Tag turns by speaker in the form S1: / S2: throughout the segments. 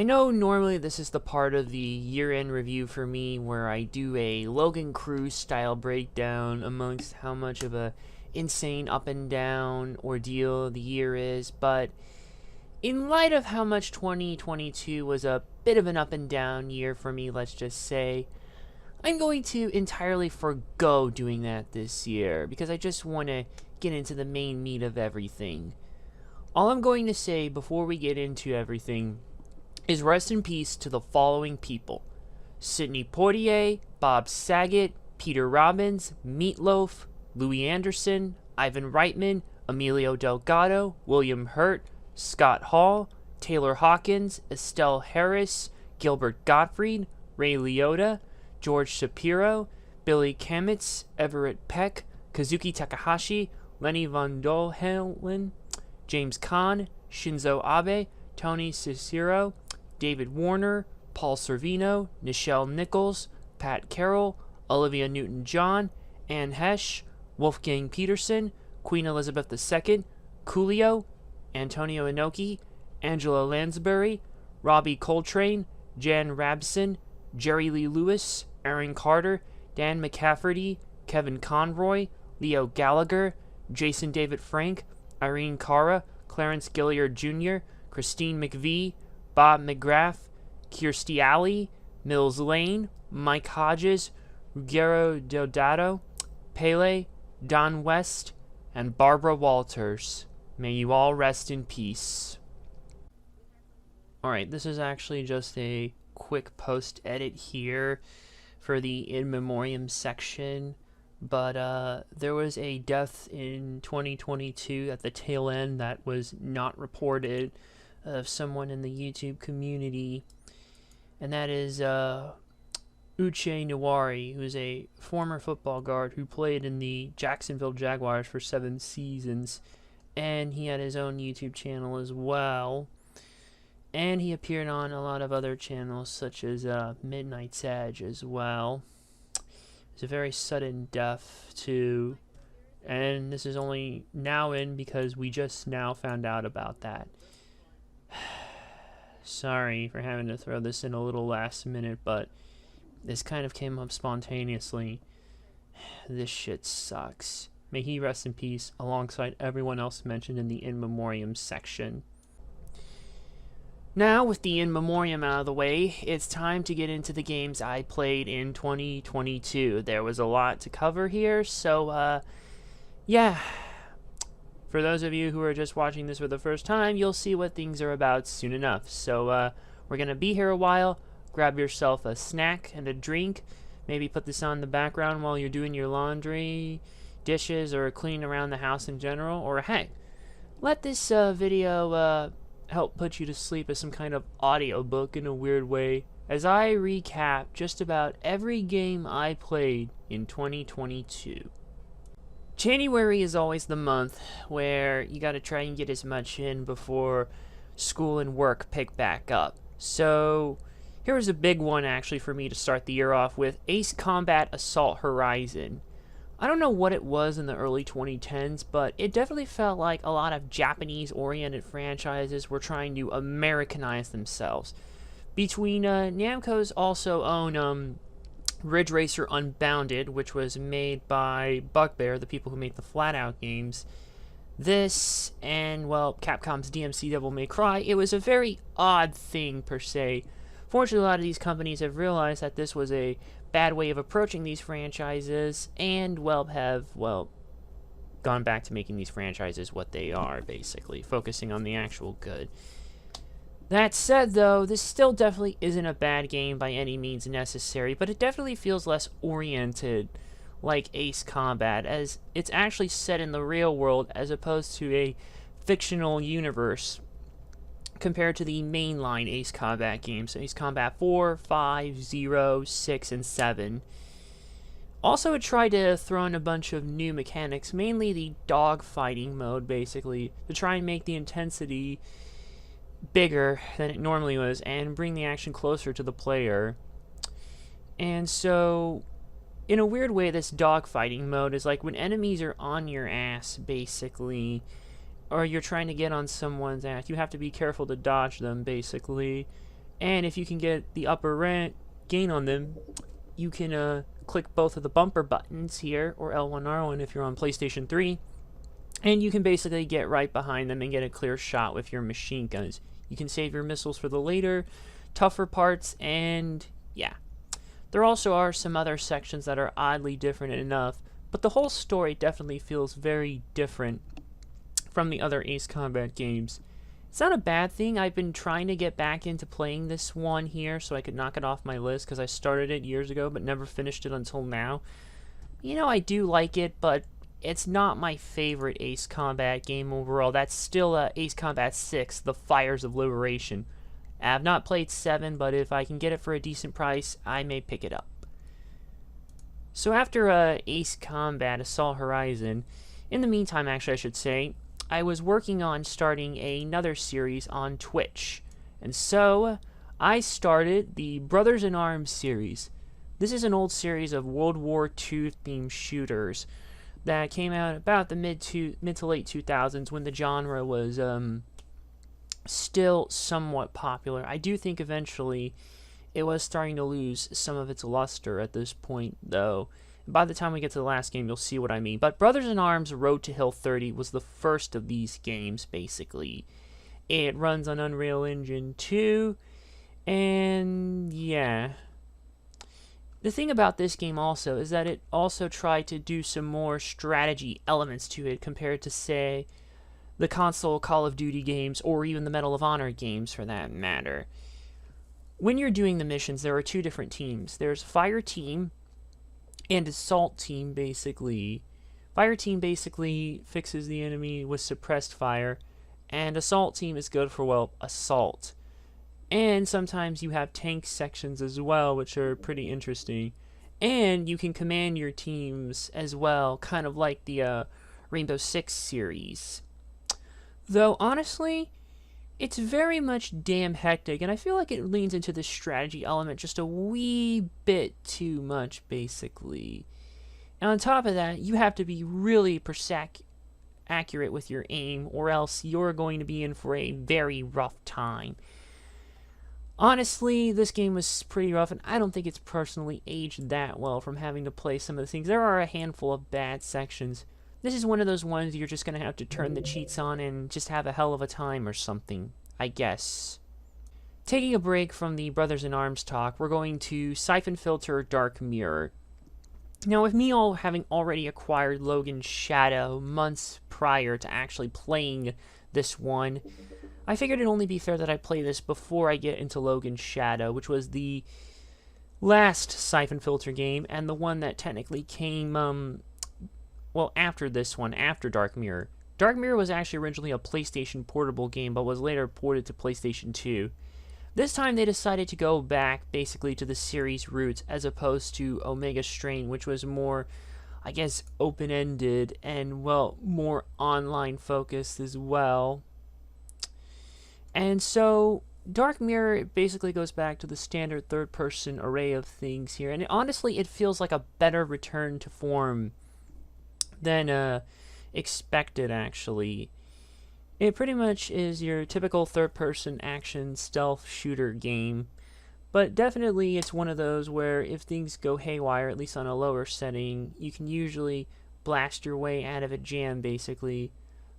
S1: I know normally this is the part of the year-end review for me where I do a Logan Cruz style breakdown amongst how much of a insane up and down ordeal the year is, but in light of how much 2022 was a bit of an up and down year for me, let's just say, I'm going to entirely forgo doing that this year because I just want to get into the main meat of everything. All I'm going to say before we get into everything is rest in peace to the following people: Sidney Poitier, Bob Saget, Peter Robbins, Meatloaf, Louis Anderson, Ivan Reitman, Emilio Delgado, William Hurt, Scott Hall, Taylor Hawkins, Estelle Harris, Gilbert Gottfried, Ray Liotta, George Shapiro, Billy Kamitz, Everett Peck, Kazuki Takahashi, Lenny Von Dolhelen, James Caan, Shinzo Abe, Tony Cicero, David Warner, Paul Sorvino, Nichelle Nichols, Pat Carroll, Olivia Newton-John, Anne Hesh, Wolfgang Peterson, Queen Elizabeth II, Coolio, Antonio Inoki, Angela Lansbury, Robbie Coltrane, Jan Rabson, Jerry Lee Lewis, Aaron Carter, Dan McCafferty, Kevin Conroy, Leo Gallagher, Jason David Frank, Irene Cara, Clarence Gilliard Jr., Christine McVie, Bob McGrath, Kirstie Alley, Mills Lane, Mike Hodges, Ruggero Deodato, Pele, Don West, and Barbara Walters. May you all rest in peace. Alright, this is actually just a quick post edit here for the in memoriam section, but there was a death in 2022 at the tail end that was not reported of someone in the YouTube community, and that is Uche Nwari, who is a former football guard who played in the Jacksonville Jaguars for 7 seasons, and he had his own YouTube channel as well. And he appeared on a lot of other channels, such as Midnight's Edge as well. It's a very sudden death, too. And this is only now in because we just now found out about that. Sorry for having to throw this in a little last minute, but this kind of came up spontaneously. This shit sucks. May he rest in peace alongside everyone else mentioned in the in memoriam section. Now, with the in memoriam out of the way, it's time to get into the games I played in 2022. There was a lot to cover here, so, yeah. For those of you who are just watching this for the first time, you'll see what things are about soon enough. So, we're gonna be here a while. Grab yourself a snack and a drink. Maybe put this on the background while you're doing your laundry, dishes, or cleaning around the house in general. Or, hey, let this video, help put you to sleep as some kind of audiobook in a weird way, as I recap just about every game I played in 2022. January is always the month where you gotta try and get as much in before school and work pick back up. So here was a big one actually for me to start the year off with: Ace Combat Assault Horizon. I don't know what it was in the early 2010s, but it definitely felt like a lot of Japanese-oriented franchises were trying to Americanize themselves. Between Namco's also own Ridge Racer Unbounded, which was made by Bugbear, the people who made the Flatout games, this, and, well, Capcom's DMC Devil May Cry, it was a very odd thing, per se. Fortunately, a lot of these companies have realized that this was a bad way of approaching these franchises, and, well, have, well, gone back to making these franchises what they are, basically, focusing on the actual good. That said, though, this still definitely isn't a bad game by any means necessary, but it definitely feels less oriented like Ace Combat, as it's actually set in the real world as opposed to a fictional universe compared to the mainline Ace Combat games, Ace Combat 4, 5, 0, 6, and 7. Also, it tried to throw in a bunch of new mechanics, mainly the dogfighting mode, basically, to try and make the intensity bigger than it normally was, and bring the action closer to the player. And so, in a weird way, this dogfighting mode is like when enemies are on your ass, basically, or you're trying to get on someone's ass, you have to be careful to dodge them, basically. And if you can get the upper rank gain on them, you can click both of the bumper buttons here, or L1, R1 if you're on PlayStation 3, and you can basically get right behind them and get a clear shot with your machine guns. You can save your missiles for the later, tougher parts, and yeah. There also are some other sections that are oddly different enough, but the whole story definitely feels very different from the other Ace Combat games. It's not a bad thing. I've been trying to get back into playing this one here so I could knock it off my list, because I started it years ago but never finished it until now. You know, I do like it, but it's not my favorite Ace Combat game overall. That's still Ace Combat 6, The Fires of Liberation. I have not played 7, but if I can get it for a decent price, I may pick it up. So after Ace Combat Assault Horizon, in the meantime, actually I should say, I was working on starting another series on Twitch. And so I started the Brothers in Arms series. This is an old series of World War II themed shooters that came out about the mid to late 2000s, when the genre was still somewhat popular. I do think eventually it was starting to lose some of its luster at this point, though. By the time we get to the last game, you'll see what I mean. But Brothers in Arms Road to Hill 30 was the first of these games, basically. It runs on Unreal Engine 2, and yeah. The thing about this game also is that it also tried to do some more strategy elements to it compared to, say, the console Call of Duty games, or even the Medal of Honor games for that matter. When you're doing the missions, there are two different teams. There's Fire Team and Assault Team, basically. Fire Team basically fixes the enemy with suppressed fire, and Assault Team is good for, well, assault. And sometimes you have tank sections as well, which are pretty interesting. And you can command your teams as well, kind of like the Rainbow Six series. Though, honestly, it's very much damn hectic, and I feel like it leans into the strategy element just a wee bit too much, basically. And on top of that, you have to be really accurate with your aim, or else you're going to be in for a very rough time. Honestly, this game was pretty rough, and I don't think it's personally aged that well from having to play some of the things. There are a handful of bad sections. This is one of those ones you're just going to have to turn the cheats on and just have a hell of a time or something, I guess. Taking a break from the Brothers in Arms talk, we're going to Siphon Filter Dark Mirror. Now, with me having already acquired Logan's Shadow months prior to actually playing this one, I figured it'd only be fair that I play this before I get into Logan's Shadow, which was the last Siphon Filter game, and the one that technically came, well, after this one, after Dark Mirror. Dark Mirror was actually originally a PlayStation portable game, but was later ported to PlayStation 2. This time they decided to go back, basically, to the series roots, as opposed to Omega Strain, which was more, I guess, open-ended, and, well, more online-focused as well. And so, Dark Mirror basically goes back to the standard third-person array of things here, and honestly, it feels like a better return to form than expected, actually. It pretty much is your typical third-person action stealth shooter game, but definitely it's one of those where if things go haywire, at least on a lower setting, you can usually blast your way out of a jam, basically.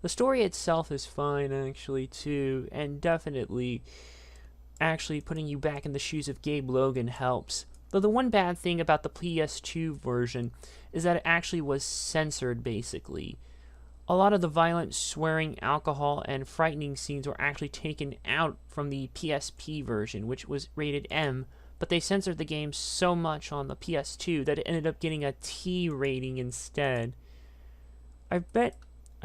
S1: The story itself is fine, actually, too, and definitely actually putting you back in the shoes of Gabe Logan helps. Though the one bad thing about the PS2 version is that it actually was censored, basically. A lot of the violent, swearing, alcohol, and frightening scenes were actually taken out from the PSP version, which was rated M, but they censored the game so much on the PS2 that it ended up getting a T rating instead. I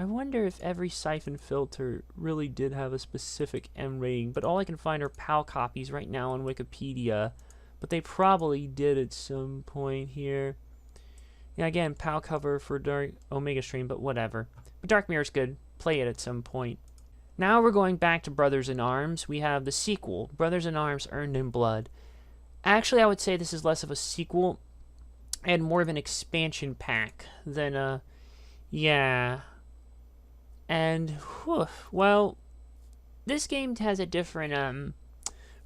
S1: wonder if every Siphon Filter really did have a specific M rating, but all I can find are PAL copies right now on Wikipedia. But they probably did at some point here. Yeah, again, PAL cover for Dark Omega Stream, but whatever. But Dark Mirror's good. Play it at some point. Now we're going back to Brothers in Arms. We have the sequel, Brothers in Arms Earned in Blood. Actually, I would say this is less of a sequel and more of an expansion pack than yeah. And, whew, well, this game has a different,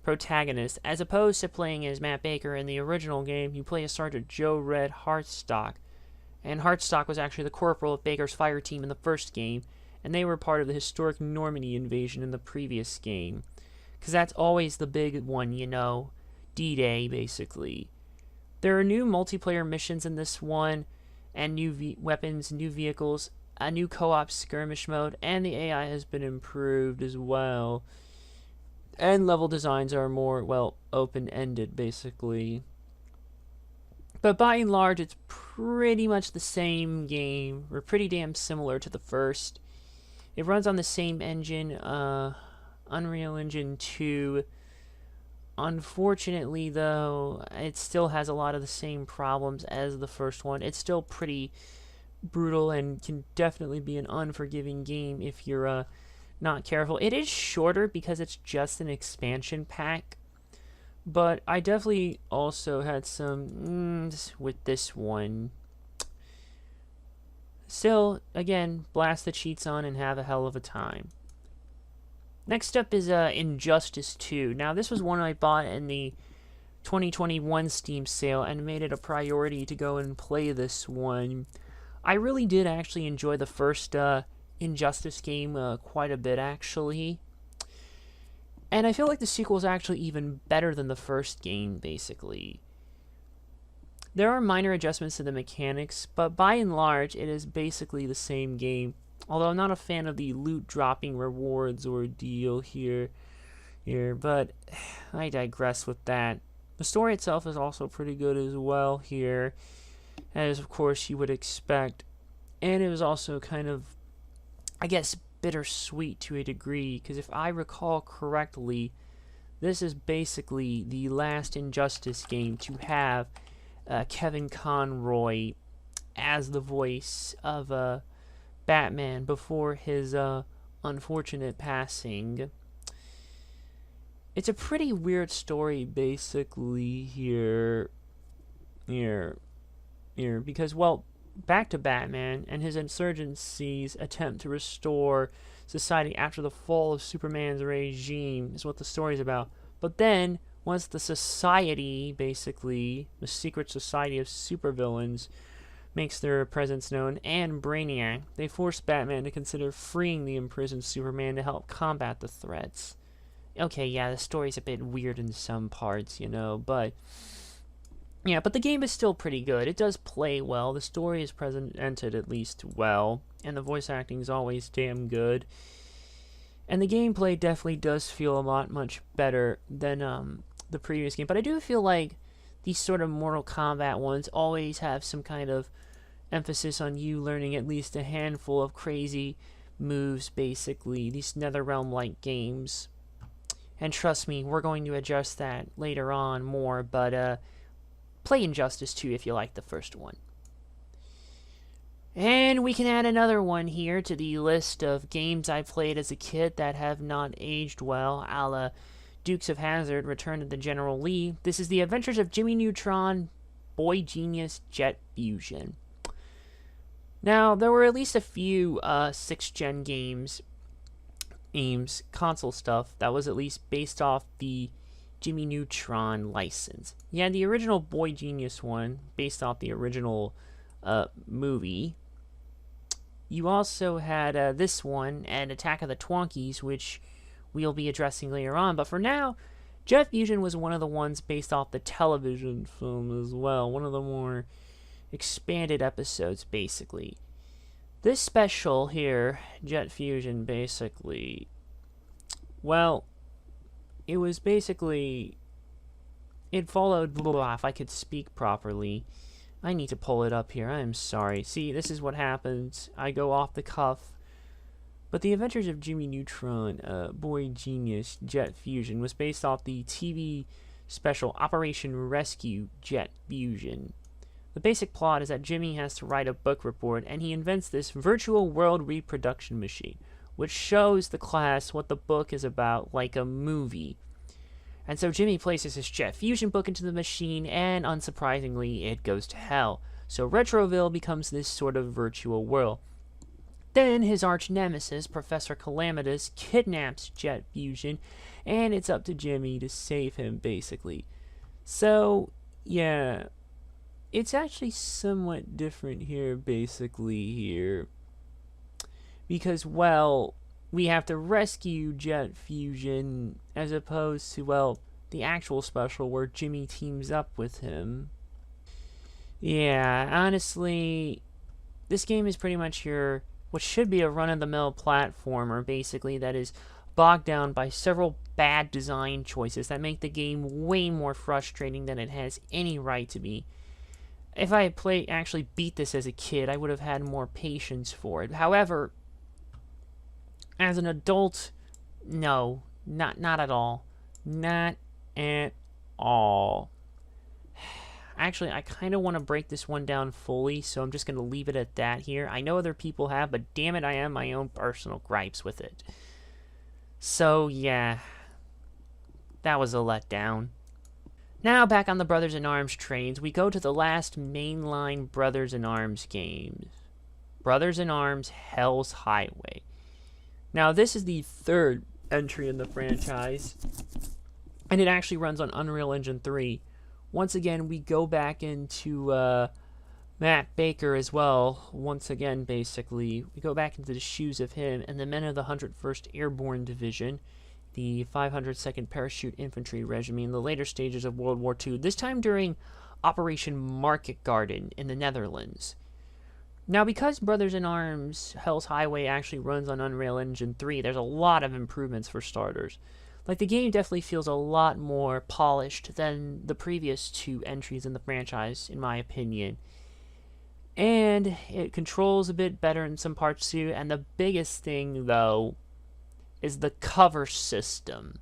S1: protagonist. As opposed to playing as Matt Baker in the original game, you play as Sergeant Joe Red Hartstock. And Hartstock was actually the corporal of Baker's fire team in the first game, and they were part of the historic Normandy invasion in the previous game. Because that's always the big one, you know, D-Day, basically. There are new multiplayer missions in this one, and new weapons, new vehicles, a new co-op skirmish mode, and the AI has been improved as well. And level designs are more, well, open-ended, basically. But by and large, it's pretty much the same game, or pretty damn similar to the first. It runs on the same engine, Unreal Engine 2. Unfortunately, though, it still has a lot of the same problems as the first one. It's still pretty brutal and can definitely be an unforgiving game if you're not careful. It is shorter because it's just an expansion pack, but I definitely also had some with this one. Still, again, blast the cheats on and have a hell of a time. Next up is Injustice 2. Now, this was one I bought in the 2021 Steam sale and made it a priority to go and play this one. I really did actually enjoy the first Injustice game quite a bit, actually. And I feel like the sequel is actually even better than the first game, basically. There are minor adjustments to the mechanics, but by and large, it is basically the same game. Although I'm not a fan of the loot dropping rewards ordeal here, but I digress with that. The story itself is also pretty good as well here, as of course you would expect. And it was also kind of, I guess, bittersweet to a degree, because if I recall correctly, this is basically the last Injustice game to have Kevin Conroy as the voice of Batman before his unfortunate passing. It's a pretty weird story, basically, here, because, well, back to Batman and his insurgency's attempt to restore society after the fall of Superman's regime is what the story's about. But then, once the society, basically, the secret society of supervillains, makes their presence known, and Brainiac, they force Batman to consider freeing the imprisoned Superman to help combat the threats. Okay, yeah, the story's a bit weird in some parts, you know, but yeah, but the game is still pretty good. It does play well, the story is presented at least well, and the voice acting is always damn good. And the gameplay definitely does feel a lot much better than the previous game, but I do feel like these sort of Mortal Kombat ones always have some kind of emphasis on you learning at least a handful of crazy moves, basically, these NetherRealm-like games. And trust me, we're going to adjust that later on more, but play Injustice 2 if you like the first one. And we can add another one here to the list of games I played as a kid that have not aged well, a la Dukes of Hazzard, Return to the General Lee. This is The Adventures of Jimmy Neutron, Boy Genius, Jet Fusion. Now, there were at least a few 6th-gen games, console stuff, that was at least based off the Jimmy Neutron license. You had the original Boy Genius one, based off the original movie. You also had this one, and Attack of the Twonkies, which we'll be addressing later on. But for now, Jet Fusion was one of the ones based off the television film as well. One of the more expanded episodes, basically. This special here, Jet Fusion, basically, well, it was basically, it followed, if I could speak properly. I need to pull it up here, I'm sorry. See, this is what happens. I go off the cuff. But The Adventures of Jimmy Neutron, Boy Genius, Jet Fusion was based off the TV special Operation Rescue Jet Fusion. The basic plot is that Jimmy has to write a book report, and he invents this virtual world reproduction machine, which shows the class what the book is about like a movie. And so Jimmy places his Jet Fusion book into the machine, and unsurprisingly, it goes to hell. So Retroville becomes this sort of virtual world. Then his arch nemesis, Professor Calamitous, kidnaps Jet Fusion, and it's up to Jimmy to save him, basically. So, yeah, it's actually somewhat different here, basically, here. Because, well, we have to rescue Jet Fusion, as opposed to, well, the actual special where Jimmy teams up with him. Yeah, honestly, this game is pretty much your, what should be a run-of-the-mill platformer, basically, that is bogged down by several bad design choices that make the game way more frustrating than it has any right to be. If I had actually beat this as a kid, I would have had more patience for it. However, as an adult, no, not at all. Not at all. Actually, I kind of want to break this one down fully, so I'm just going to leave it at that here. I know other people have, but damn it, I have my own personal gripes with it. So, yeah, that was a letdown. Now, back on the Brothers in Arms trains, we go to the last mainline Brothers in Arms games. Brothers in Arms Hell's Highway. Now, this is the third entry in the franchise, and it actually runs on Unreal Engine 3. Once again, we go back into Matt Baker as well. Once again, basically, we go back into the shoes of him and the men of the 101st Airborne Division, the 502nd Parachute Infantry Regiment in the later stages of World War II, this time during Operation Market Garden in the Netherlands. Now, because Brothers in Arms Hell's Highway actually runs on Unreal Engine 3, there's a lot of improvements for starters. Like, the game definitely feels a lot more polished than the previous two entries in the franchise, in my opinion. And it controls a bit better in some parts too, and the biggest thing, though, is the cover system.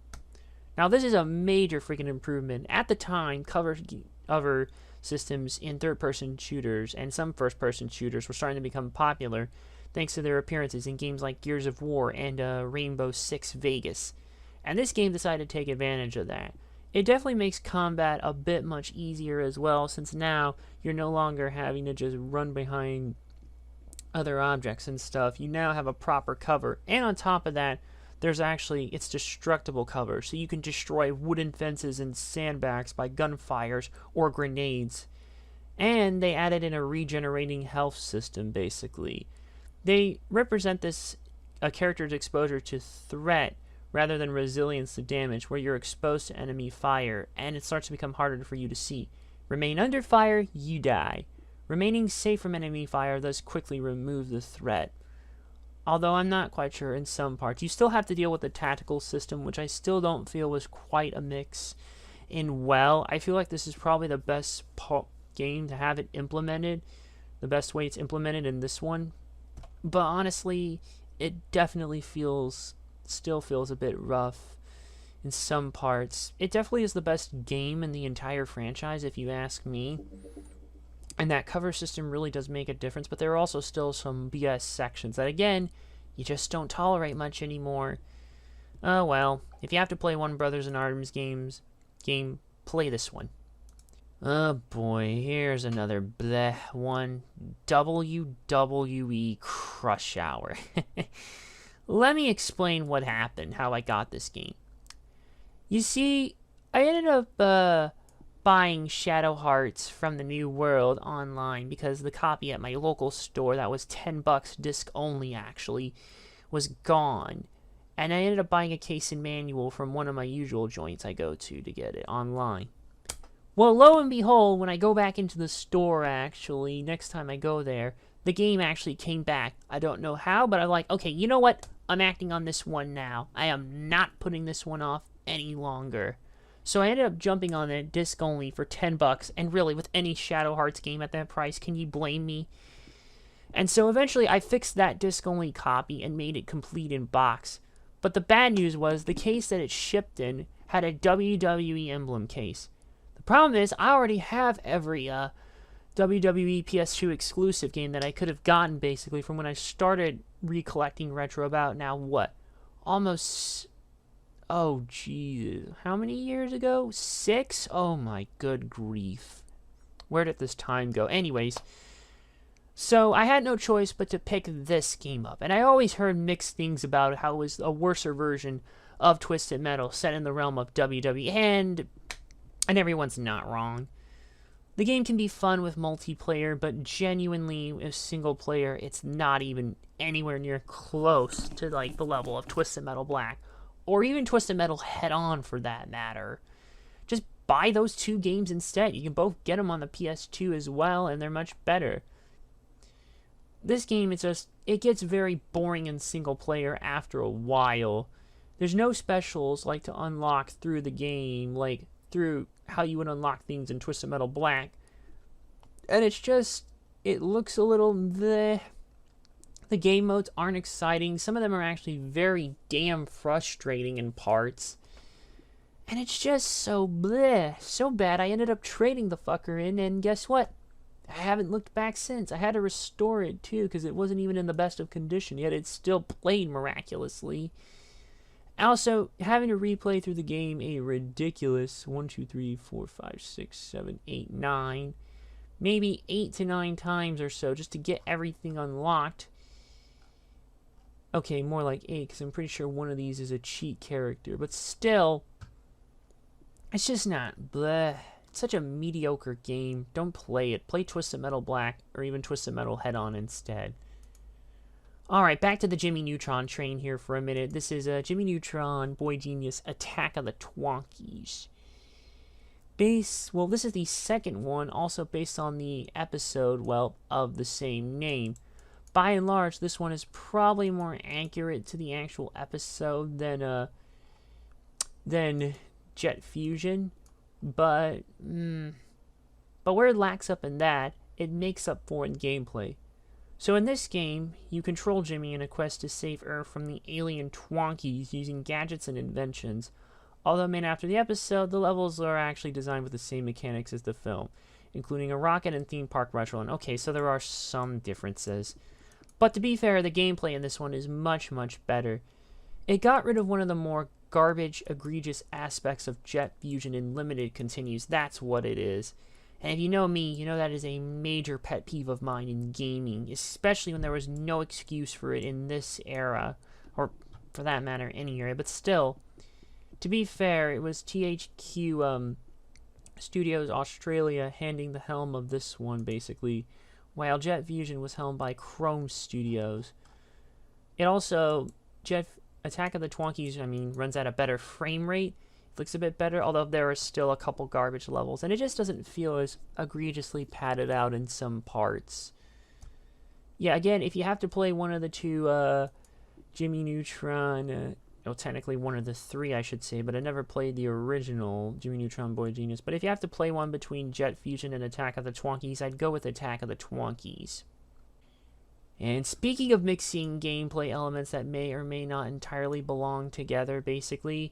S1: Now, this is a major freaking improvement. At the time, cover systems in third-person shooters and some first-person shooters were starting to become popular thanks to their appearances in games like Gears of War and Rainbow Six Vegas. And this game decided to take advantage of that. It definitely makes combat a bit much easier as well, since now you're no longer having to just run behind other objects and stuff. You now have a proper cover. And on top of that, there's actually, it's destructible cover, so you can destroy wooden fences and sandbags by gunfires or grenades. And they added in a regenerating health system, basically. They represent this, a character's exposure to threat rather than resilience to damage, where you're exposed to enemy fire, and it starts to become harder for you to see. Remain under fire, you die. Remaining safe from enemy fire thus quickly remove the threat. Although I'm not quite sure in some parts. You still have to deal with the tactical system, which I still don't feel was quite a mix in well. I feel like this is probably the best game to have it implemented. The best way it's implemented in this one. But honestly, it definitely still feels a bit rough in some parts. It definitely is the best game in the entire franchise, if you ask me. And that cover system really does make a difference, but there are also still some BS sections that, again, you just don't tolerate much anymore. Oh well, if you have to play one Brothers in Arms game, play this one. Oh boy, here's another bleh one. WWE Crush Hour. Let me explain what happened, how I got this game. You see, I ended up buying Shadow Hearts from the New World online because the copy at my local store that was $10 disc only actually was gone. And I ended up buying a case and manual from one of my usual joints I go to get it online. Well, lo and behold, when I go back into the store actually, next time I go there, the game actually came back. I don't know how, but I'm like, okay, you know what? I'm acting on this one now. I am not putting this one off any longer. So I ended up jumping on it disc only for $10, and really, with any Shadow Hearts game at that price, can you blame me? And so eventually I fixed that disc only copy and made it complete in box. But the bad news was the case that it shipped in had a WWE emblem case. The problem is I already have every WWE PS2 exclusive game that I could have gotten basically from when I started recollecting retro about now what? Almost, oh geez, how many years ago? 6? Oh my good grief. Where did this time go? Anyways, So I had no choice but to pick this game up, and I always heard mixed things about how it was a worser version of Twisted Metal set in the realm of WWE, and everyone's not wrong. The game can be fun with multiplayer, but genuinely with single player, it's not even anywhere near close to like the level of Twisted Metal Black, or even Twisted Metal Head On for that matter. Just buy those two games instead. You can both get them on the PS2 as well, and they're much better. This game, it gets very boring in single player after a while. There's no specials like to unlock through the game, like through how you would unlock things in Twisted Metal Black. And it looks a little bleh. The game modes aren't exciting. Some of them are actually very damn frustrating in parts. And it's just so bleh, so bad I ended up trading the fucker in, and guess what? I haven't looked back since. I had to restore it too, because it wasn't even in the best of condition, yet it still played miraculously. Also, having to replay through the game a ridiculous 1, 2, 3, 4, 5, 6, 7, 8, 9, maybe 8 to 9 times or so just to get everything unlocked. Okay, more like 8, because I'm pretty sure one of these is a cheat character, but still, it's just not bleh. It's such a mediocre game. Don't play it. Play Twisted Metal Black or even Twisted Metal Head On instead. Alright, back to the Jimmy Neutron train here for a minute. This is Jimmy Neutron, Boy Genius, Attack of the Twonkies. Well, this is the second one, also based on the episode, well, of the same name. By and large, this one is probably more accurate to the actual episode than Jet Fusion. But where it lacks up in that, it makes up for in gameplay. So in this game, you control Jimmy in a quest to save Earth from the alien Twonkies using gadgets and inventions. Although made after the episode, the levels are actually designed with the same mechanics as the film, including a rocket and theme park retro. And okay, so there are some differences. But to be fair, the gameplay in this one is much, much better. It got rid of one of the more garbage, egregious aspects of Jet Fusion in limited continues. That's what it is. And if you know me, you know that is a major pet peeve of mine in gaming, especially when there was no excuse for it in this era, or for that matter, any era. But still, to be fair, it was THQ Studios Australia handing the helm of this one, basically, while Jet Fusion was helmed by Chrome Studios. It also, Attack of the Twonkies, runs at a better frame rate. It looks a bit better, although there are still a couple garbage levels, and it just doesn't feel as egregiously padded out in some parts. Yeah, again, if you have to play one of the two Jimmy Neutron, technically one of the three, I should say, but I never played the original Jimmy Neutron Boy Genius. But if you have to play one between Jet Fusion and Attack of the Twonkies, I'd go with Attack of the Twonkies. And speaking of mixing gameplay elements that may or may not entirely belong together, basically,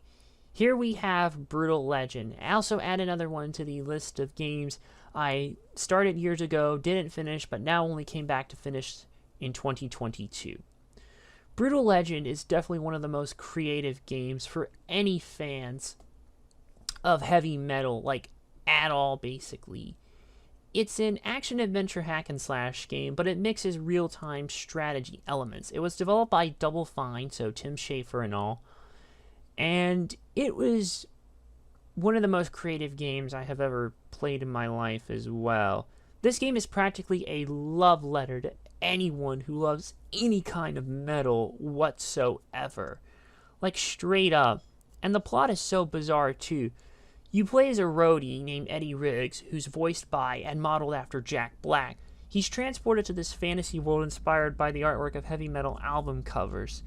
S1: here we have Brutal Legend. I also add another one to the list of games I started years ago, didn't finish, but now only came back to finish in 2022. Brutal Legend is definitely one of the most creative games for any fans of heavy metal, like, at all, basically. It's an action-adventure hack-and-slash game, but it mixes real-time strategy elements. It was developed by Double Fine, so Tim Schafer and all, and it was one of the most creative games I have ever played in my life as well. This game is practically a love letter to anyone who loves any kind of metal whatsoever. Like, straight up. And the plot is so bizarre, too. You play as a roadie named Eddie Riggs, who's voiced by and modeled after Jack Black. He's transported to this fantasy world inspired by the artwork of heavy metal album covers.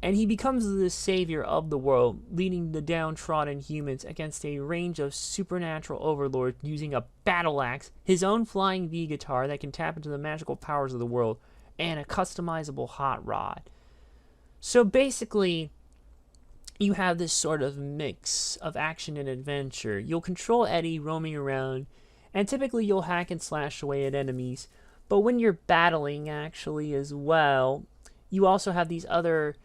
S1: And he becomes the savior of the world, leading the downtrodden humans against a range of supernatural overlords using a battle axe, his own flying V guitar that can tap into the magical powers of the world, and a customizable hot rod. So basically, you have this sort of mix of action and adventure. You'll control Eddie roaming around, and typically you'll hack and slash away at enemies. But when you're battling, actually, as well, you also have these other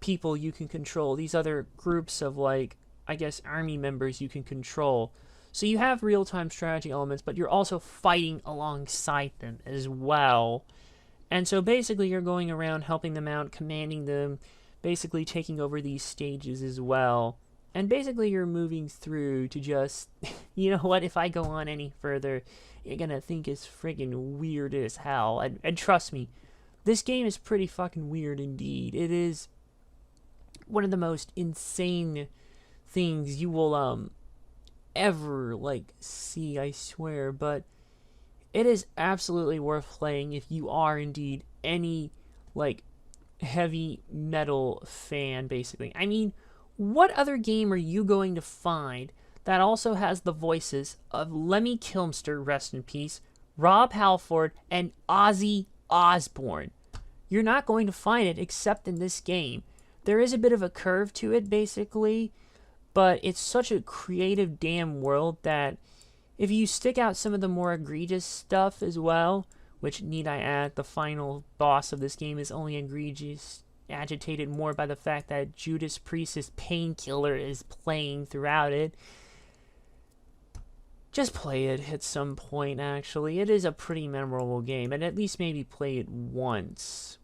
S1: people you can control, these other groups of, like, I guess, army members you can control. So you have real-time strategy elements, but you're also fighting alongside them as well. And so basically you're going around helping them out, commanding them, basically taking over these stages as well. And basically you're moving through to just, you know what, if I go on any further, you're gonna think it's friggin' weird as hell. And trust me, this game is pretty fucking weird indeed. It is one of the most insane things you will ever like see, I swear. But it is absolutely worth playing if you are indeed any like heavy metal fan, basically. I mean, what other game are you going to find that also has the voices of Lemmy Kilmister, rest in peace, Rob Halford, and Ozzy Osbourne? You're not going to find it except in this game. There is a bit of a curve to it, basically, but it's such a creative damn world that if you stick out some of the more egregious stuff as well, which, need I add, the final boss of this game is only egregious, agitated more by the fact that Judas Priest's Painkiller is playing throughout it. Just play it at some point, actually. It is a pretty memorable game, and at least maybe play it once.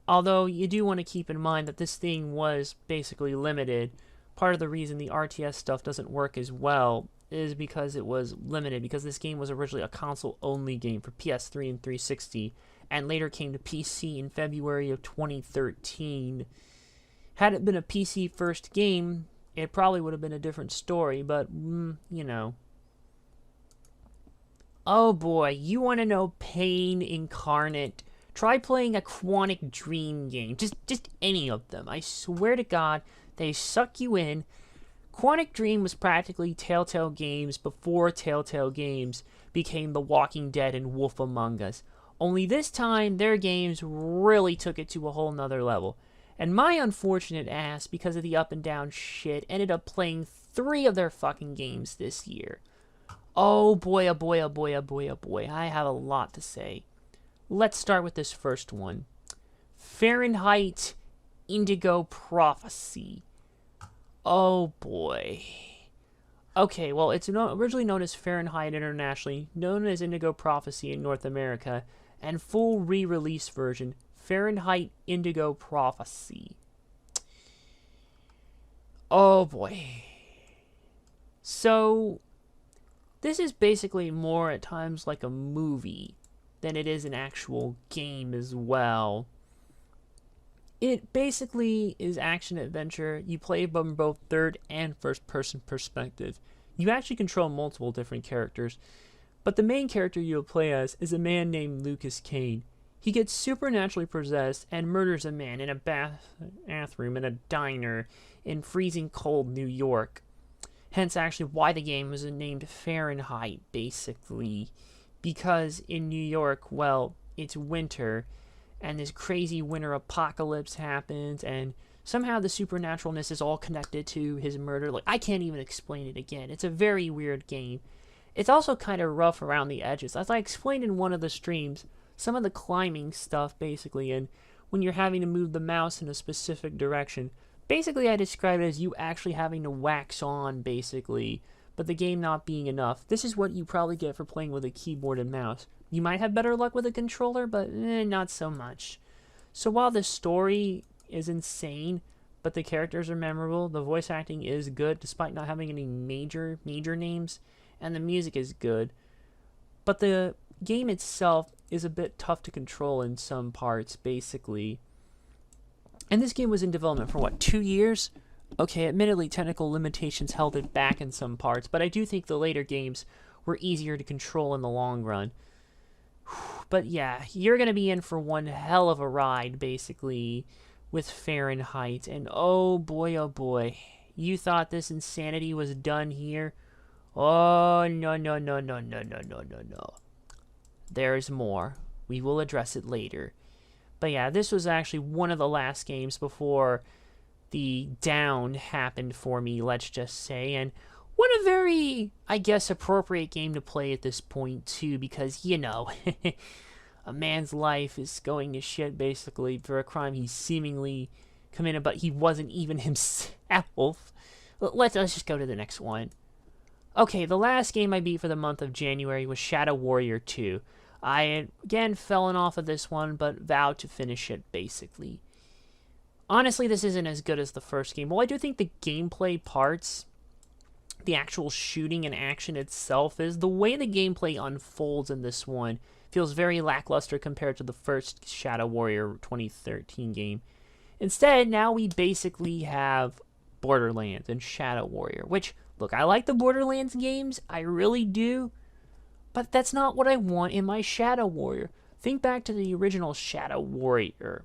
S1: Although, you do want to keep in mind that this thing was basically limited. Part of the reason the RTS stuff doesn't work as well is because it was limited, because this game was originally a console-only game for PS3 and 360, and later came to PC in February of 2013. Had it been a PC-first game, it probably would have been a different story, but, you know. Oh boy, you want to know pain incarnate? Try playing a Quantic Dream game. Just any of them. I swear to God, they suck you in. Quantic Dream was practically Telltale Games before Telltale Games became The Walking Dead and Wolf Among Us. Only this time, their games really took it to a whole nother level. And my unfortunate ass, because of the up and down shit, ended up playing 3 of their fucking games this year. Oh boy, oh boy, oh boy, oh boy, oh boy. I have a lot to say. Let's start with this first one. Fahrenheit Indigo Prophecy. Oh boy. Okay, well, it's originally known as Fahrenheit internationally, known as Indigo Prophecy in North America, and full re-release version, Fahrenheit Indigo Prophecy. Oh boy. So, this is basically more at times like a movie than it is an actual game as well. It basically is action-adventure. You play from both third and first-person perspective. You actually control multiple different characters, but the main character you'll play as is a man named Lucas Kane. He gets supernaturally possessed and murders a man in a bathroom in a diner in freezing cold New York. Hence actually why the game was named Fahrenheit, basically. Because in New York, well, it's winter, and this crazy winter apocalypse happens, and somehow the supernaturalness is all connected to his murder. Like, I can't even explain it again. It's a very weird game. It's also kind of rough around the edges. As I explained in one of the streams, some of the climbing stuff, basically, and when you're having to move the mouse in a specific direction, basically I describe it as you actually having to wax on, basically, but the game not being enough. This is what you probably get for playing with a keyboard and mouse. You might have better luck with a controller, but not so much. So while the story is insane, but the characters are memorable, the voice acting is good, despite not having any major names, and the music is good. But the game itself is a bit tough to control in some parts, basically. And this game was in development for, what, 2 years? Okay, admittedly, technical limitations held it back in some parts, but I do think the later games were easier to control in the long run. But yeah, you're going to be in for one hell of a ride, basically, with Fahrenheit. And oh boy, you thought this insanity was done here? Oh, no. There's more. We will address it later. But yeah, this was actually one of the last games before the down happened for me, let's just say. And what a very, I guess, appropriate game to play at this point, too, because, you know, a man's life is going to shit, basically, for a crime he seemingly committed, but he wasn't even himself. Let's just go to the next one. Okay, the last game I beat for the month of January was Shadow Warrior 2. I had, again, fallen off of this one, but vowed to finish it, basically. Honestly, this isn't as good as the first game. Well, I do think the gameplay parts, the actual shooting and action itself, is the way the gameplay unfolds in this one feels very lackluster compared to the first Shadow Warrior 2013 game. Instead, now we basically have Borderlands and Shadow Warrior, which, look, I like the Borderlands games, I really do, but that's not what I want in my Shadow Warrior. Think back to the original Shadow Warrior,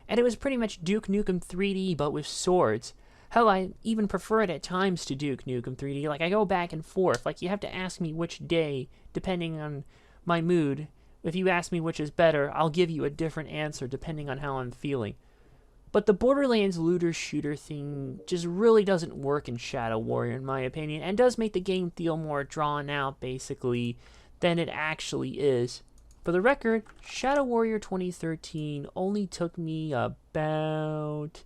S1: and it was pretty much Duke Nukem 3D, but with swords. Hell, I even prefer it at times to Duke Nukem 3D. Like, I go back and forth. Like, you have to ask me which day, depending on my mood. If you ask me which is better, I'll give you a different answer depending on how I'm feeling. But the Borderlands looter-shooter thing just really doesn't work in Shadow Warrior, in my opinion, and does make the game feel more drawn out, basically, than it actually is. For the record, Shadow Warrior 2013 only took me about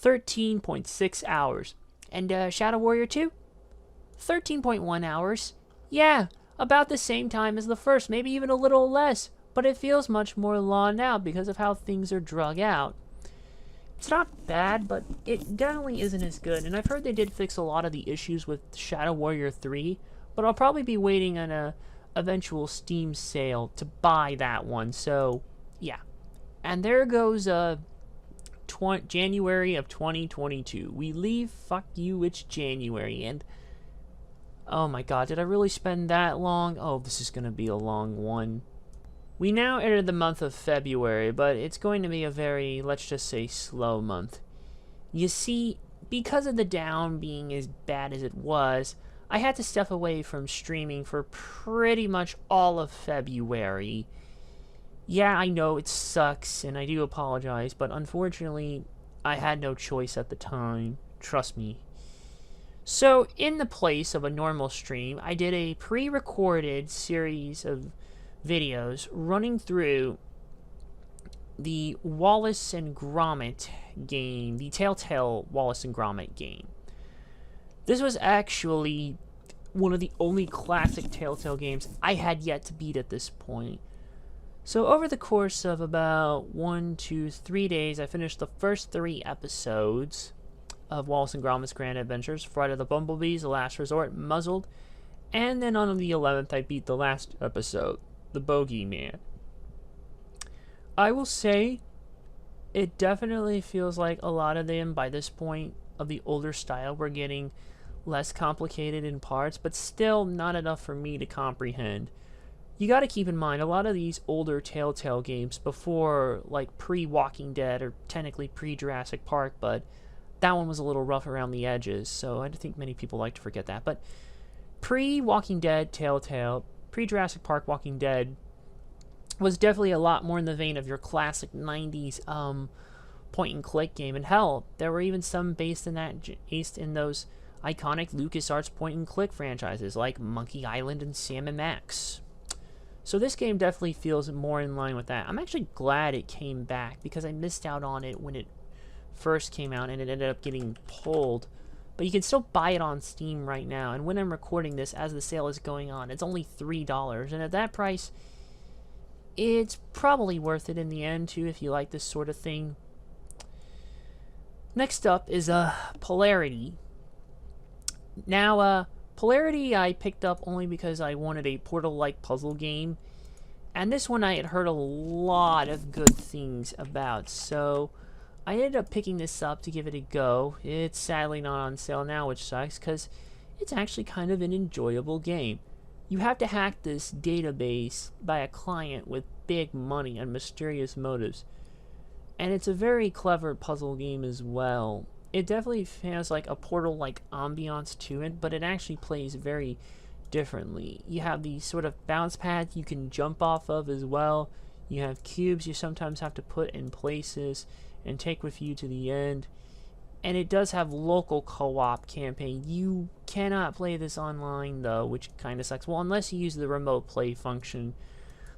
S1: 13.6 hours. And Shadow Warrior 2? 13.1 hours. Yeah, about the same time as the first, maybe even a little less, but it feels much more drawn out because of how things are drug out. It's not bad, but it definitely isn't as good, and I've heard they did fix a lot of the issues with Shadow Warrior 3, but I'll probably be waiting on a eventual Steam sale to buy that one, so yeah. And there goes January of 2022. We leave, fuck you, it's January, and oh my god, did I really spend that long? Oh, this is gonna be a long one. We now enter the month of February, but it's going to be a very, let's just say, slow month. You see, because of the down being as bad as it was, I had to step away from streaming for pretty much all of February. Yeah, I know it sucks, and I do apologize, but unfortunately, I had no choice at the time. Trust me. So, in the place of a normal stream, I did a pre-recorded series of videos running through the Wallace and Gromit game, the Telltale Wallace and Gromit game. This was actually one of the only classic Telltale games I had yet to beat at this point. So over the course of about 1, 2, 3 days, I finished the first 3 episodes of Wallace and Gromit's Grand Adventures, Fright of the Bumblebees, The Last Resort, Muzzled, and then on the 11th I beat the last episode, The Bogeyman. I will say, it definitely feels like a lot of them, by this point of the older style, were getting less complicated in parts, but still not enough for me to comprehend. You gotta keep in mind, a lot of these older Telltale games, before, like, pre-Walking Dead, or technically pre-Jurassic Park, but that one was a little rough around the edges, so I think many people like to forget that. But pre-Walking Dead Telltale, pre-Jurassic Park Walking Dead, was definitely a lot more in the vein of your classic 90s point-and-click game. And hell, there were even some based in those iconic LucasArts point-and-click franchises, like Monkey Island and Sam & Max. So this game definitely feels more in line with that. I'm actually glad it came back, because I missed out on it when it first came out, and it ended up getting pulled. But you can still buy it on Steam right now, and when I'm recording this, as the sale is going on, it's only $3, and at that price, it's probably worth it in the end, too, if you like this sort of thing. Next up is Polarity. Now, Polarity I picked up only because I wanted a Portal-like puzzle game, and this one I had heard a lot of good things about, so I ended up picking this up to give it a go. It's sadly not on sale now, which sucks, because it's actually kind of an enjoyable game. You have to hack this database by a client with big money and mysterious motives, and it's a very clever puzzle game as well. It definitely has like a Portal-like ambiance to it, but it actually plays very differently. You have these sort of bounce pads you can jump off of as well. You have cubes you sometimes have to put in places and take with you to the end. And it does have local co-op campaign. You cannot play this online though, which kind of sucks. Well, unless you use the remote play function.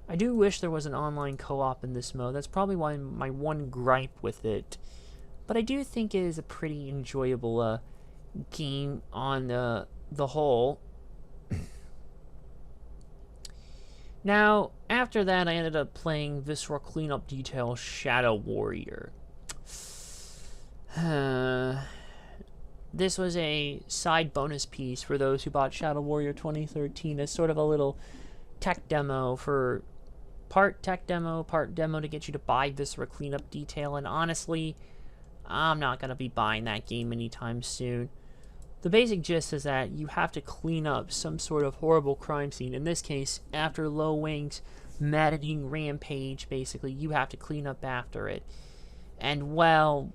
S1: I do wish there was an online co-op in this mode. That's probably why my one gripe with it. But I do think it is a pretty enjoyable game on the whole. Now, after that, I ended up playing Visceral Cleanup Detail Shadow Warrior. This was a side bonus piece for those who bought Shadow Warrior 2013 as sort of a little tech demo for part tech demo, part demo to get you to buy Viscera Cleanup Detail, and honestly, I'm not going to be buying that game anytime soon. The basic gist is that you have to clean up some sort of horrible crime scene. In this case, after Low Wing's maddening rampage, basically, you have to clean up after it. And, well,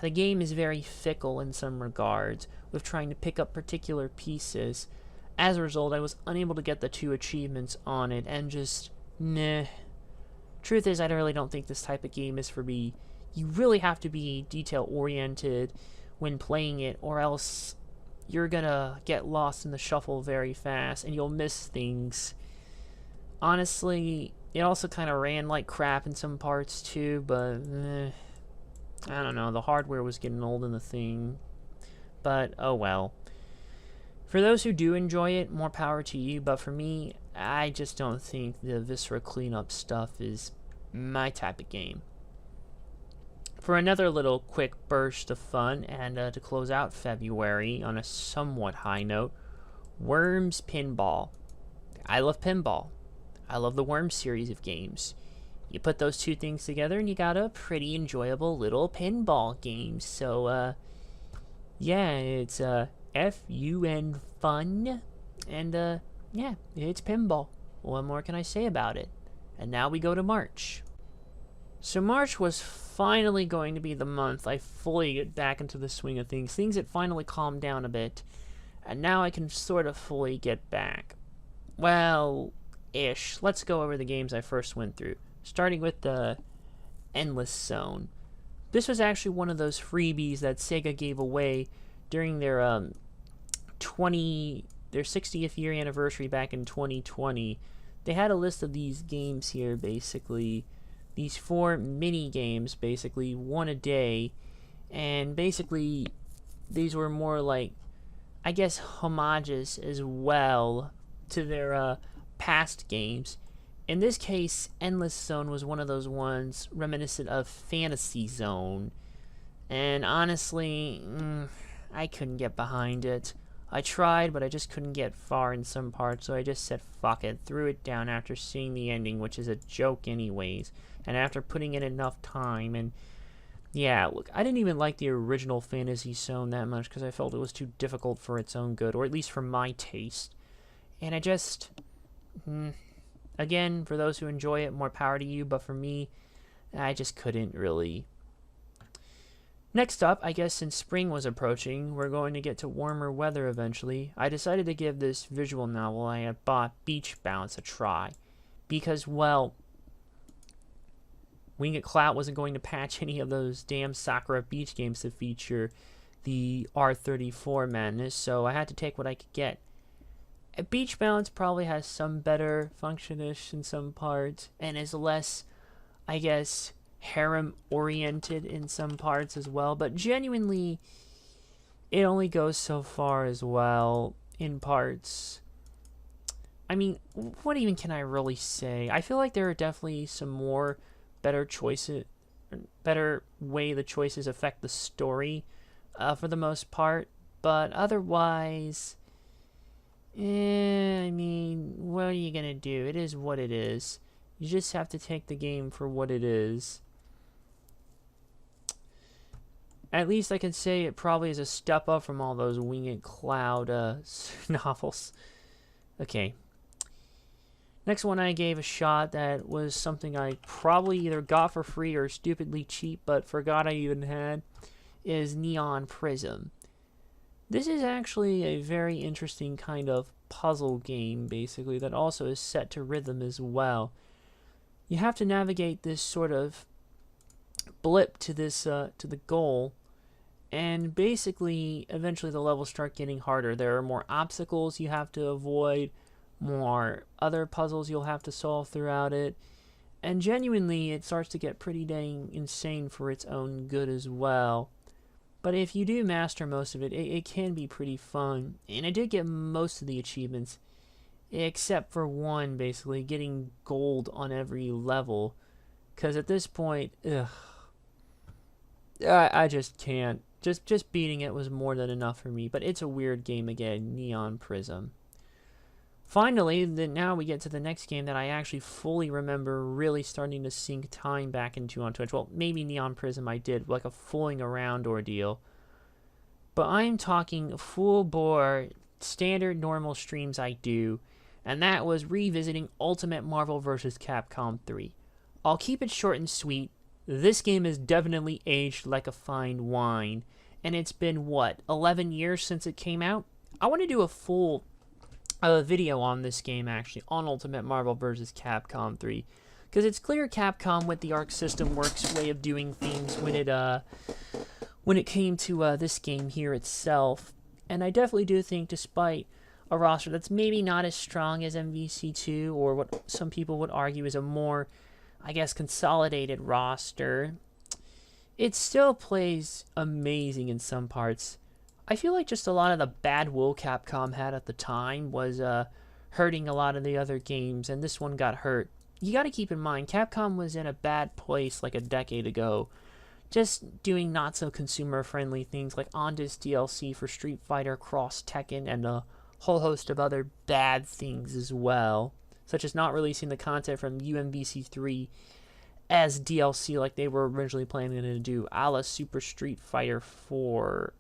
S1: the game is very fickle in some regards, with trying to pick up particular pieces. As a result, I was unable to get the 2 achievements on it, and just, nah. Truth is, I really don't think this type of game is for me. You really have to be detail-oriented when playing it, or else you're gonna get lost in the shuffle very fast, and you'll miss things. Honestly, it also kind of ran like crap in some parts, too, but, I don't know, the hardware was getting old in the thing. But, oh well. For those who do enjoy it, more power to you, but for me, I just don't think the Viscera cleanup stuff is my type of game. For another little quick burst of fun, and to close out February on a somewhat high note, Worms Pinball. I love pinball. I love the Worms series of games. You put those 2 things together and you got a pretty enjoyable little pinball game. So, yeah, it's F-U-N fun, and yeah, it's pinball. What more can I say about it? And now we go to March. So March was finally going to be the month I fully get back into the swing of things. Things had finally calmed down a bit, and now I can sort of fully get back. Well, ish. Let's go over the games I first went through, starting with the Endless Zone. This was actually one of those freebies that Sega gave away during their 60th year anniversary back in 2020. They had a list of these games here, basically. These 4 mini games, basically, 1 a day, and basically these were more like, I guess, homages as well to their past games. In this case, Endless Zone was one of those ones reminiscent of Fantasy Zone, and honestly, I couldn't get behind it. I tried, but I just couldn't get far in some parts, so I just said fuck it, threw it down after seeing the ending, which is a joke anyways, and after putting in enough time. And yeah, look, I didn't even like the original Fantasy Zone that much because I felt it was too difficult for its own good, or at least for my taste. And I just, again, for those who enjoy it, more power to you, but for me, I just couldn't really. Next up, I guess since spring was approaching, we're going to get to warmer weather eventually. I decided to give this visual novel I had bought, Beach Bounce, a try. Because, well, Wing It Clout wasn't going to patch any of those damn Sakura Beach games that feature the R34 madness, so I had to take what I could get. Beach Bounce probably has some better function-ish in some parts, and is less, I guess, harem-oriented in some parts as well, but genuinely, it only goes so far as well in parts. I mean, what even can I really say? I feel like there are definitely some more better choices, better way the choices affect the story for the most part, but otherwise, I mean, what are you gonna do? It is what it is. You just have to take the game for what it is. At least I can say it probably is a step up from all those Winged Cloud novels. Okay. Next one I gave a shot that was something I probably either got for free or stupidly cheap, but forgot I even had, is Neon Prism. This is actually a very interesting kind of puzzle game, basically, that also is set to rhythm as well. You have to navigate this sort of blip to this to the goal, and basically eventually the levels start getting harder. There are more obstacles you have to avoid, more other puzzles you'll have to solve throughout it, and genuinely it starts to get pretty dang insane for its own good as well. But if you do master most of it, it can be pretty fun. And I did get most of the achievements, except for one, basically, getting gold on every level. Because at this point, I just can't. Just beating it was more than enough for me. But it's a weird game again, Neon Prism. Finally, now we get to the next game that I actually fully remember really starting to sink time back into on Twitch. Well, maybe Neon Prism I did, like a fooling around ordeal. But I'm talking full bore, standard normal streams I do, and that was revisiting Ultimate Marvel vs. Capcom 3. I'll keep it short and sweet. This game is definitely aged like a fine wine, and it's been, what, 11 years since it came out? I want to do a full video on this game, actually, on Ultimate Marvel vs. Capcom 3, because it's clear Capcom with the Arc System Works way of doing things when it came to this game here itself. And I definitely do think, despite a roster that's maybe not as strong as MVC2, or what some people would argue is a more, I guess, consolidated roster, it still plays amazing in some parts. I feel like just a lot of the bad will Capcom had at the time was hurting a lot of the other games, and this one got hurt. You got to keep in mind, Capcom was in a bad place like a decade ago, just doing not so consumer friendly things like Ondas DLC for Street Fighter Cross Tekken and a whole host of other bad things as well, such as not releasing the content from UMVC3 as DLC like they were originally planning to do, a la Super Street Fighter 4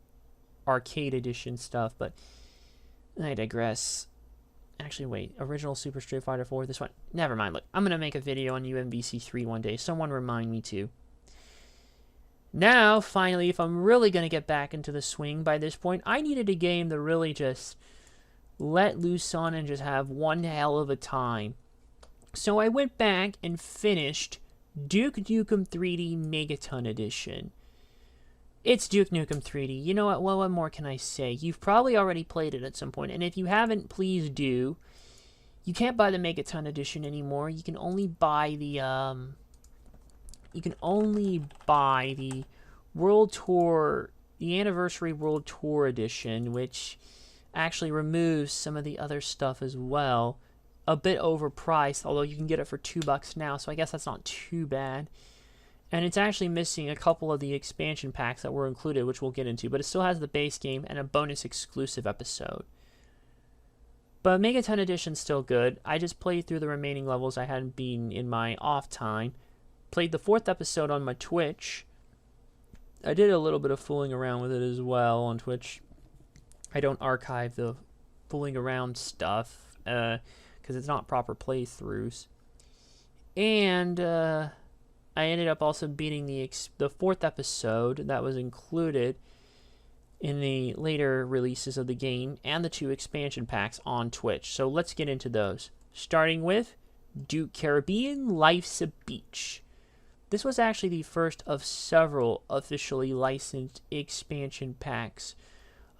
S1: Arcade Edition stuff. But I digress. Actually, wait, original Super Street Fighter 4, this one, never mind. Look, I'm gonna make a video on UMVC3 one day. Someone remind me to. Now, finally, if I'm really gonna get back into the swing by this point, I needed a game to really just let loose on and just have one hell of a time. So I went back and finished Duke Nukem 3D Megaton Edition. It's Duke Nukem 3D. You know what? Well, what more can I say? You've probably already played it at some point, and if you haven't, please do. You can't buy the Megaton Edition anymore. You can only buy the World Tour, the Anniversary World Tour Edition, which actually removes some of the other stuff as well. A bit overpriced, although you can get it for $2 now, so I guess that's not too bad. And it's actually missing a couple of the expansion packs that were included, which we'll get into, but it still has the base game and a bonus exclusive episode. But Megaton Edition's still good. I just played through the remaining levels I hadn't been in my off time. Played the 4th episode on my Twitch. I did a little bit of fooling around with it as well on Twitch. I don't archive the fooling around stuff, because it's not proper playthroughs. And I ended up also beating the 4th episode that was included in the later releases of the game and the 2 expansion packs on Twitch. So let's get into those. Starting with Duke Caribbean Life's a Beach. This was actually the first of several officially licensed expansion packs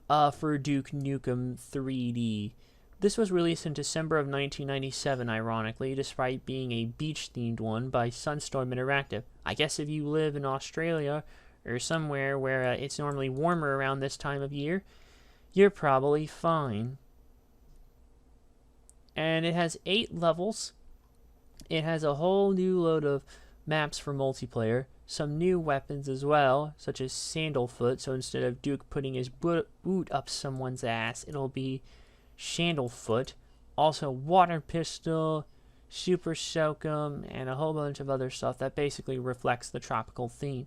S1: for Duke Nukem 3D. This was released in December of 1997, ironically, despite being a beach-themed one by Sunstorm Interactive. I guess if you live in Australia or somewhere where it's normally warmer around this time of year, you're probably fine. And it has 8 levels. It has a whole new load of maps for multiplayer, some new weapons as well, such as Sandalfoot, so instead of Duke putting his boot up someone's ass, it'll be Sandalfoot. Also Water Pistol, Super Soakum, and a whole bunch of other stuff that basically reflects the tropical theme.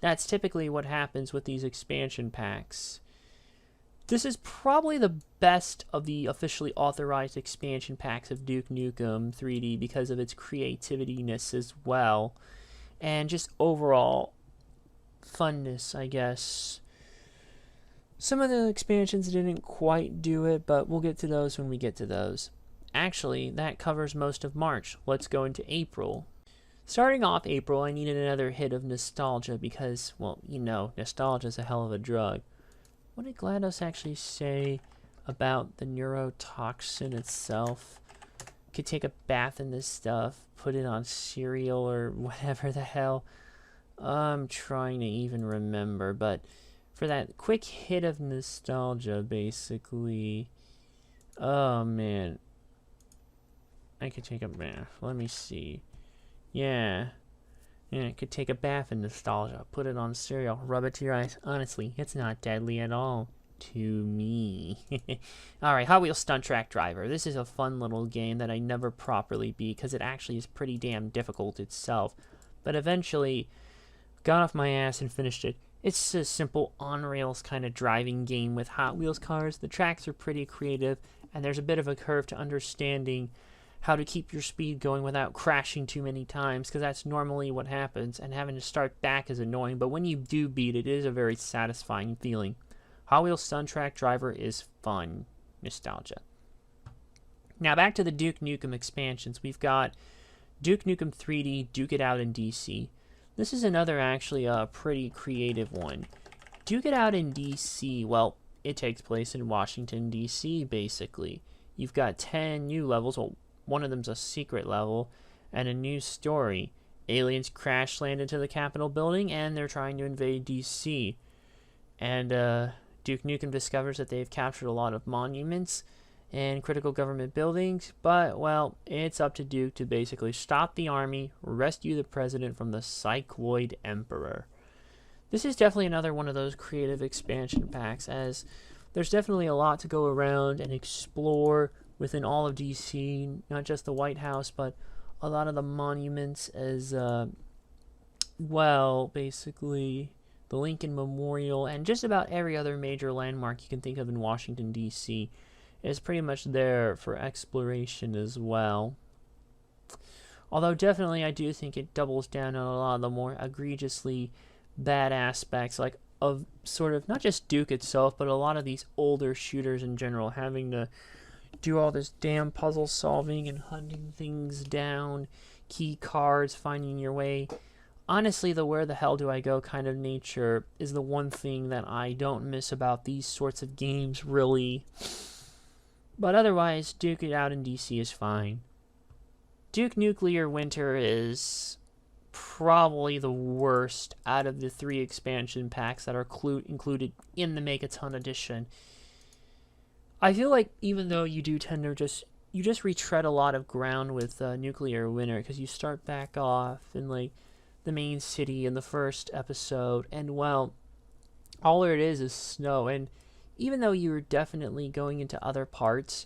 S1: That's typically what happens with these expansion packs. This is probably the best of the officially authorized expansion packs of Duke Nukem 3D because of its creativity-ness as well, and just overall funness, I guess. Some of the expansions didn't quite do it, but we'll get to those when we get to those. Actually, that covers most of March. Let's go into April. Starting off April, I needed another hit of nostalgia because, well, you know, nostalgia's a hell of a drug. What did GLaDOS actually say about the neurotoxin itself? Could take a bath in this stuff, put it on cereal or whatever the hell. I'm trying to even remember, but for that quick hit of nostalgia, basically. Oh, man. I could take a bath. Let me see. Yeah. Yeah, I could take a bath in nostalgia. Put it on cereal. Rub it to your eyes. Honestly, it's not deadly at all. To me. Alright, Hot Wheels Stunt Track Driver. This is a fun little game that I never properly beat because it actually is pretty damn difficult itself. But eventually, got off my ass and finished it. It's a simple on-rails kind of driving game with Hot Wheels cars. The tracks are pretty creative, and there's a bit of a curve to understanding how to keep your speed going without crashing too many times, because that's normally what happens, and having to start back is annoying, but when you do beat it, it is a very satisfying feeling. Hot Wheels Stunt Track Driver is fun. Nostalgia. Now back to the Duke Nukem expansions. We've got Duke Nukem 3D, Duke It Out in DC. This is another actually a pretty creative one. Duke It Out in DC, well, it takes place in Washington, DC, basically. You've got 10 new levels, well, one of them's a secret level, and a new story. Aliens crash land into the Capitol building, and they're trying to invade DC. And Duke Nukem discovers that they've captured a lot of monuments and critical government buildings, but, well, it's up to Duke to basically stop the army, rescue the president from the Psychoid Emperor. This is definitely another one of those creative expansion packs, as there's definitely a lot to go around and explore within all of DC, not just the White House, but a lot of the monuments as, well, basically the Lincoln Memorial, and just about every other major landmark you can think of in Washington, D.C. is pretty much there for exploration as well. Although definitely I do think it doubles down on a lot of the more egregiously bad aspects, like of sort of not just Duke itself, but a lot of these older shooters in general, having to do all this damn puzzle solving and hunting things down, key cards, finding your way. Honestly, the where the hell do I go kind of nature is the one thing that I don't miss about these sorts of games, really. But otherwise, Duke It Out in DC is fine. Duke Nuclear Winter is probably the worst out of the 3 expansion packs that are included in the Megaton edition. I feel like even though you do tend to just retread a lot of ground with Nuclear Winter, because you start back off in like the main city in the first episode, and well, all it is snow, and even though you're definitely going into other parts,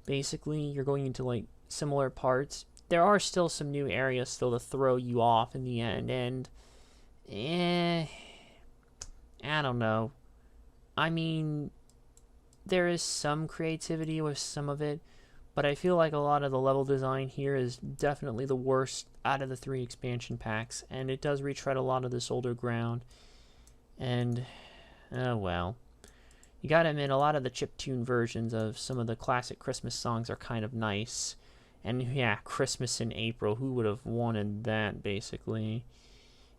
S1: basically you're going into like similar parts, there are still some new areas still to throw you off in the end, and I don't know. I mean, there is some creativity with some of it, but I feel like a lot of the level design here is definitely the worst out of the 3 expansion packs, and it does retread a lot of this older ground. And, oh well. You gotta admit, a lot of the chiptune versions of some of the classic Christmas songs are kind of nice. And yeah, Christmas in April, who would have wanted that, basically?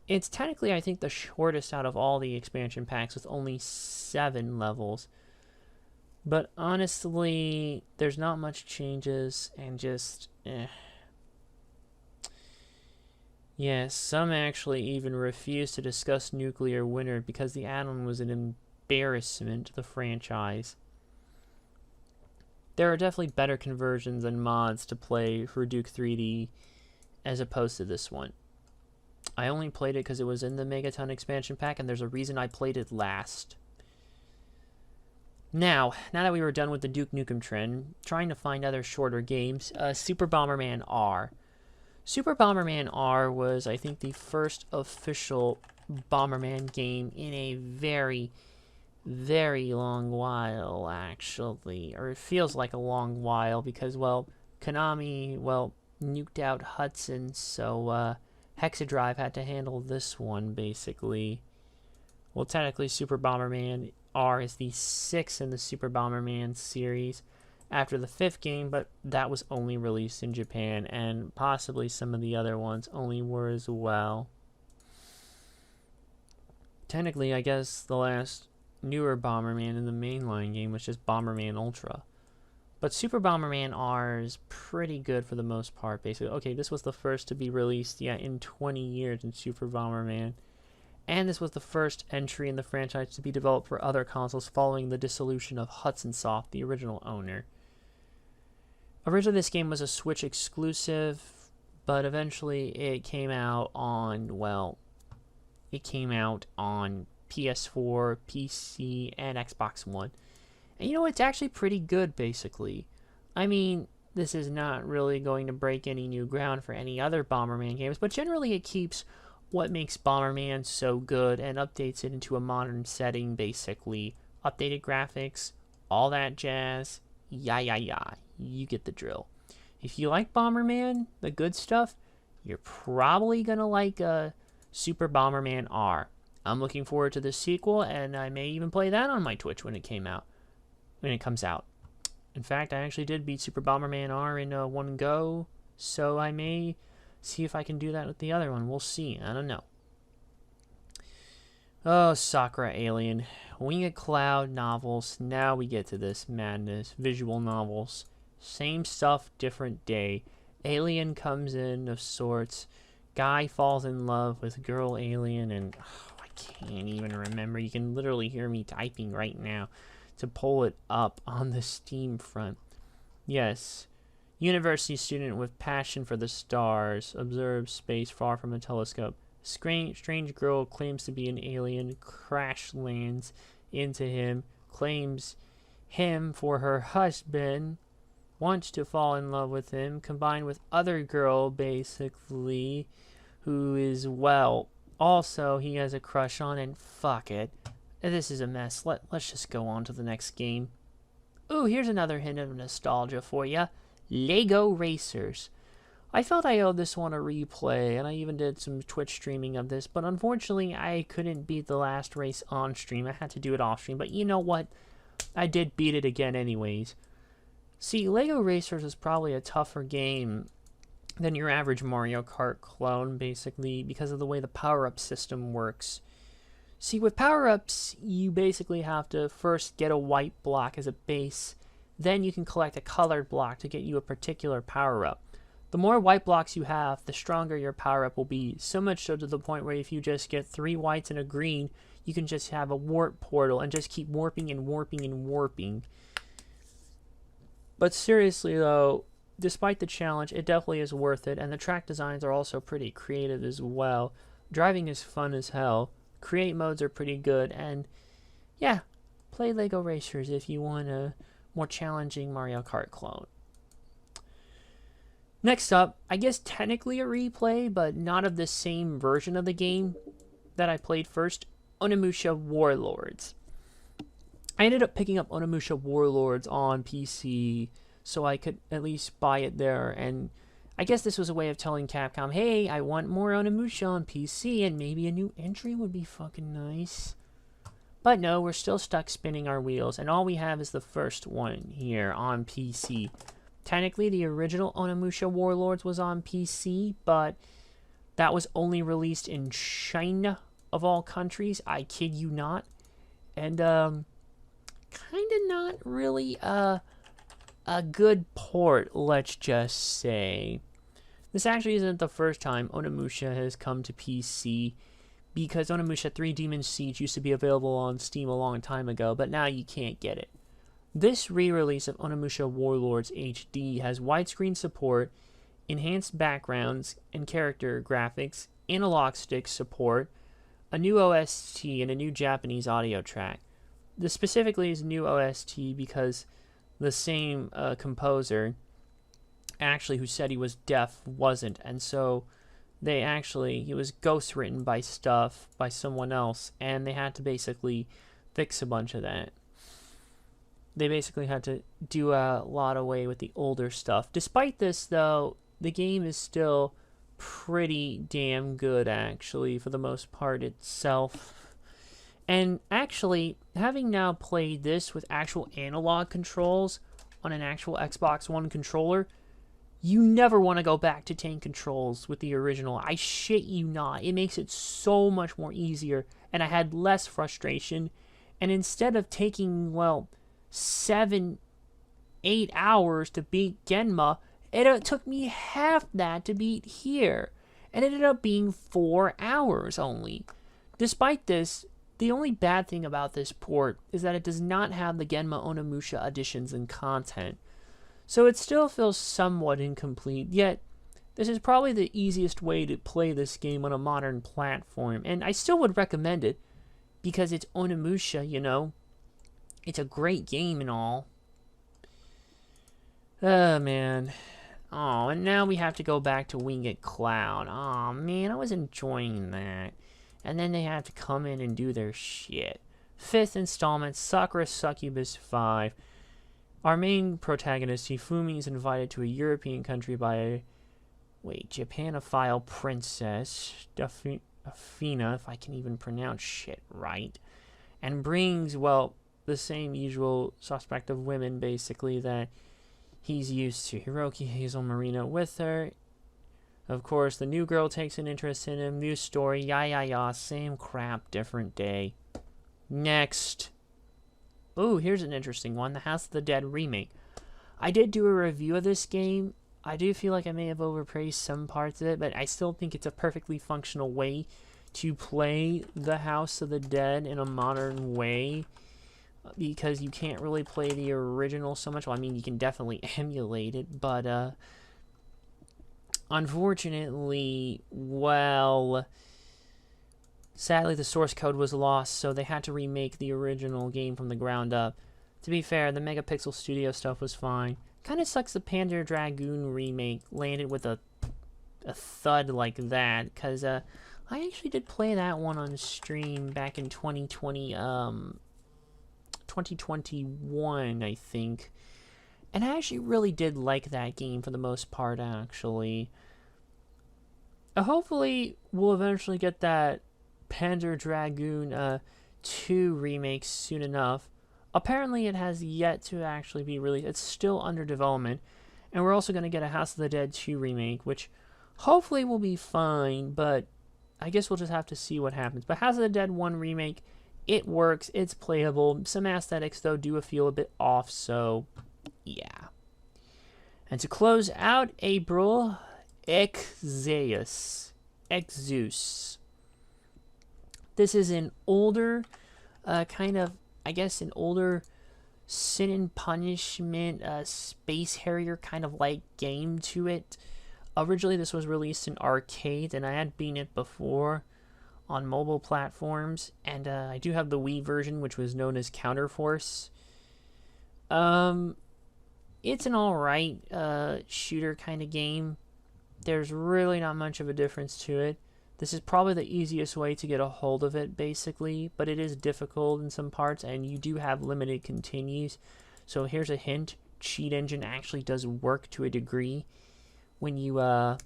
S1: It's technically, I think, the shortest out of all the expansion packs with only 7 levels. But honestly, there's not much changes, and just, Yeah, some actually even refuse to discuss Nuclear Winter because the add-on was an embarrassment to the franchise. There are definitely better conversions and mods to play for Duke 3D as opposed to this one. I only played it because it was in the Megaton expansion pack, and there's a reason I played it last. Now that we were done with the Duke Nukem trend, trying to find other shorter games, Super Bomberman R. Super Bomberman R was, I think, the first official Bomberman game in a very, very long while, actually. Or it feels like a long while because, well, Konami, well, nuked out Hudson, so Hexadrive had to handle this one, basically. Well, technically, Super Bomberman R is the 6th in the Super Bomberman series after the 5th game, but that was only released in Japan, and possibly some of the other ones only were as well. Technically, I guess the last newer Bomberman in the mainline game was just Bomberman Ultra. But Super Bomberman R is pretty good for the most part, basically. Okay, this was the first to be released, in 20 years in Super Bomberman. and this was the first entry in the franchise to be developed for other consoles following the dissolution of Hudson Soft, the original owner. Originally, this game was a Switch exclusive, but eventually it came out on, well, it came out on PS4, PC, and Xbox One. And you know, it's actually pretty good, basically. I mean, this is not really going to break any new ground for any other Bomberman games, but generally it keeps what makes Bomberman so good and updates it into a modern setting, basically. Updated graphics, all that jazz, yeah. You get the drill. If you like Bomberman, the good stuff, you're probably going to like Super Bomberman R. I'm looking forward to the sequel, and I may even play that on my Twitch when it comes out. In fact, I actually did beat Super Bomberman R in one go, so I may see if I can do that with the other one. We'll see. I don't know. Oh, Sakura Alien. Wing It Cloud novels. Now we get to this madness. Visual novels. Same stuff, different day. Alien comes in of sorts. Guy falls in love with girl alien, and I can't even remember. You can literally hear me typing right now to pull it up on the Steam front. Yes. University student with passion for the stars observes space far from a telescope. Strange girl claims to be an alien, crash lands into him, claims him for her husband, wants to fall in love with him, combined with other girl, basically, who is, well, also he has a crush on, and fuck it. This is a mess. Let's just go on to the next game. Ooh, here's another hint of nostalgia for ya. Lego Racers. I felt I owed this one a replay, and I even did some Twitch streaming of this, but unfortunately I couldn't beat the last race on stream. I had to do it off stream, but you know what? I did beat it again anyways. See, Lego Racers is probably a tougher game than your average Mario Kart clone, basically, because of the way the power-up system works. See, with power-ups, you basically have to first get a white block as a base, then you can collect a colored block to get you a particular power-up. The more white blocks you have, the stronger your power-up will be, so much so to the point where if you just get 3 whites and a green, you can just have a warp portal and just keep warping and warping and warping. But seriously though, despite the challenge, it definitely is worth it, and the track designs are also pretty creative as well. Driving is fun as hell. Create modes are pretty good, and yeah, play Lego Racers if you want a more challenging Mario Kart clone. Next up, I guess technically a replay, but not of the same version of the game that I played first, Onimusha Warlords. I ended up picking up Onimusha Warlords on PC so I could at least buy it there, and I guess this was a way of telling Capcom, hey, I want more Onimusha on PC, and maybe a new entry would be fucking nice. But no, we're still stuck spinning our wheels, and all we have is the first one here on PC. Technically, the original Onimusha Warlords was on PC, but that was only released in China, of all countries. I kid you not. And, kind of not really a good port, let's just say. This actually isn't the first time Onimusha has come to PC, because Onimusha 3 Demon's Siege used to be available on Steam a long time ago, but now you can't get it. This re-release of Onimusha Warlords HD has widescreen support, enhanced backgrounds and character graphics, analog stick support, a new OST, and a new Japanese audio track. This specifically is new OST because the same composer, actually, who said he was deaf, wasn't, and so he was ghost written by someone else, and they had to basically fix a bunch of that. They basically had to do a lot away with the older stuff. Despite this, though, the game is still pretty damn good, actually, for the most part itself. And actually, having now played this with actual analog controls on an actual Xbox One controller, you never want to go back to tank controls with the original. I shit you not. It makes it so much more easier, and I had less frustration. And instead of taking, well, 7-8 hours to beat Genma, it took me half that to beat here. And it ended up being 4 hours only. Despite this, the only bad thing about this port is that it does not have the Genma Onimusha additions and content, so it still feels somewhat incomplete, yet this is probably the easiest way to play this game on a modern platform, and I still would recommend it, because it's Onimusha, you know. It's a great game and all. Oh, man. Oh, and now we have to go back to Wing It Cloud. Oh, man, I was enjoying that. And then they have to come in and do their shit. 5th installment, Sakura Succubus 5. Our main protagonist, Hifumi, is invited to a European country by a, Japanophile princess, Afina, if I can even pronounce shit right, and brings, well, the same usual suspect of women, basically, that he's used to. Hiroki Hazel Marina with her. Of course, the new girl takes an interest in him. New story, ya, same crap, different day. Next. Ooh, here's an interesting one. The House of the Dead remake. I did do a review of this game. I do feel like I may have overpraised some parts of it, but I still think it's a perfectly functional way to play the House of the Dead in a modern way, because you can't really play the original so much. Well, I mean, you can definitely emulate it, but unfortunately, well, sadly the source code was lost, so they had to remake the original game from the ground up. To be fair, the Megapixel Studio stuff was fine. Kind of sucks the Panzer Dragoon remake landed with a thud like that, because I actually did play that one on stream back in 2021, I think. And I actually really did like that game for the most part, actually. Hopefully, we'll eventually get that Panzer Dragoon 2 remake soon enough. Apparently, it has yet to actually be released. It's still under development. And we're also going to get a House of the Dead 2 remake, which hopefully will be fine, but I guess we'll just have to see what happens. But House of the Dead 1 remake, it works, it's playable. Some aesthetics, though, do feel a bit off, so yeah. And to close out April, Exeus. This is an older, kind of, I guess, an older Sin and Punishment, Space Harrier kind of like game to it. Originally, this was released in arcade, and I had beaten it before on mobile platforms, and I do have the Wii version, which was known as Counterforce. It's an alright shooter kind of game. There's really not much of a difference to it. This is probably the easiest way to get a hold of it, basically, but it is difficult in some parts, and you do have limited continues. So here's a hint. Cheat Engine actually does work to a degree when you want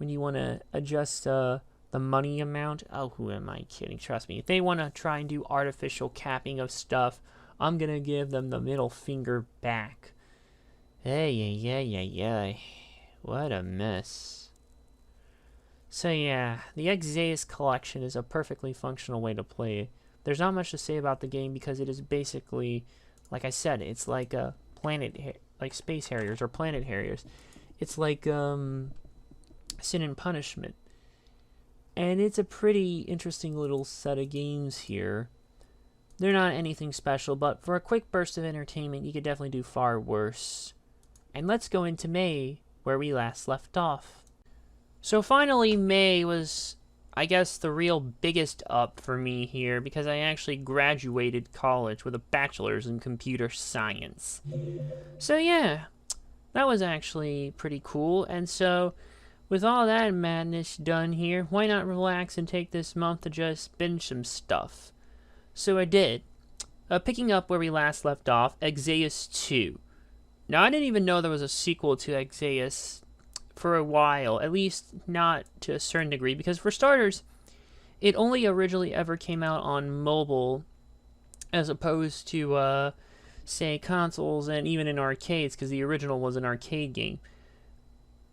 S1: to adjust the money amount. Oh, who am I kidding? Trust me. If they want to try and do artificial capping of stuff, I'm going to give them the middle finger back. Hey. What a mess. So yeah, the Exeus collection is a perfectly functional way to play it. There's not much to say about the game because it is basically, like I said, it's like a like Space Harriers or Planet Harriers. It's like Sin and Punishment. And it's a pretty interesting little set of games here. They're not anything special, but for a quick burst of entertainment, you could definitely do far worse. And let's go into May, where we last left off. So finally, May was, I guess, the real biggest up for me here, because I actually graduated college with a bachelor's in computer science. So yeah, that was actually pretty cool. And so, with all that madness done here, why not relax and take this month to just binge some stuff? So I did. Picking up where we last left off, Exeus 2. Now, I didn't even know there was a sequel to Exeus for a while, at least not to a certain degree, because for starters, it only originally ever came out on mobile as opposed to, say, consoles and even in arcades, because the original was an arcade game.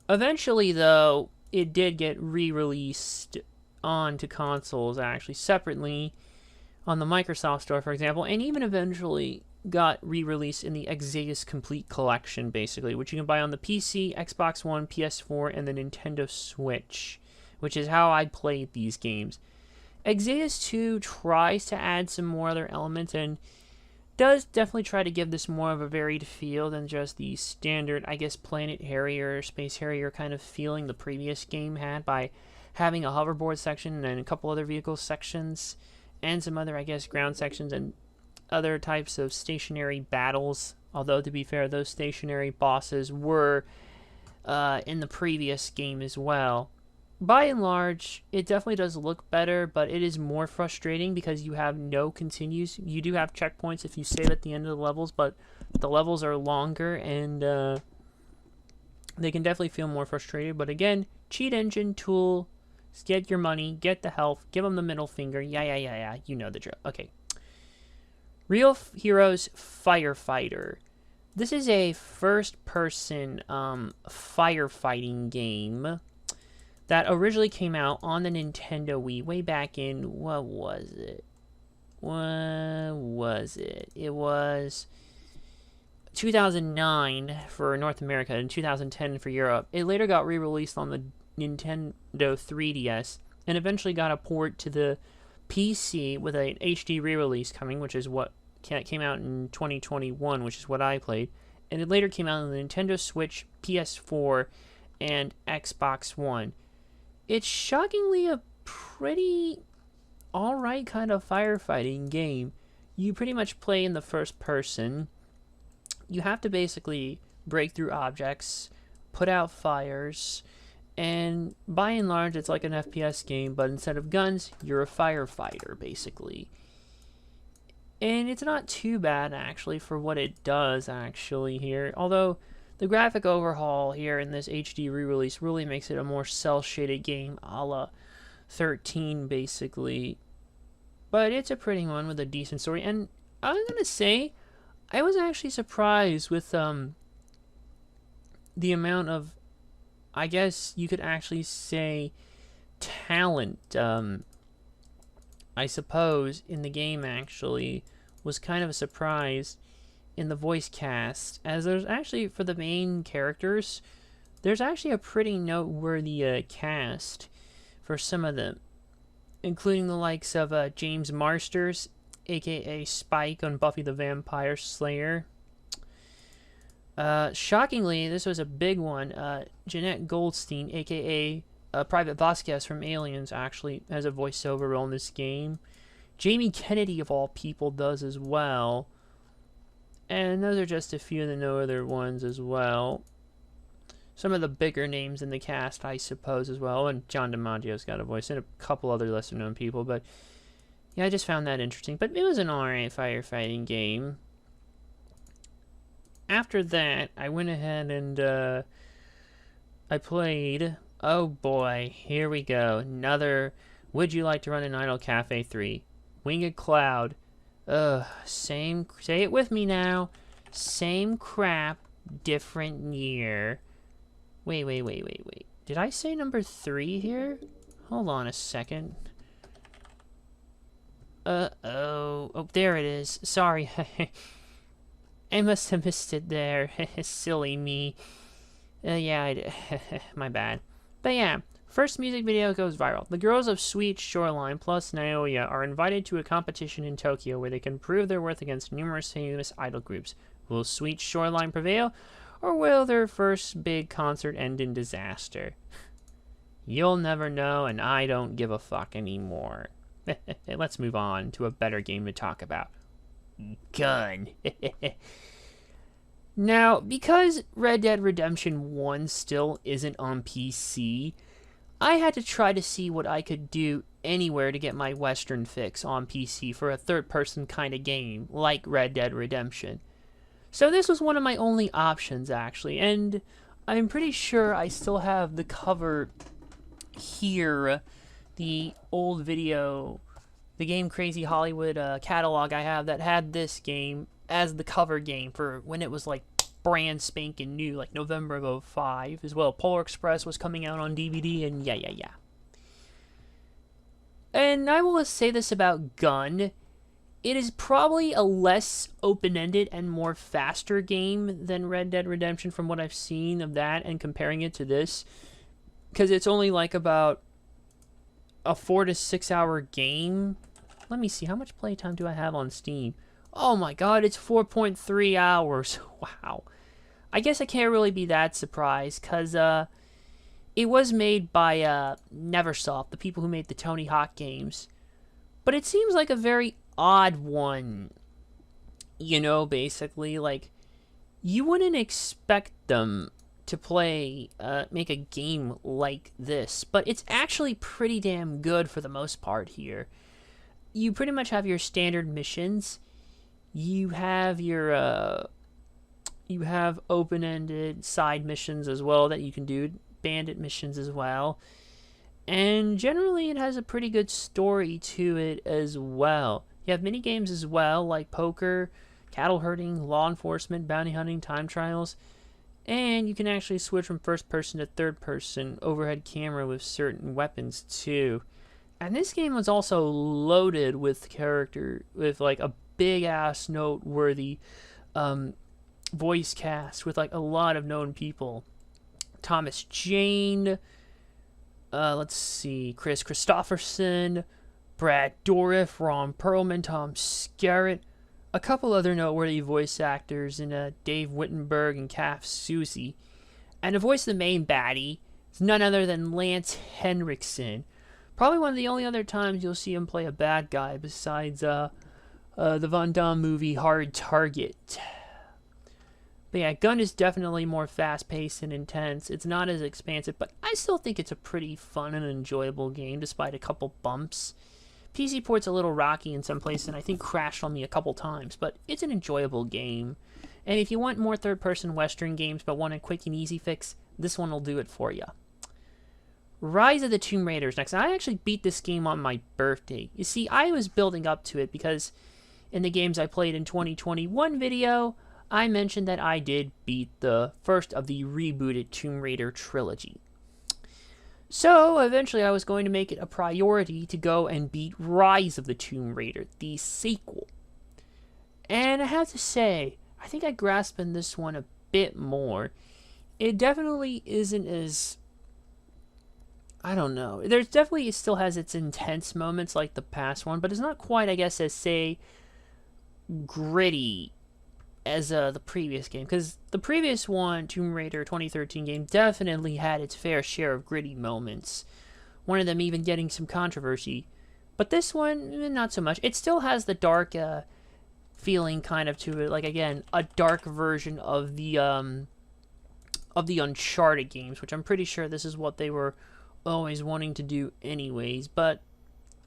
S1: Eventually, though, it did get re-released onto consoles, actually, separately on the Microsoft Store, for example, and even eventually got re-released in the Exeus Complete Collection, basically, which you can buy on the PC, Xbox One, PS4, and the Nintendo Switch, which is how I played these games. Exodus 2 tries to add some more other elements and does definitely try to give this more of a varied feel than just the standard, I guess, Planet Harrier, Space Harrier kind of feeling the previous game had by having a hoverboard section and a couple other vehicle sections and some other, I guess, ground sections and other types of stationary battles. Although, to be fair, those stationary bosses were in the previous game as well. By and large, it definitely does look better, but it is more frustrating because you have no continues. You do have checkpoints if you save at the end of the levels, but the levels are longer and they can definitely feel more frustrated. But again, cheat engine tool, get your money, get the health, give them the middle finger. Yeah. You know the drill. Okay. Real Heroes Firefighter. This is a first-person firefighting game that originally came out on the Nintendo Wii way back in, what was it? It was 2009 for North America and 2010 for Europe. It later got re-released on the Nintendo 3DS and eventually got a port to the PC with an HD re-release coming, which is what came out in 2021, which is what I played. And it later came out on the Nintendo Switch, PS4, and Xbox One. It's shockingly a pretty alright kind of firefighting game. You pretty much play in the first person. You have to basically break through objects, put out fires, and by and large it's like an FPS game, but instead of guns, you're a firefighter, basically. And it's not too bad, actually, for what it does, actually, here. Although, the graphic overhaul here in this HD re-release really makes it a more cel-shaded game, a la 13, basically. But it's a pretty one with a decent story. And I was going to say, I was actually surprised with the amount of, I guess you could actually say, talent, I suppose, in the game, actually, was kind of a surprise in the voice cast, as there's actually, for the main characters, there's actually a pretty noteworthy cast for some of them, including the likes of James Marsters, aka Spike on Buffy the Vampire Slayer. Shockingly, this was a big one. Jeanette Goldstein, aka Private Vasquez from Aliens, actually has a voiceover role in this game. Jamie Kennedy, of all people, does as well. And those are just a few of the no-other ones as well. Some of the bigger names in the cast, I suppose, as well. And John DiMaggio's got a voice, and a couple other lesser-known people. But, yeah, I just found that interesting. But it was an alright firefighting game. After that, I went ahead and I played... Oh, boy. Here we go. Another Would You Like to Run an Idle Cafe 3. Winged Cloud. Same, say it with me now. Same crap, different year. Wait. Did I say number 3 here? Hold on a second. Oh, there it is. Sorry. I must have missed it there. Silly me. Yeah, my bad. But yeah. First music video goes viral. The girls of Sweet Shoreline plus Naoya are invited to a competition in Tokyo where they can prove their worth against numerous famous idol groups. Will Sweet Shoreline prevail, or will their first big concert end in disaster? You'll never know, and I don't give a fuck anymore. Let's move on to a better game to talk about. Gun. Now, because Red Dead Redemption 1 still isn't on PC, I had to try to see what I could do anywhere to get my Western fix on PC for a third-person kind of game, like Red Dead Redemption. So this was one of my only options, actually, and I'm pretty sure I still have the cover here, the old video, the Game Crazy Hollywood catalog I have that had this game as the cover game for when it was, like, brand spanking new, like November of 2005 as well. Polar Express was coming out on DVD, and yeah. And I will say this about Gun. It is probably a less open-ended and more faster game than Red Dead Redemption from what I've seen of that and comparing it to this. Because it's only like about a 4 to 6 hour game. Let me see, how much playtime do I have on Steam? Oh my god, it's 4.3 hours. Wow. I guess I can't really be that surprised, because it was made by Neversoft, the people who made the Tony Hawk games. But it seems like a very odd one. You know, basically, like, you wouldn't expect them to make a game like this, but it's actually pretty damn good for the most part here. You pretty much have your standard missions. You have your, you have open-ended side missions as well that you can do, bandit missions as well. And generally it has a pretty good story to it as well. You have mini games as well, like poker, cattle herding, law enforcement, bounty hunting, time trials. And you can actually switch from first person to third person overhead camera with certain weapons too. And this game was also loaded with like a big ass noteworthy voice cast with like a lot of known people. Thomas Jane, let's see, Chris Christopherson, Brad Dourif, Ron Perlman, Tom Skerritt, a couple other noteworthy voice actors in Dave Wittenberg and Kath Soucie. And the voice of the main baddie is none other than Lance Henriksen. Probably one of the only other times you'll see him play a bad guy besides the Van Damme movie Hard Target. But yeah, Gun is definitely more fast-paced and intense. It's not as expansive, but I still think it's a pretty fun and enjoyable game despite a couple bumps. PC port's a little rocky in some places and I think crashed on me a couple times, but it's an enjoyable game. And if you want more third-person Western games but want a quick and easy fix, this one will do it for you. Rise of the Tomb Raider is next. I actually beat this game on my birthday. You see, I was building up to it because in the games I played in 2021 video, I mentioned that I did beat the first of the rebooted Tomb Raider trilogy. So, eventually I was going to make it a priority to go and beat Rise of the Tomb Raider, the sequel. And I have to say, I think I grasped in this one a bit more. It definitely isn't as... I don't know. There's definitely, it still has its intense moments like the past one, but it's not quite, I guess, as, say, gritty as the previous game, because the previous one, Tomb Raider 2013 game, definitely had its fair share of gritty moments, one of them even getting some controversy, but this one, not so much. It still has the dark feeling kind of to it, like, again, a dark version of the Uncharted games, which I'm pretty sure this is what they were always wanting to do anyways, but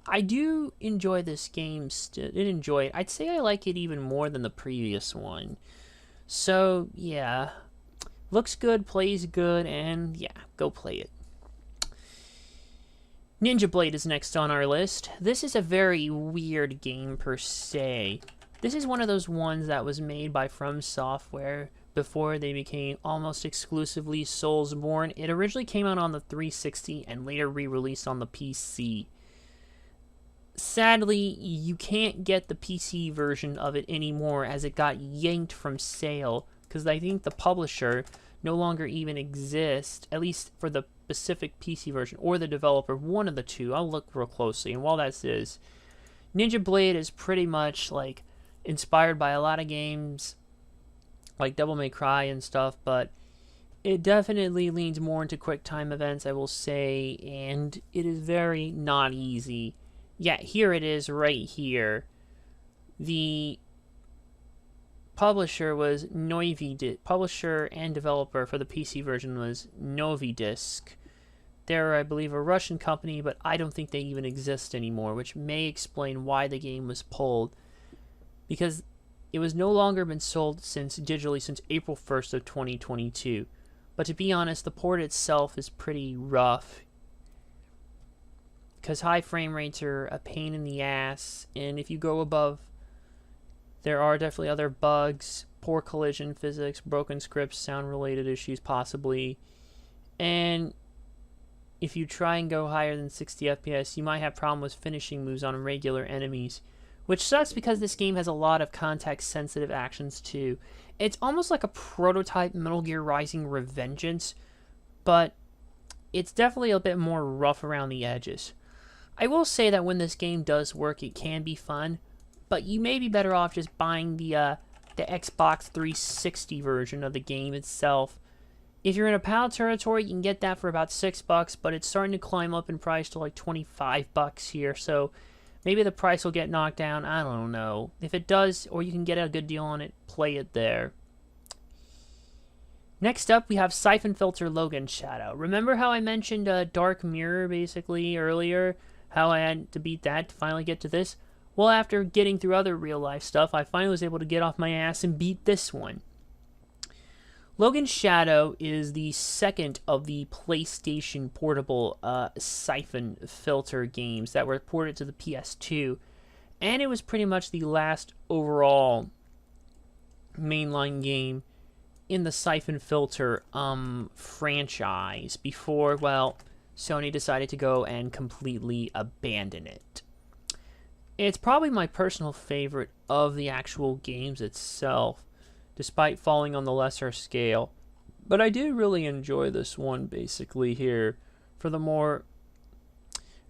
S1: I do enjoy this game. Enjoy it. I'd say I like it even more than the previous one. So, yeah. Looks good, plays good, and yeah, go play it. Ninja Blade is next on our list. This is a very weird game per se. This is one of those ones that was made by From Software before they became almost exclusively Soulsborne. It originally came out on the 360 and later re-released on the PC. Sadly, you can't get the PC version of it anymore as it got yanked from sale because I think the publisher no longer even exists, at least for the specific PC version, or the developer, one of the two. I'll look real closely, and while that is, Ninja Blade is pretty much like inspired by a lot of games like Devil May Cry and stuff, but it definitely leans more into quick time events, I will say, and it is very not easy. Yeah, here it is right here. The publisher was publisher and developer for the PC version was Novidisk. They're, I believe, a Russian company, but I don't think they even exist anymore, which may explain why the game was pulled. Because it was no longer been sold digitally since April 1st of 2022. But to be honest, the port itself is pretty rough, because high frame rates are a pain in the ass, and if you go above, there are definitely other bugs, poor collision physics, broken scripts, sound-related issues possibly, and if you try and go higher than 60 FPS, you might have problems with finishing moves on regular enemies, which sucks because this game has a lot of context-sensitive actions too. It's almost like a prototype Metal Gear Rising Revengeance, but it's definitely a bit more rough around the edges. I will say that when this game does work, it can be fun, but you may be better off just buying the Xbox 360 version of the game itself. If you're in a PAL territory, you can get that for about $6, but it's starting to climb up in price to like $25 here, so maybe the price will get knocked down. I don't know. If it does, or you can get a good deal on it, play it there. Next up, we have Siphon Filter Logan Shadow. Remember how I mentioned Dark Mirror, basically, earlier? How I had to beat that to finally get to this? Well, after getting through other real-life stuff, I finally was able to get off my ass and beat this one. Logan Shadow is the second of the PlayStation portable Siphon Filter games that were ported to the PS2, and it was pretty much the last overall mainline game in the Siphon Filter franchise before, well, Sony decided to go and completely abandon it. It's probably my personal favorite of the actual games itself, despite falling on the lesser scale. But I did really enjoy this one, basically, here, for the more,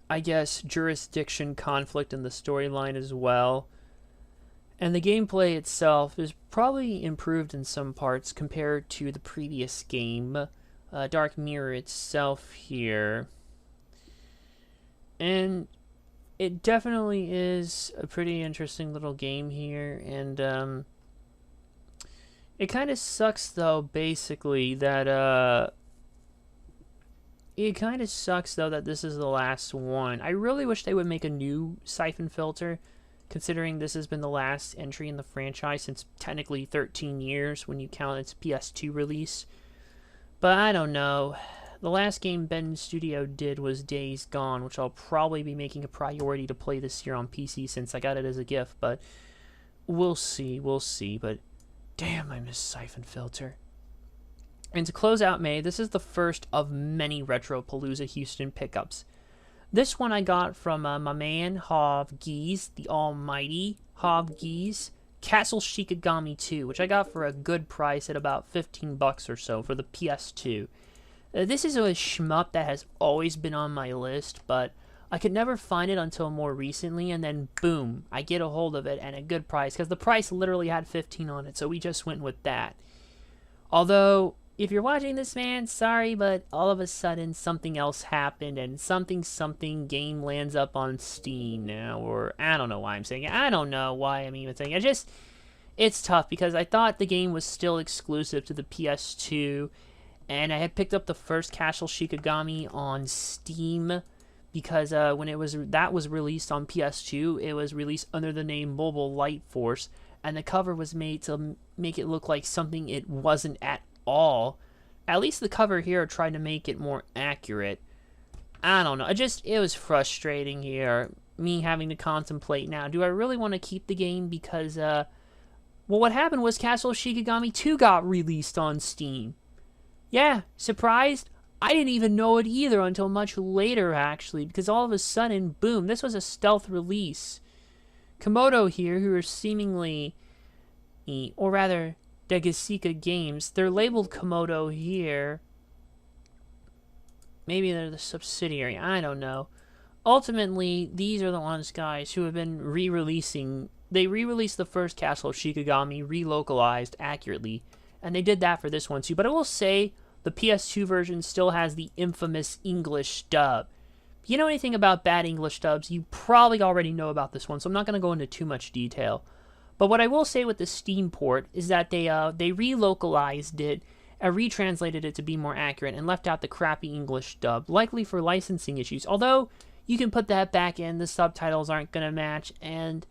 S1: I guess, jurisdiction conflict in the storyline as well. And the gameplay itself is probably improved in some parts compared to the previous game, Dark Mirror itself here. And it definitely is a pretty interesting little game here, and it kind of sucks, though, basically, that, this is the last one. I really wish they would make a new Siphon Filter, considering this has been the last entry in the franchise since technically 13 years when you count its PS2 release. But I don't know. The last game Ben Studio did was Days Gone, which I'll probably be making a priority to play this year on PC since I got it as a gift, but we'll see, but damn, I miss Siphon Filter. And to close out May, this is the first of many Retropalooza Houston pickups. This one I got from my man, Hav Geese, the almighty Hav Geese, Castle Shikigami 2, which I got for a good price at about $15 or so for the PS2. This is a shmup that has always been on my list, but I could never find it until more recently, and then boom, I get a hold of it at a good price, because the price literally had 15 on it, so we just went with that. Although, if you're watching this, man, sorry, but all of a sudden something else happened, and something game lands up on Steam now, or I don't know why I'm saying it. I don't know why I'm even saying it. It's tough, because I thought the game was still exclusive to the PS2, and I had picked up the first Castle Shikigami on Steam, because when that was released on PS2, it was released under the name Mobile Light Force, and the cover was made to make it look like something it wasn't at all. At least the cover here tried to make it more accurate. I don't know. It was frustrating here, me having to contemplate now. Do I really want to keep the game? Because, well, what happened was Castle Shikigami 2 got released on Steam. Yeah, surprised? I didn't even know it either until much later, actually, because all of a sudden, boom, this was a stealth release. Komodo here, who are seemingly, or rather, Degasika Games, they're labeled Komodo here. Maybe they're the subsidiary, I don't know. Ultimately, these are the ones, guys, who have been re-releasing. They re-released the first Castle of Shikigami, relocalized accurately, and they did that for this one too. But I will say, the PS2 version still has the infamous English dub. If you know anything about bad English dubs, you probably already know about this one, so I'm not going to go into too much detail. But what I will say with the Steam port is that they relocalized it and retranslated it to be more accurate and left out the crappy English dub, likely for licensing issues. Although, you can put that back in, the subtitles aren't going to match, and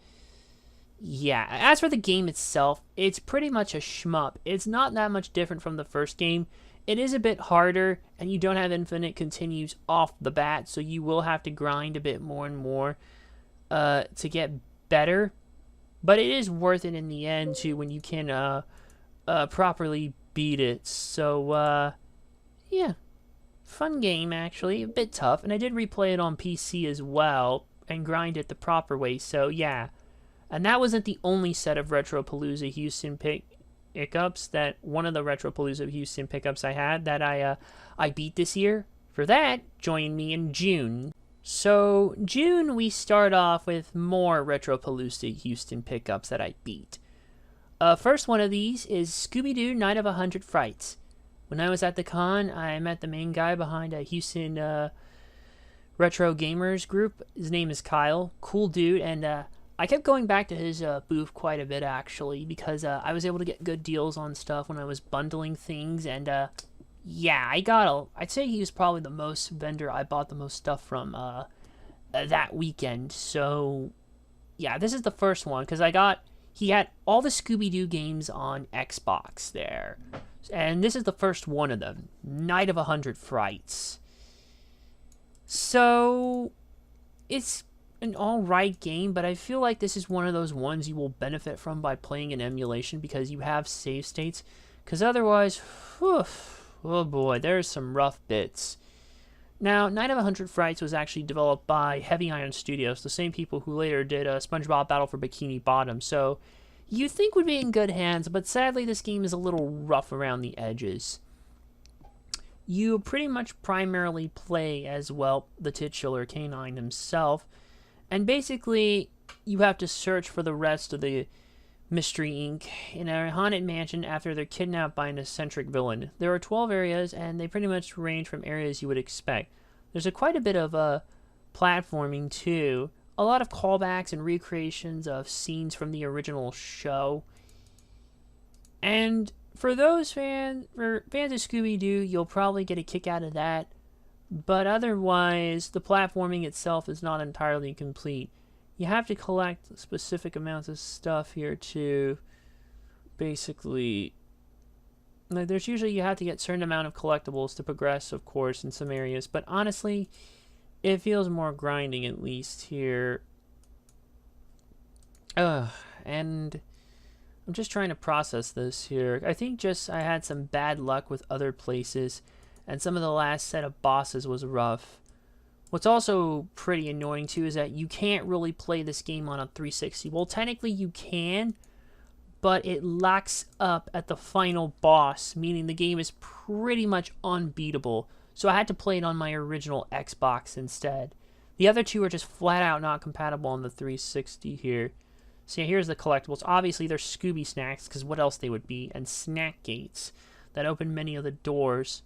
S1: yeah. As for the game itself, it's pretty much a shmup. It's not that much different from the first game. It is a bit harder, and you don't have infinite continues off the bat, so you will have to grind a bit more and more to get better. But it is worth it in the end, too, when you can properly beat it. So, yeah. Fun game, actually. A bit tough. And I did replay it on PC as well, and grind it the proper way, so yeah. And that wasn't the only set of Retropalooza Houston pickups, that one of the Retropalooza Houston pickups I had that I beat this year. For that, join me in June. So, June, we start off with more Retropalooza Houston pickups that I beat. First one of these is Scooby-Doo Night of 100 Frights. When I was at the con, I met the main guy behind a Houston Retro Gamers group. His name is Kyle. Cool dude, and I kept going back to his booth quite a bit, actually, because I was able to get good deals on stuff when I was bundling things, and yeah, I'd say he was probably the most vendor I bought the most stuff from that weekend. So, yeah, this is the first one, because he had all the Scooby-Doo games on Xbox there. And this is the first one of them, Night of 100 Frights. So, it's an alright game, but I feel like this is one of those ones you will benefit from by playing in emulation because you have save states. Because otherwise, whew, oh boy, there's some rough bits. Now, Night of 100 Frights was actually developed by Heavy Iron Studios, the same people who later did SpongeBob Battle for Bikini Bottom, so you think would be in good hands, but sadly this game is a little rough around the edges. You pretty much primarily play as, well, the titular canine himself, and basically you have to search for the rest of the Mystery Inc. in a haunted mansion after they're kidnapped by an eccentric villain. There are 12 areas, and they pretty much range from areas you would expect. There's quite a bit of platforming, too. A lot of callbacks and recreations of scenes from the original show. And for fans of Scooby-Doo, you'll probably get a kick out of that. But otherwise, the platforming itself is not entirely complete. You have to collect specific amounts of stuff here to basically, there's usually, you have to get a certain amount of collectibles to progress, of course, in some areas, but honestly, it feels more grinding, at least here. And I'm just trying to process this here. I think I had some bad luck with other places, and some of the last set of bosses was rough. What's also pretty annoying, too, is that you can't really play this game on a 360. Well, technically you can, but it locks up at the final boss, meaning the game is pretty much unbeatable. So I had to play it on my original Xbox instead. The other two are just flat out not compatible on the 360 here. So here's the collectibles. Obviously, they're Scooby snacks, because what else they would be, and snack gates that open many of the doors.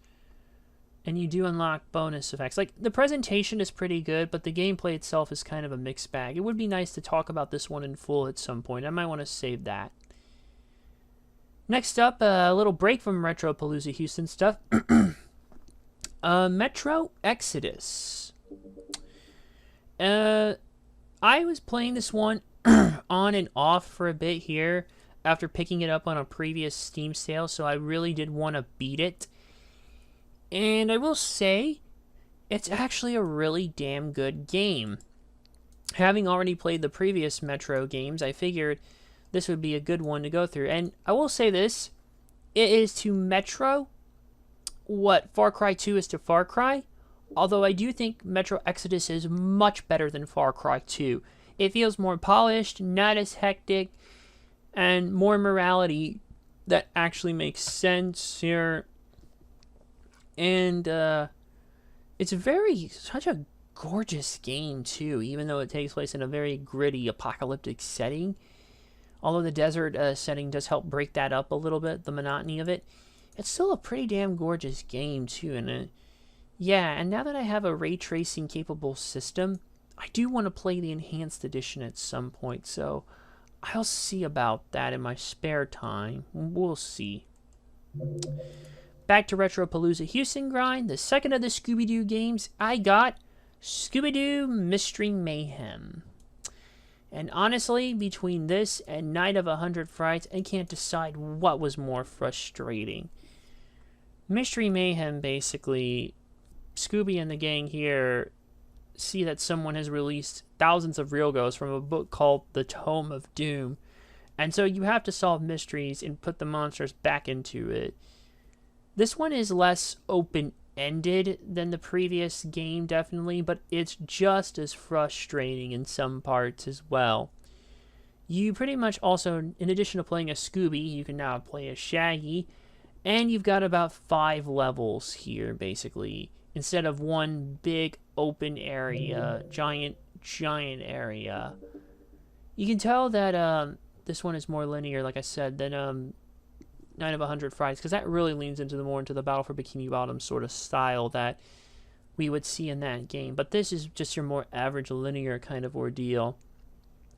S1: And you do unlock bonus effects. Like, the presentation is pretty good, but the gameplay itself is kind of a mixed bag. It would be nice to talk about this one in full at some point. I might want to save that. Next up, a little break from Retropalooza Houston stuff. Metro Exodus. I was playing this one on and off for a bit here after picking it up on a previous Steam sale, so I really did want to beat it. And I will say, it's actually a really damn good game. Having already played the previous Metro games, I figured this would be a good one to go through. And I will say this, it is to Metro what Far Cry 2 is to Far Cry, although I do think Metro Exodus is much better than Far Cry 2. It feels more polished, not as hectic, and more morality that actually makes sense here. And it's such a gorgeous game too, even though it takes place in a very gritty apocalyptic setting. Although the desert setting does help break that up a little bit, the monotony of it. It's still a pretty damn gorgeous game too, and yeah, and now that I have a ray tracing capable system, I do want to play the enhanced edition at some point, so I'll see about that in my spare time. We'll see. Back to Retropalooza Houston grind. The second of the Scooby-Doo games I got, Scooby-Doo Mystery Mayhem. And honestly, between this and Night of 100 Frights, I can't decide what was more frustrating. Mystery Mayhem, basically, Scooby and the gang here see that someone has released thousands of real ghosts from a book called The Tome of Doom. And so you have to solve mysteries and put the monsters back into it. This one is less open-ended than the previous game, definitely, but it's just as frustrating in some parts as well. You pretty much also, in addition to playing a Scooby, you can now play a Shaggy, and you've got about 5 levels here, basically, instead of one big open area, giant area. You can tell that this one is more linear, like I said, than Night of 100 Fridays, because that really leans into the Battle for Bikini Bottom sort of style that we would see in that game. But this is just your more average linear kind of ordeal.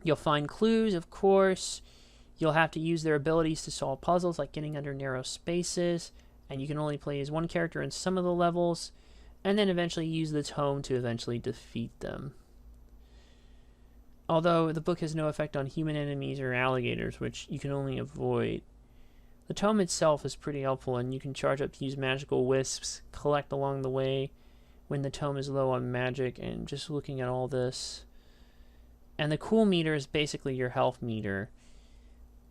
S1: You'll find clues, of course. You'll have to use their abilities to solve puzzles, like getting under narrow spaces, and you can only play as one character in some of the levels, and then eventually use the tome to eventually defeat them. Although the book has no effect on human enemies or alligators, which you can only avoid. The tome itself is pretty helpful, and you can charge up to use magical wisps, collect along the way when the tome is low on magic, and just looking at all this. And the cool meter is basically your health meter.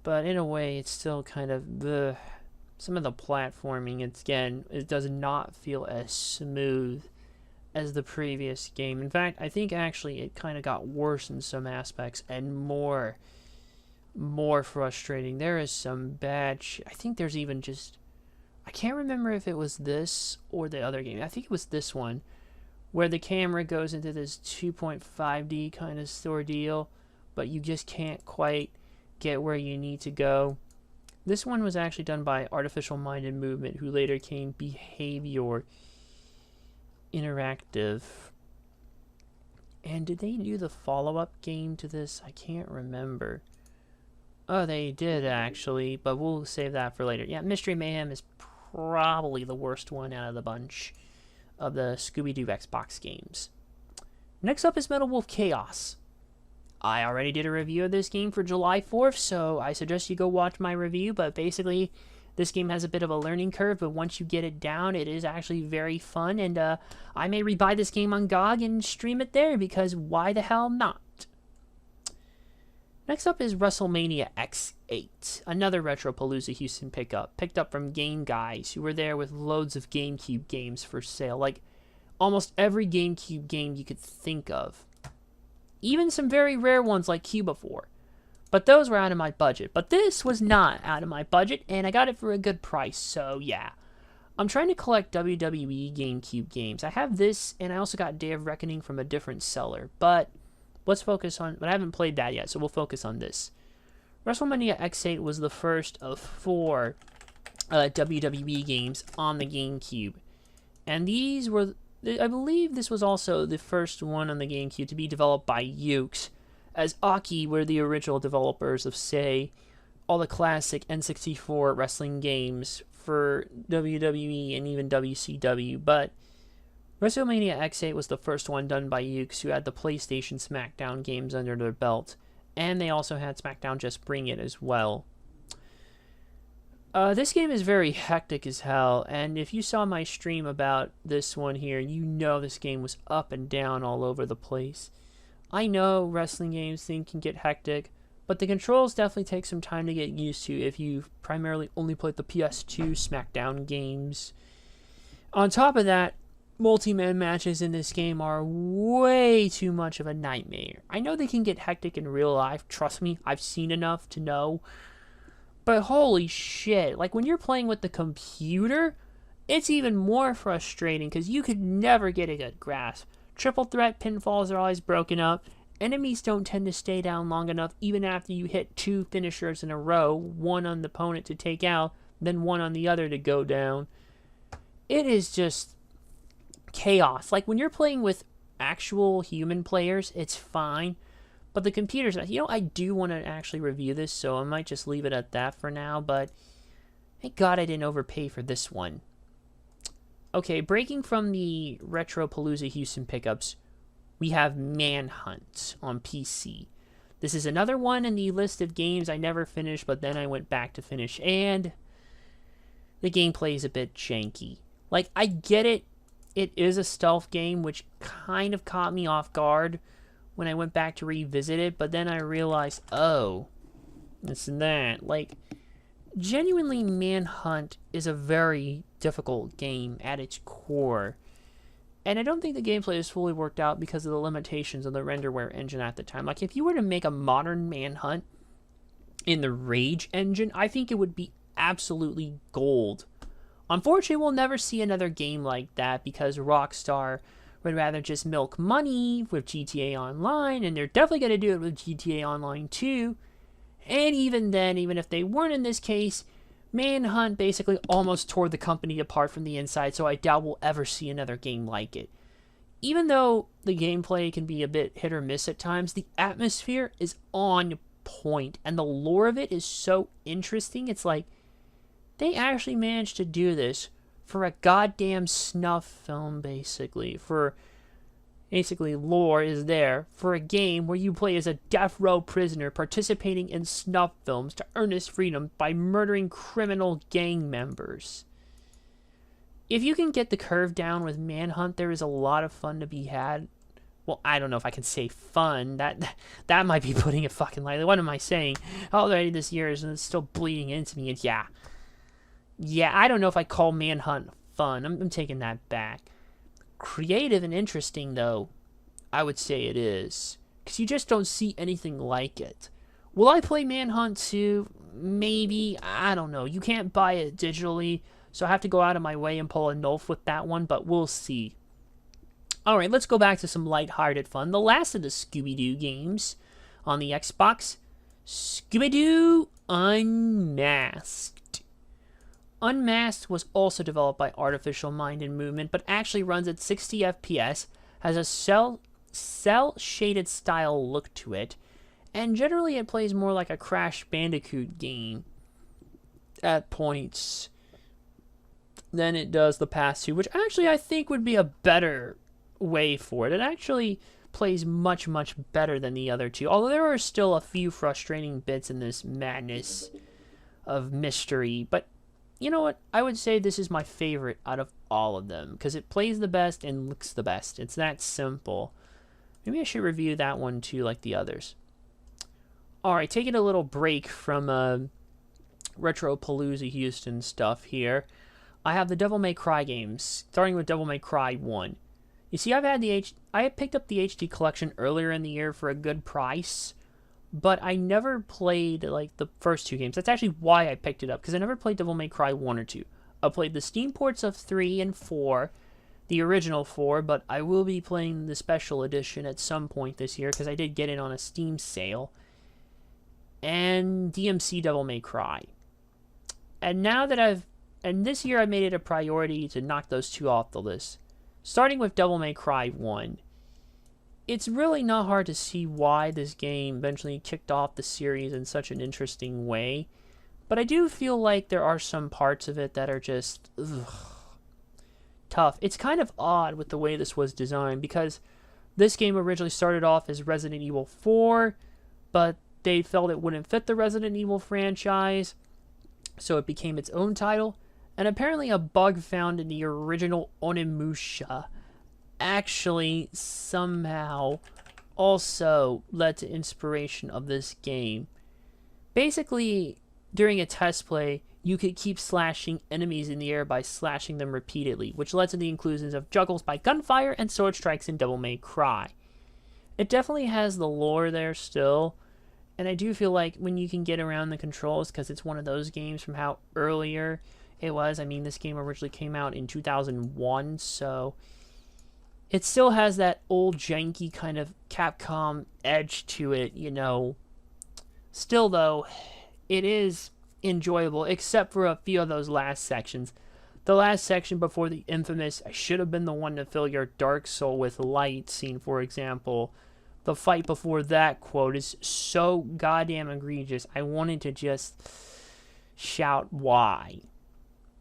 S1: But in a way, it's still kind of some of the platforming, it does not feel as smooth as the previous game. In fact, I think actually it kind of got worse in some aspects and more frustrating. There is some bad I think there's even just, I can't remember if it was this or the other game. I think it was this one where the camera goes into this 2.5D kind of ordeal, but you just can't quite get where you need to go. This one was actually done by Artificial Minded Movement, who later became Behavior Interactive. And did they do the follow-up game to this? I can't remember. Oh, they did actually, but we'll save that for later. Yeah, Mystery Mayhem is probably the worst one out of the bunch of the Scooby-Doo Xbox games. Next up is Metal Wolf Chaos. I already did a review of this game for July 4th, so I suggest you go watch my review, but basically this game has a bit of a learning curve, but once you get it down, it is actually very fun, and I may rebuy this game on GOG and stream it there, because why the hell not? Next up is WrestleMania X8, another Retropalooza Houston pickup, picked up from Game Guys, who were there with loads of GameCube games for sale, like almost every GameCube game you could think of. Even some very rare ones like Cubophore. But those were out of my budget. But this was not out of my budget, and I got it for a good price, so yeah. I'm trying to collect WWE GameCube games. I have this, and I also got Day of Reckoning from a different seller. But let's focus on, but I haven't played that yet, so we'll focus on this. WrestleMania X8 was the first of 4 WWE games on the GameCube. And these were, I believe this was also the first one on the GameCube to be developed by Yuke's, as Aki were the original developers of, say, all the classic N64 wrestling games for WWE and even WCW, but WrestleMania X8 was the first one done by Yuke's, who had the PlayStation SmackDown games under their belt, and they also had SmackDown Just Bring It as well. This game is very hectic as hell, and if you saw my stream about this one here, you know this game was up and down all over the place. I know wrestling games can get hectic, but the controls definitely take some time to get used to if you've primarily only played the PS2 SmackDown games. On top of that, multi-man matches in this game are way too much of a nightmare. I know they can get hectic in real life, trust me, I've seen enough to know. But holy shit, like when you're playing with the computer, it's even more frustrating because you could never get a good grasp. Triple threat pinfalls are always broken up. Enemies don't tend to stay down long enough even after you hit 2 finishers in a row, one on the opponent to take out, then one on the other to go down. It is just chaos. Like when you're playing with actual human players, it's fine. But the computers, you know, I do want to actually review this, so I might just leave it at that for now, but thank God I didn't overpay for this one. Okay, breaking from the Retropalooza Houston pickups, we have Manhunt on PC. This is another one in the list of games I never finished, but then I went back to finish, and the gameplay is a bit janky. Like, I get it. It is a stealth game, which kind of caught me off guard when I went back to revisit it, but then I realized, oh, this and that. Like, genuinely, Manhunt is a very difficult game at its core. And I don't think the gameplay is fully worked out because of the limitations of the renderware engine at the time. Like, if you were to make a modern Manhunt in the Rage engine, I think it would be absolutely gold. Unfortunately, we'll never see another game like that because Rockstar would rather just milk money with GTA Online, and they're definitely going to do it with GTA Online 2. And even then, even if they weren't in this case, Manhunt basically almost tore the company apart from the inside, so I doubt we'll ever see another game like it. Even though the gameplay can be a bit hit or miss at times, the atmosphere is on point, and the lore of it is so interesting. It's like, they actually managed to do this for a goddamn snuff film, basically. Basically, lore is there for a game where you play as a death row prisoner participating in snuff films to earn his freedom by murdering criminal gang members. If you can get the curve down with Manhunt, there is a lot of fun to be had. Well, I don't know if I can say fun. That might be putting it fucking lightly. What am I saying? Already this year is still bleeding into me. And yeah, I don't know if I call Manhunt fun. I'm taking that back. Creative and interesting, though, I would say it is. Because you just don't see anything like it. Will I play Manhunt 2? Maybe. I don't know. You can't buy it digitally, so I have to go out of my way and pull a Nulf with that one, but we'll see. Alright, let's go back to some lighthearted fun. The last of the Scooby-Doo games on the Xbox. Scooby-Doo Unmasked. Unmasked was also developed by Artificial Mind and Movement, but actually runs at 60 FPS, has a cel-shaded style look to it, and generally it plays more like a Crash Bandicoot game at points than it does the past two, which actually I think would be a better way for it. It actually plays much, much better than the other two, although there are still a few frustrating bits in this madness of mystery, but you know what? I would say this is my favorite out of all of them, because it plays the best and looks the best. It's that simple. Maybe I should review that one too, like the others. Alright, taking a little break from Retropalooza Houston stuff here. I have the Devil May Cry games, starting with Devil May Cry 1. You see, I had picked up the HD collection earlier in the year for a good price, but I never played, like, the first two games. That's actually why I picked it up, because I never played Devil May Cry 1 or 2. I played the Steam ports of 3 and 4, the original 4, but I will be playing the special edition at some point this year, because I did get it on a Steam sale. And DMC Devil May Cry. And now that this year I made it a priority to knock those two off the list. Starting with Devil May Cry 1. It's really not hard to see why this game eventually kicked off the series in such an interesting way, but I do feel like there are some parts of it that are just tough. It's kind of odd with the way this was designed, because this game originally started off as Resident Evil 4, but they felt it wouldn't fit the Resident Evil franchise, so it became its own title, and apparently a bug found in the original Onimusha actually somehow also led to inspiration of this game. Basically, during a test play, you could keep slashing enemies in the air by slashing them repeatedly, which led to the inclusions of juggles by gunfire and sword strikes in Devil May Cry. It definitely has the lore there still, and I do feel like when you can get around the controls, because it's one of those games from how earlier it was. I mean, this game originally came out in 2001, so it still has that old janky kind of Capcom edge to it, you know. Still, though, it is enjoyable, except for a few of those last sections. The last section before the infamous "I should have been the one to fill your dark soul with light" scene, for example. The fight before that quote is so goddamn egregious, I wanted to just shout why.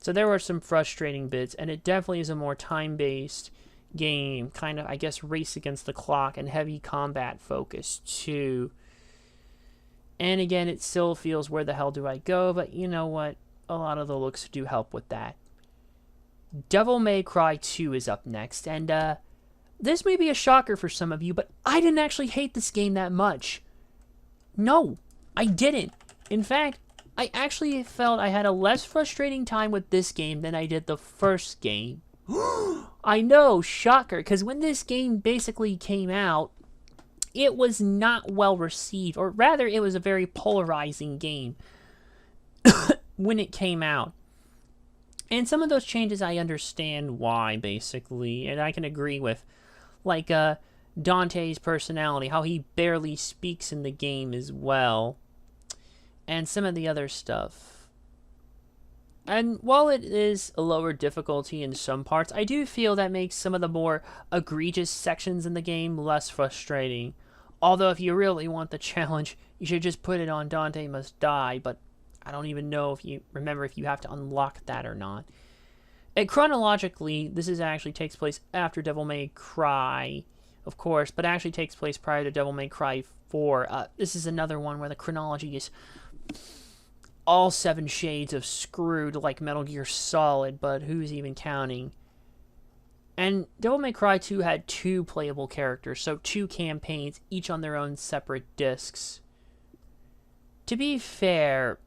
S1: So there were some frustrating bits, and it definitely is a more time-based game, kind of, I guess, race against the clock and heavy combat focus too. And again, it still feels where the hell do I go, but you know what? A lot of the looks do help with that. Devil May Cry 2 is up next, and this may be a shocker for some of you, but I didn't actually hate this game that much. No, I didn't. In fact, I actually felt I had a less frustrating time with this game than I did the first game. I know, shocker, because when this game basically came out, it was not well received, or rather, it was a very polarizing game when it came out. And some of those changes I understand why, basically, and I can agree with Like Dante's personality, how he barely speaks in the game as well, and some of the other stuff. And while it is a lower difficulty in some parts, I do feel that makes some of the more egregious sections in the game less frustrating. Although if you really want the challenge, you should just put it on Dante Must Die, but I don't even know if you remember if you have to unlock that or not. And chronologically, this actually takes place after Devil May Cry, of course, but actually takes place prior to Devil May Cry 4. This is another one where the chronology is all 7 shades of screwed like Metal Gear Solid, but who's even counting? And Devil May Cry 2 had 2 playable characters, so 2 campaigns, each on their own separate discs. To be fair,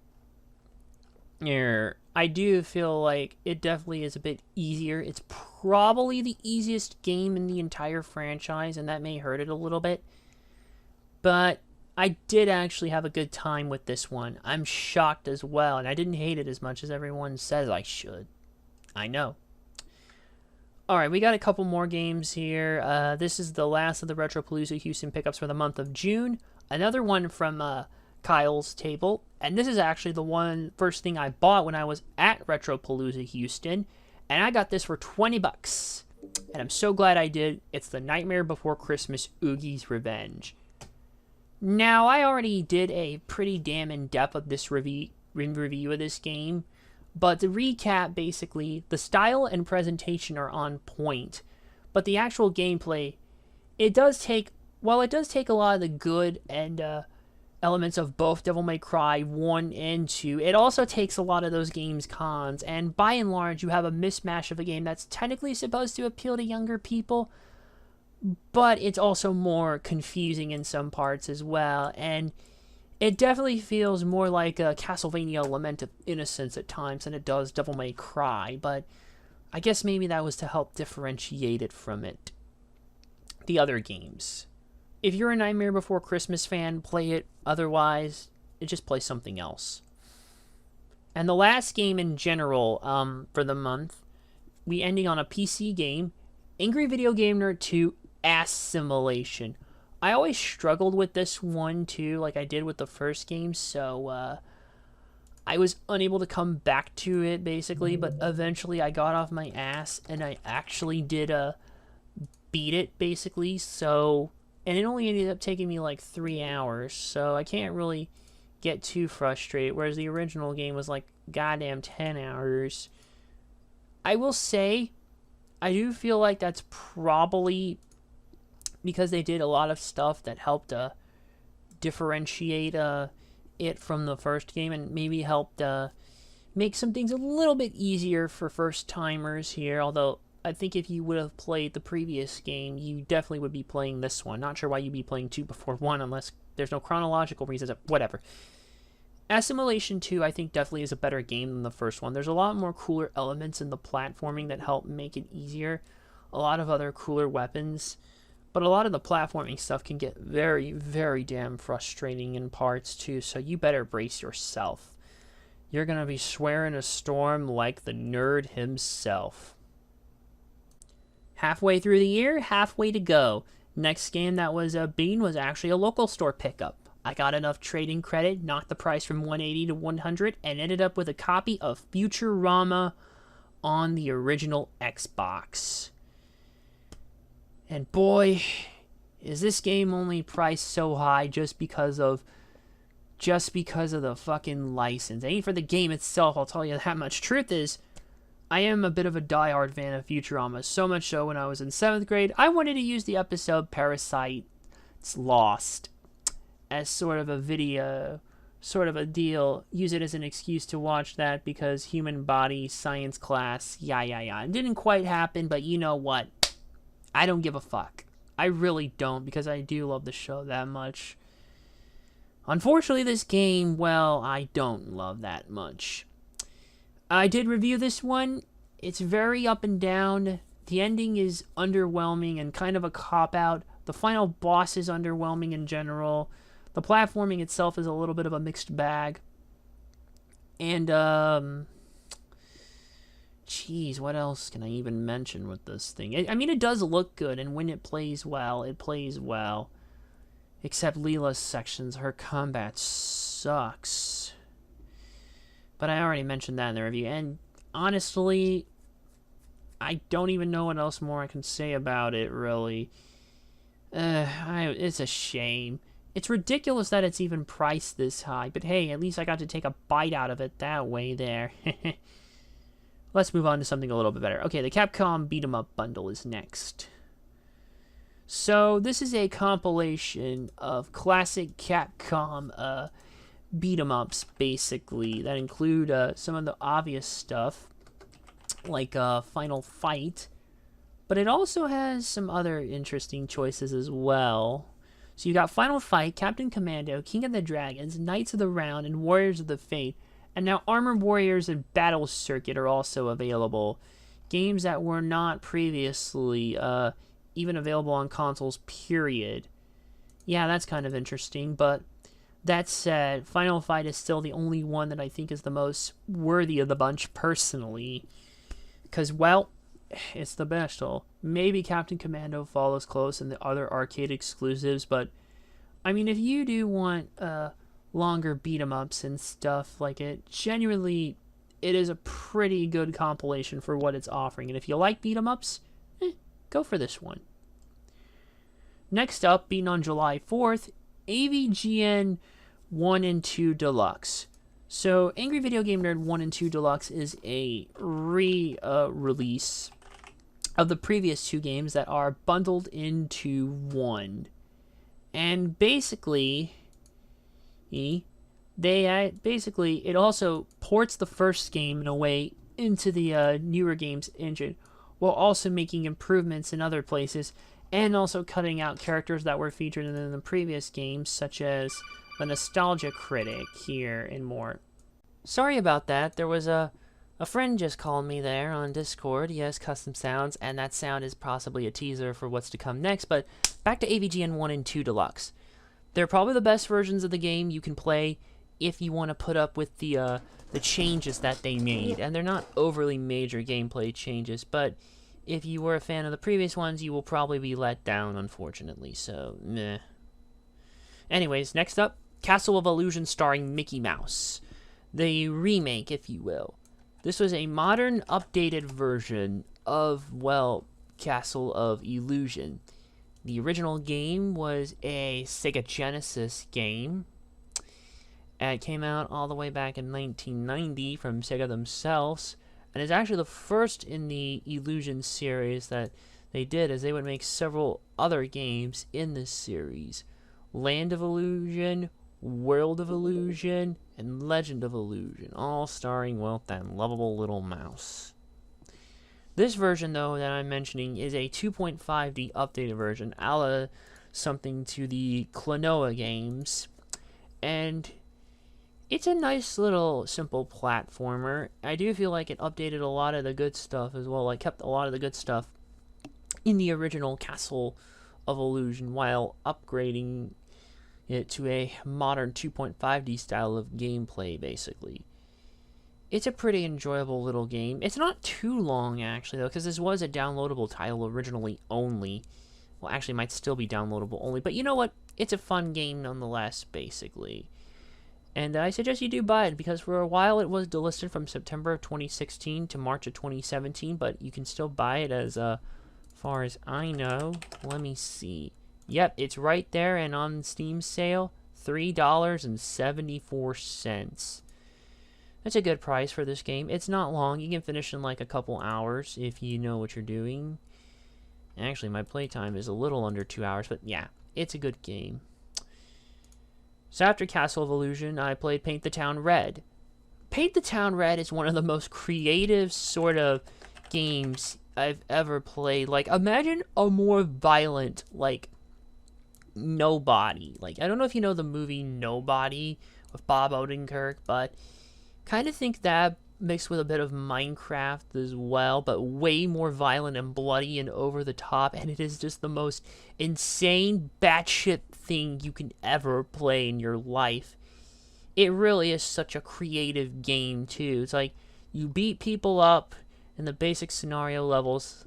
S1: I do feel like it definitely is a bit easier. It's probably the easiest game in the entire franchise, and that may hurt it a little bit. But I did actually have a good time with this one. I'm shocked as well, and I didn't hate it as much as everyone says I should. I know. Alright, we got a couple more games here. This is the last of the Retropalooza Houston pickups for the month of June. Another one from Kyle's table. And this is actually the first thing I bought when I was at Retropalooza Houston. And I got this for 20 bucks. And I'm so glad I did. It's the Nightmare Before Christmas Oogie's Revenge. Now, I already did a pretty damn in-depth of this review of this game, but to recap, basically, the style and presentation are on point, but the actual gameplay, it does take a lot of the good and elements of both Devil May Cry 1 and 2, it also takes a lot of those games' cons, and by and large, you have a mismatch of a game that's technically supposed to appeal to younger people, but it's also more confusing in some parts as well, and it definitely feels more like a Castlevania Lament of Innocence at times than it does Devil May Cry, but I guess maybe that was to help differentiate it from the other games. If you're a Nightmare Before Christmas fan, play it. Otherwise, just play something else. And the last game in general for the month, we ending on a PC game, Angry Video Game Nerd 2 Assimilation. I always struggled with this one too, like I did with the first game, so I was unable to come back to it basically, but eventually I got off my ass and I actually did beat it basically, so, and it only ended up taking me like 3 hours, so I can't really get too frustrated, whereas the original game was like goddamn 10 hours. I will say, I do feel like that's probably because they did a lot of stuff that helped differentiate it from the first game and maybe helped make some things a little bit easier for first-timers here, although I think if you would have played the previous game, you definitely would be playing this one. Not sure why you'd be playing 2 before 1 unless there's no chronological reasons, whatever. Assimilation 2, I think, definitely is a better game than the first one. There's a lot more cooler elements in the platforming that help make it easier. A lot of other cooler weapons. But a lot of the platforming stuff can get very, very damn frustrating in parts, too. So you better brace yourself. You're going to be swearing a storm like the nerd himself. Halfway through the year, halfway to go. Next game that was beaten was actually a local store pickup. I got enough trading credit, knocked the price from 180 to 100, and ended up with a copy of Futurama on the original Xbox. And boy, is this game only priced so high just because of the fucking license. It ain't for the game itself, I'll tell you that much. Truth is, I am a bit of a diehard fan of Futurama, so much so when I was in 7th grade, I wanted to use the episode Parasite's Lost as sort of a video, sort of a deal, use it as an excuse to watch that because human body science class, yeah. It didn't quite happen, but you know what? I don't give a fuck. I really don't, because I do love the show that much. Unfortunately, this game, well, I don't love that much. I did review this one. It's very up and down. The ending is underwhelming and kind of a cop-out. The final boss is underwhelming in general. The platforming itself is a little bit of a mixed bag. And, Jeez, what else can I even mention with this thing? I mean, it does look good, and when it plays well, it plays well. Except Leela's sections, her combat sucks. But I already mentioned that in the review, and honestly, I don't even know what else more I can say about it, really. It's a shame. It's ridiculous that it's even priced this high, but hey, at least I got to take a bite out of it that way there. Let's move on to something a little bit better. Okay, the Capcom Beat 'em Up bundle is next. So, this is a compilation of classic Capcom beat 'em ups, basically, that include some of the obvious stuff, like Final Fight, but it also has some other interesting choices as well. So you got Final Fight, Captain Commando, King of the Dragons, Knights of the Round, and Warriors of the Fate. And now Armored Warriors and Battle Circuit are also available. Games that were not previously even available on consoles, period. Yeah, that's kind of interesting, but that said, Final Fight is still the only one that I think is the most worthy of the bunch, personally. Because, well, it's the best. Maybe Captain Commando follows close in the other arcade exclusives, but I mean, if you do want longer beat 'em ups and stuff like it, genuinely, it is a pretty good compilation for what it's offering. And if you like beat 'em ups, go for this one. Next up, being on July 4th, AVGN 1 and 2 Deluxe. So, Angry Video Game Nerd 1 and 2 Deluxe is a re-release of the previous two games that are bundled into one. And basically, it also ports the first game in a way into the newer game's engine, while also making improvements in other places, and also cutting out characters that were featured in the previous games, such as the Nostalgia Critic here and more. Sorry about that. There was a friend just called me there on Discord. He has custom sounds, and that sound is possibly a teaser for what's to come next. But back to AVGN 1 and 2 Deluxe. They're probably the best versions of the game you can play if you want to put up with the changes that they made. And they're not overly major gameplay changes, but if you were a fan of the previous ones, you will probably be let down, unfortunately. So, meh. Anyways, next up, Castle of Illusion starring Mickey Mouse. The remake, if you will. This was a modern, updated version of, well, Castle of Illusion. The original game was a Sega Genesis game. It came out all the way back in 1990 from Sega themselves. And it's actually the first in the Illusion series that they did, as they would make several other games in this series. Land of Illusion, World of Illusion, and Legend of Illusion, all starring, well, that lovable little mouse. This version, though, that I'm mentioning is a 2.5D updated version, a la something to the Klonoa games, and it's a nice little simple platformer. I do feel like it updated a lot of the good stuff as well, like kept a lot of the good stuff in the original Castle of Illusion while upgrading it to a modern 2.5D style of gameplay, basically. It's a pretty enjoyable little game. It's not too long, actually, though, because this was a downloadable title originally only. Well, actually, it might still be downloadable only, but you know what? It's a fun game nonetheless, basically. And I suggest you do buy it, because for a while it was delisted from September of 2016 to March of 2017, but you can still buy it as far as I know. Let me see. Yep, it's right there and on Steam sale, $3.74. That's a good price for this game. It's not long. You can finish in like a couple hours if you know what you're doing. Actually, my playtime is a little under 2 hours, but yeah, it's a good game. So after Castle of Illusion, I played Paint the Town Red. Paint the Town Red is one of the most creative sort of games I've ever played. Like, imagine a more violent, like, Nobody. Like, I don't know if you know the movie Nobody with Bob Odenkirk, but kind of think that mixed with a bit of Minecraft as well, but way more violent and bloody and over the top, and it is just the most insane, batshit thing you can ever play in your life. It really is such a creative game, too. It's like, you beat people up, and the basic scenario levels.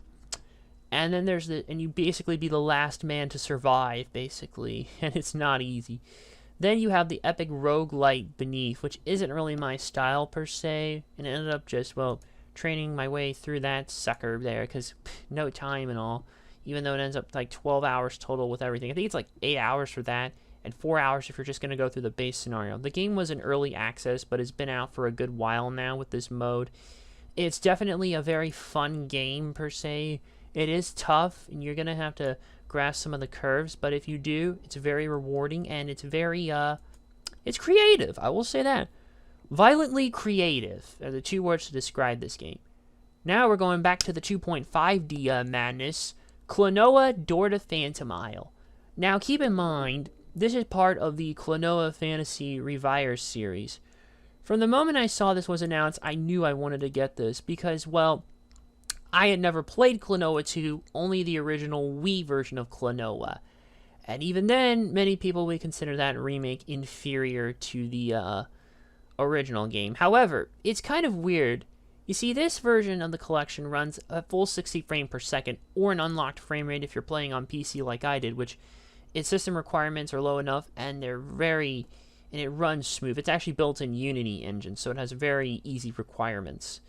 S1: And then and you basically be the last man to survive, basically, and it's not easy. Then you have the epic roguelite Beneath, which isn't really my style per se, and it ended up just, well, training my way through that sucker there, because no time and all, even though it ends up like 12 hours total with everything. I think it's like 8 hours for that, and 4 hours if you're just going to go through the base scenario. The game was in early access, but it's been out for a good while now with this mode. It's definitely a very fun game per se. It is tough, and you're going to have to grasp some of the curves, but if you do, it's very rewarding, and it's very, it's creative, I will say that. Violently creative are the two words to describe this game. Now we're going back to the 2.5D madness, Klonoa Door to Phantom Isle. Now keep in mind, this is part of the Klonoa Fantasy Revire series. From the moment I saw this was announced, I knew I wanted to get this because, well, I had never played Klonoa 2, only the original Wii version of Klonoa. And even then, many people would consider that remake inferior to the original game. However, it's kind of weird. You see, this version of the collection runs a full 60 frames per second, or an unlocked frame rate if you're playing on PC like I did, which its system requirements are low enough, and it runs smooth. It's actually built in Unity engine, so it has very easy requirements.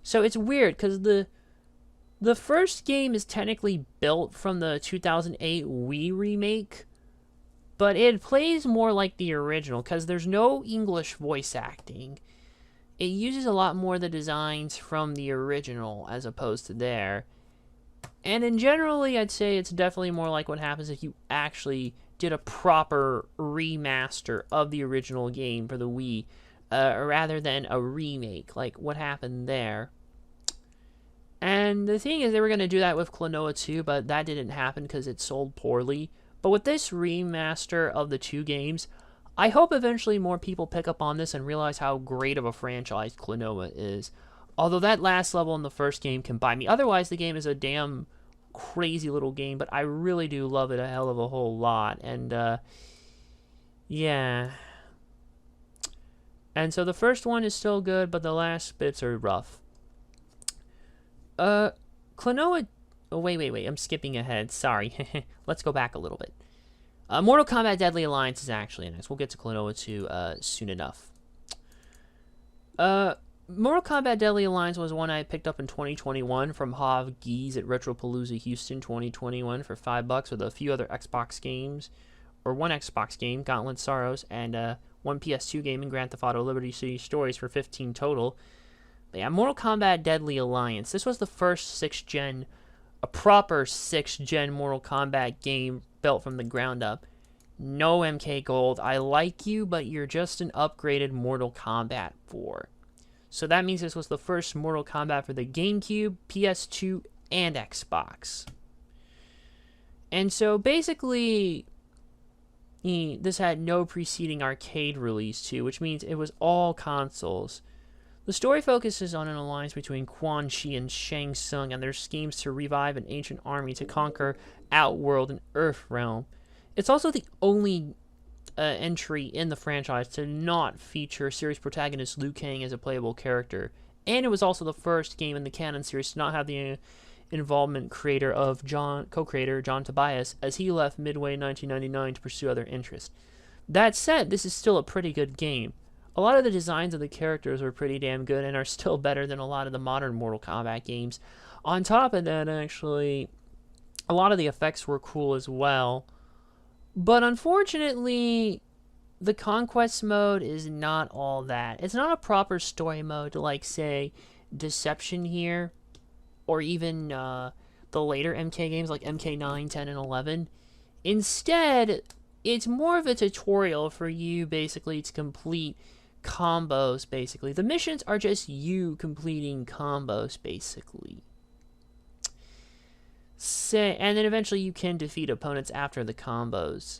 S1: So it's weird, because the first game is technically built from the 2008 Wii remake, but it plays more like the original because there's no English voice acting. It uses a lot more of the designs from the original as opposed to there. And in generally, I'd say it's definitely more like what happens if you actually did a proper remaster of the original game for the Wii, rather than a remake, like what happened there. And the thing is, they were going to do that with Klonoa 2, but that didn't happen because it sold poorly. But with this remaster of the two games, I hope eventually more people pick up on this and realize how great of a franchise Klonoa is. Although that last level in the first game can buy me. Otherwise, the game is a damn crazy little game, but I really do love it a hell of a whole lot. And, yeah. And so the first one is still good, but the last bits are rough. Klonoa... Oh, wait, I'm skipping ahead. Sorry. Let's go back a little bit. Mortal Kombat Deadly Alliance is actually nice. We'll get to Klonoa 2 soon enough. Mortal Kombat Deadly Alliance was one I picked up in 2021 from Hav Geese at Retropalooza Houston 2021 for $5 with a few other Xbox games. Or one Xbox game, Gauntlet Sorrows, and one PS2 game in Grand Theft Auto Liberty City Stories for $15 total. But yeah, Mortal Kombat Deadly Alliance. This was the first 6th gen, a proper 6th gen Mortal Kombat game built from the ground up. No MK Gold. I like you, but you're just an upgraded Mortal Kombat 4. So that means this was the first Mortal Kombat for the GameCube, PS2, and Xbox. And so basically, this had no preceding arcade release too, which means it was all consoles. The story focuses on an alliance between Quan Chi and Shang Tsung and their schemes to revive an ancient army to conquer Outworld and Earthrealm. It's also the only entry in the franchise to not feature series protagonist Liu Kang as a playable character. And it was also the first game in the canon series to not have the involvement co-creator John Tobias, as he left midway 1999 to pursue other interests. That said, this is still a pretty good game. A lot of the designs of the characters are pretty damn good and are still better than a lot of the modern Mortal Kombat games. On top of that, actually, a lot of the effects were cool as well. But unfortunately, the Conquest mode is not all that. It's not a proper story mode like, say, Deception here, or even the later MK games like MK9, 10, and 11. Instead, it's more of a tutorial for you, basically, to complete combos, basically. The missions are just you completing combos, basically. And then eventually you can defeat opponents after the combos.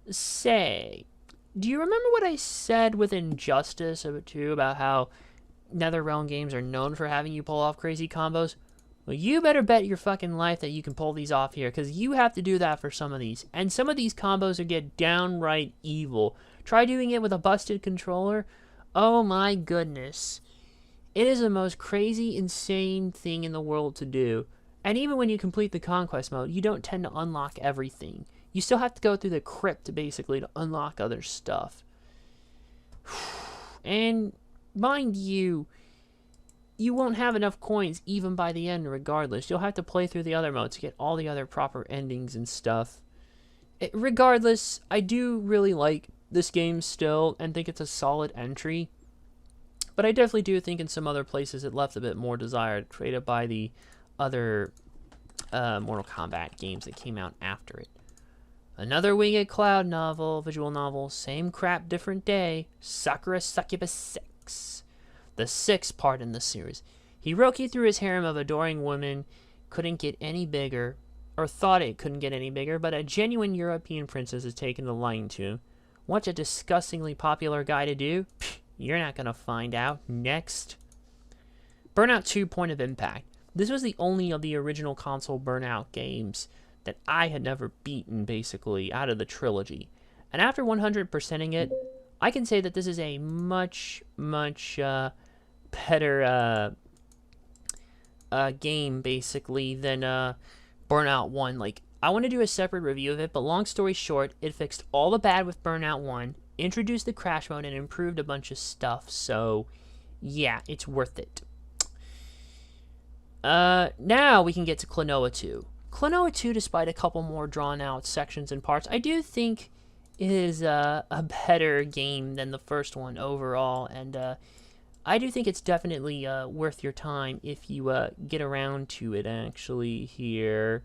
S1: Do you remember what I said with Injustice 2 about how NetherRealm games are known for having you pull off crazy combos? Well, you better bet your fucking life that you can pull these off here, because you have to do that for some of these. And some of these combos get downright evil. Try doing it with a busted controller. Oh my goodness. It is the most crazy, insane thing in the world to do. And even when you complete the conquest mode, you don't tend to unlock everything. You still have to go through the crypt, basically, to unlock other stuff. And, mind you, you won't have enough coins even by the end regardless. You'll have to play through the other modes to get all the other proper endings and stuff. Regardless, I do really like this game still and think it's a solid entry. But I definitely do think in some other places it left a bit more desired, created by the other Mortal Kombat games that came out after it. Another Winged Cloud novel, visual novel, same crap, different day. Sakura Succubus 6. The 6th part in the series. Hiroki, through his harem of adoring women, couldn't get any bigger, or thought it couldn't get any bigger, but a genuine European princess has taken the line to him. What's a disgustingly popular guy to do? Pfft, you're not gonna find out. Next. Burnout 2 Point of Impact. This was the only of the original console Burnout games that I had never beaten, basically, out of the trilogy. And after 100%ing it, I can say that this is a much, much better game, basically, than Burnout 1. Like, I want to do a separate review of it, but long story short, it fixed all the bad with Burnout 1, introduced the crash mode, and improved a bunch of stuff. So, yeah, it's worth it. Now we can get to Klonoa 2. Klonoa 2, despite a couple more drawn-out sections and parts, I do think is a better game than the first one overall, and I do think it's definitely worth your time if you get around to it, actually, here.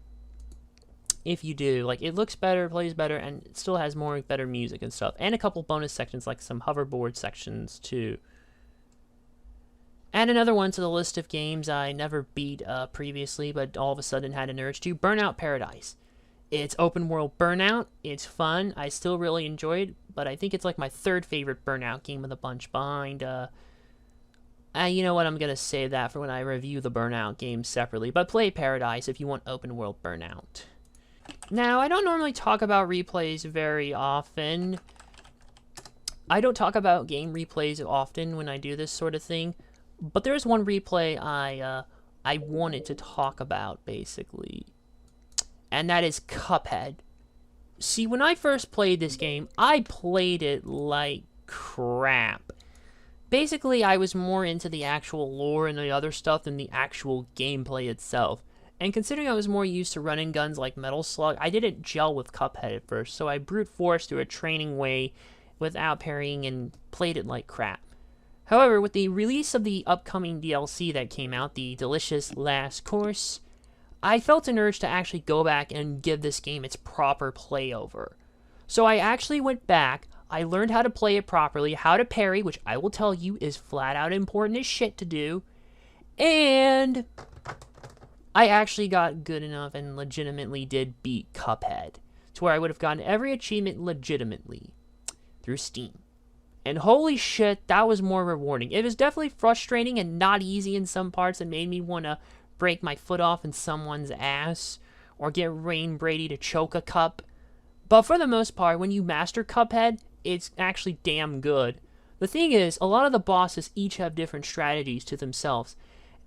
S1: If you do. Like, it looks better, plays better, and it still has more better music and stuff, and a couple bonus sections, like some hoverboard sections, too. Add another one to the list of games I never beat previously, but all of a sudden had an urge to. Burnout Paradise. It's open world Burnout. It's fun. I still really enjoy it, but I think it's like my 3rd favorite Burnout game of the bunch, behind, you know what, I'm going to save that for when I review the Burnout games separately, but play Paradise if you want open world Burnout. Now, I don't normally talk about replays very often. I don't talk about game replays often when I do this sort of thing, but there's one replay I wanted to talk about, basically, and that is Cuphead. See, when I first played this game, I played it like crap. Basically, I was more into the actual lore and the other stuff than the actual gameplay itself. And considering I was more used to running guns like Metal Slug, I didn't gel with Cuphead at first, so I brute forced through a training way without parrying and played it like crap. However, with the release of the upcoming DLC that came out, the Delicious Last Course, I felt an urge to actually go back and give this game its proper play over. So I actually went back, I learned how to play it properly, how to parry, which I will tell you is flat out important as shit to do, and I actually got good enough and legitimately did beat Cuphead, to where I would have gotten every achievement legitimately through Steam. And holy shit, that was more rewarding. It was definitely frustrating and not easy in some parts and made me want to break my foot off in someone's ass or get Rain Brady to choke a cup. But for the most part, when you master Cuphead, it's actually damn good. The thing is, a lot of the bosses each have different strategies to themselves.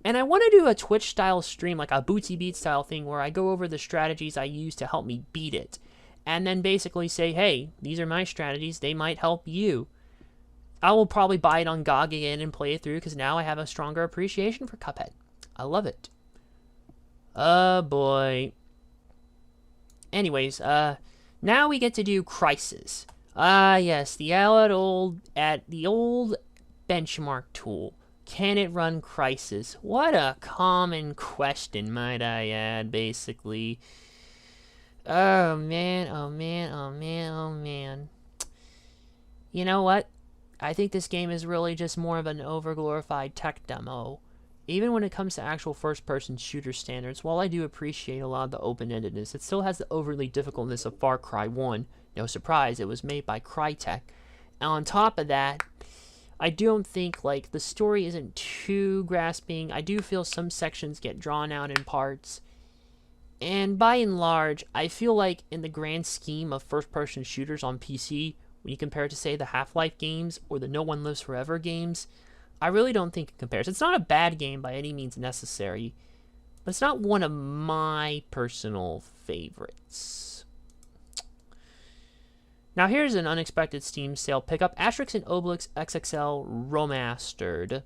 S1: And I want to do a Twitch-style stream, like a Bootsy Beat style thing, where I go over the strategies I use to help me beat it. And then basically say, hey, these are my strategies, they might help you. I will probably buy it on GOG again and play it through, because now I have a stronger appreciation for Cuphead. I love it. Oh boy. Anyways, now we get to do Crisis. Yes, the old benchmark tool. Can it run Crisis? What a common question, might I add, basically. Oh man, oh man, oh man, oh man. You know what? I think this game is really just more of an overglorified tech demo. Even when it comes to actual first-person shooter standards, while I do appreciate a lot of the open-endedness, it still has the overly difficultness of Far Cry 1. No surprise, it was made by Crytek. And on top of that, I don't think, like, the story isn't too grasping. I do feel some sections get drawn out in parts. And by and large, I feel like in the grand scheme of first-person shooters on PC, when you compare it to, say, the Half-Life games or the No One Lives Forever games, I really don't think it compares. It's not a bad game by any means necessary, but it's not one of my personal favorites. Now here's an unexpected Steam sale pickup. Asterix and Obelix XXL Remastered.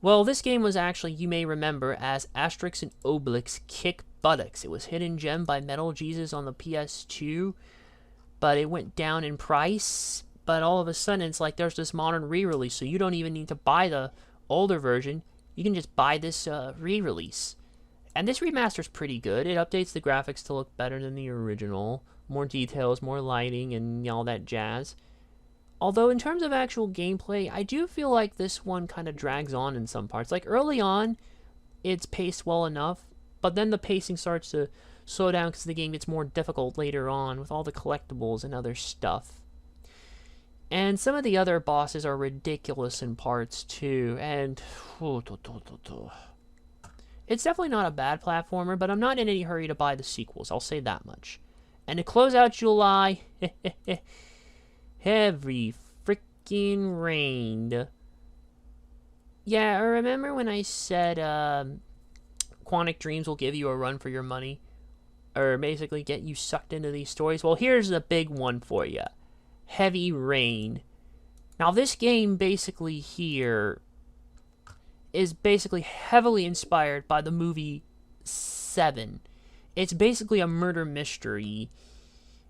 S1: Well, this game was actually, you may remember, as Asterix and Obelix Kick Buttocks. It was Hidden Gem by Metal Jesus on the PS2, but it went down in price. But all of a sudden, it's like there's this modern re-release, so you don't even need to buy the older version. You can just buy this re-release. And this remaster's pretty good. It updates the graphics to look better than the original. More details, more lighting, and all that jazz. Although, in terms of actual gameplay, I do feel like this one kind of drags on in some parts. Like, early on, it's paced well enough, but then the pacing starts to slow down because the game gets more difficult later on with all the collectibles and other stuff. And some of the other bosses are ridiculous in parts, too, and it's definitely not a bad platformer, but I'm not in any hurry to buy the sequels, I'll say that much. And to close out July, heavy freaking rained. Yeah, I remember when I said Quantic Dreams will give you a run for your money, or basically get you sucked into these stories? Well, here's the big one for you. Heavy Rain. Now, this game basically here is basically heavily inspired by the movie 7. It's basically a murder mystery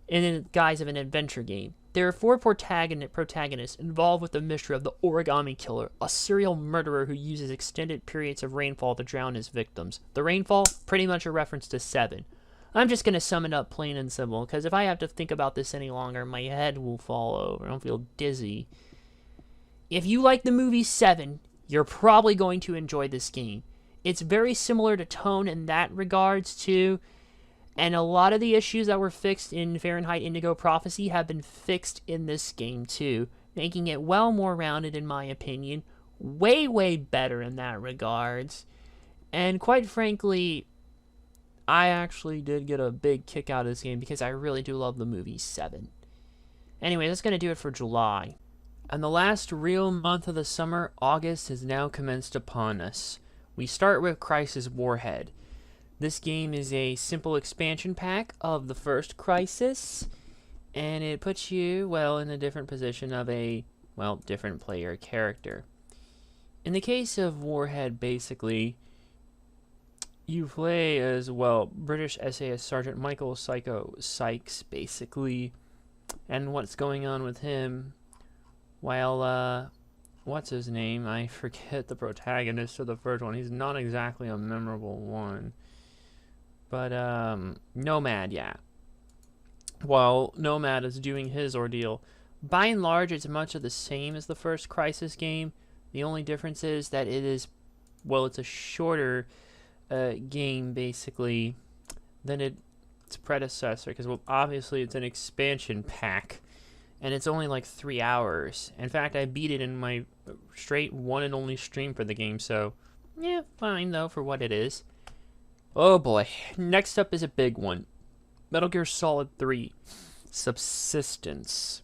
S1: in the guise of an adventure game. There are 4 protagonists involved with the mystery of the Origami Killer, a serial murderer who uses extended periods of rainfall to drown his victims. The rainfall, pretty much a reference to 7. I'm just going to sum it up plain and simple, because if I have to think about this any longer, my head will fall over. I'll feel dizzy. If you like the movie 7, you're probably going to enjoy this game. It's very similar to tone in that regards, too. And a lot of the issues that were fixed in Fahrenheit Indigo Prophecy have been fixed in this game, too. Making it well more rounded, in my opinion. Way, way better in that regards. And quite frankly, I actually did get a big kick out of this game because I really do love the movie 7. Anyway, that's going to do it for July. And the last real month of the summer, August, has now commenced upon us. We start with Crisis Warhead. This game is a simple expansion pack of the first Crisis, and it puts you, well, in a different position of a, well, different player character. In the case of Warhead, basically, you play as, well, British SAS Sergeant Michael Psycho Sykes, basically, and what's going on with him, while, what's his name? I forget the protagonist of the first one. He's not exactly a memorable one. But, Nomad, yeah. While Nomad is doing his ordeal, by and large, it's much of the same as the first Crisis game. The only difference is that it is, well, it's a shorter game, basically, than its predecessor, because, well, obviously it's an expansion pack, and it's only like 3 hours. In fact, I beat it in my straight one and only stream for the game, so, yeah, fine, though, for what it is. Oh boy, next up is a big one. Metal Gear Solid 3, Subsistence.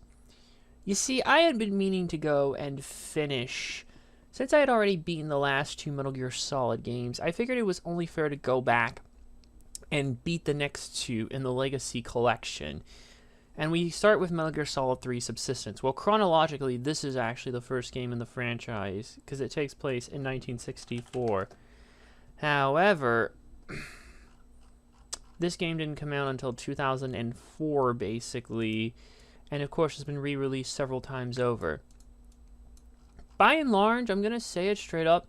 S1: You see, I had been meaning to go and finish. Since I had already beaten the last 2 Metal Gear Solid games, I figured it was only fair to go back and beat the next 2 in the Legacy Collection. And we start with Metal Gear Solid 3 Subsistence. Well, chronologically, this is actually the first game in the franchise, because it takes place in 1964. However, this game didn't come out until 2004, basically, and of course has been re-released several times over. By and large, I'm going to say it straight up,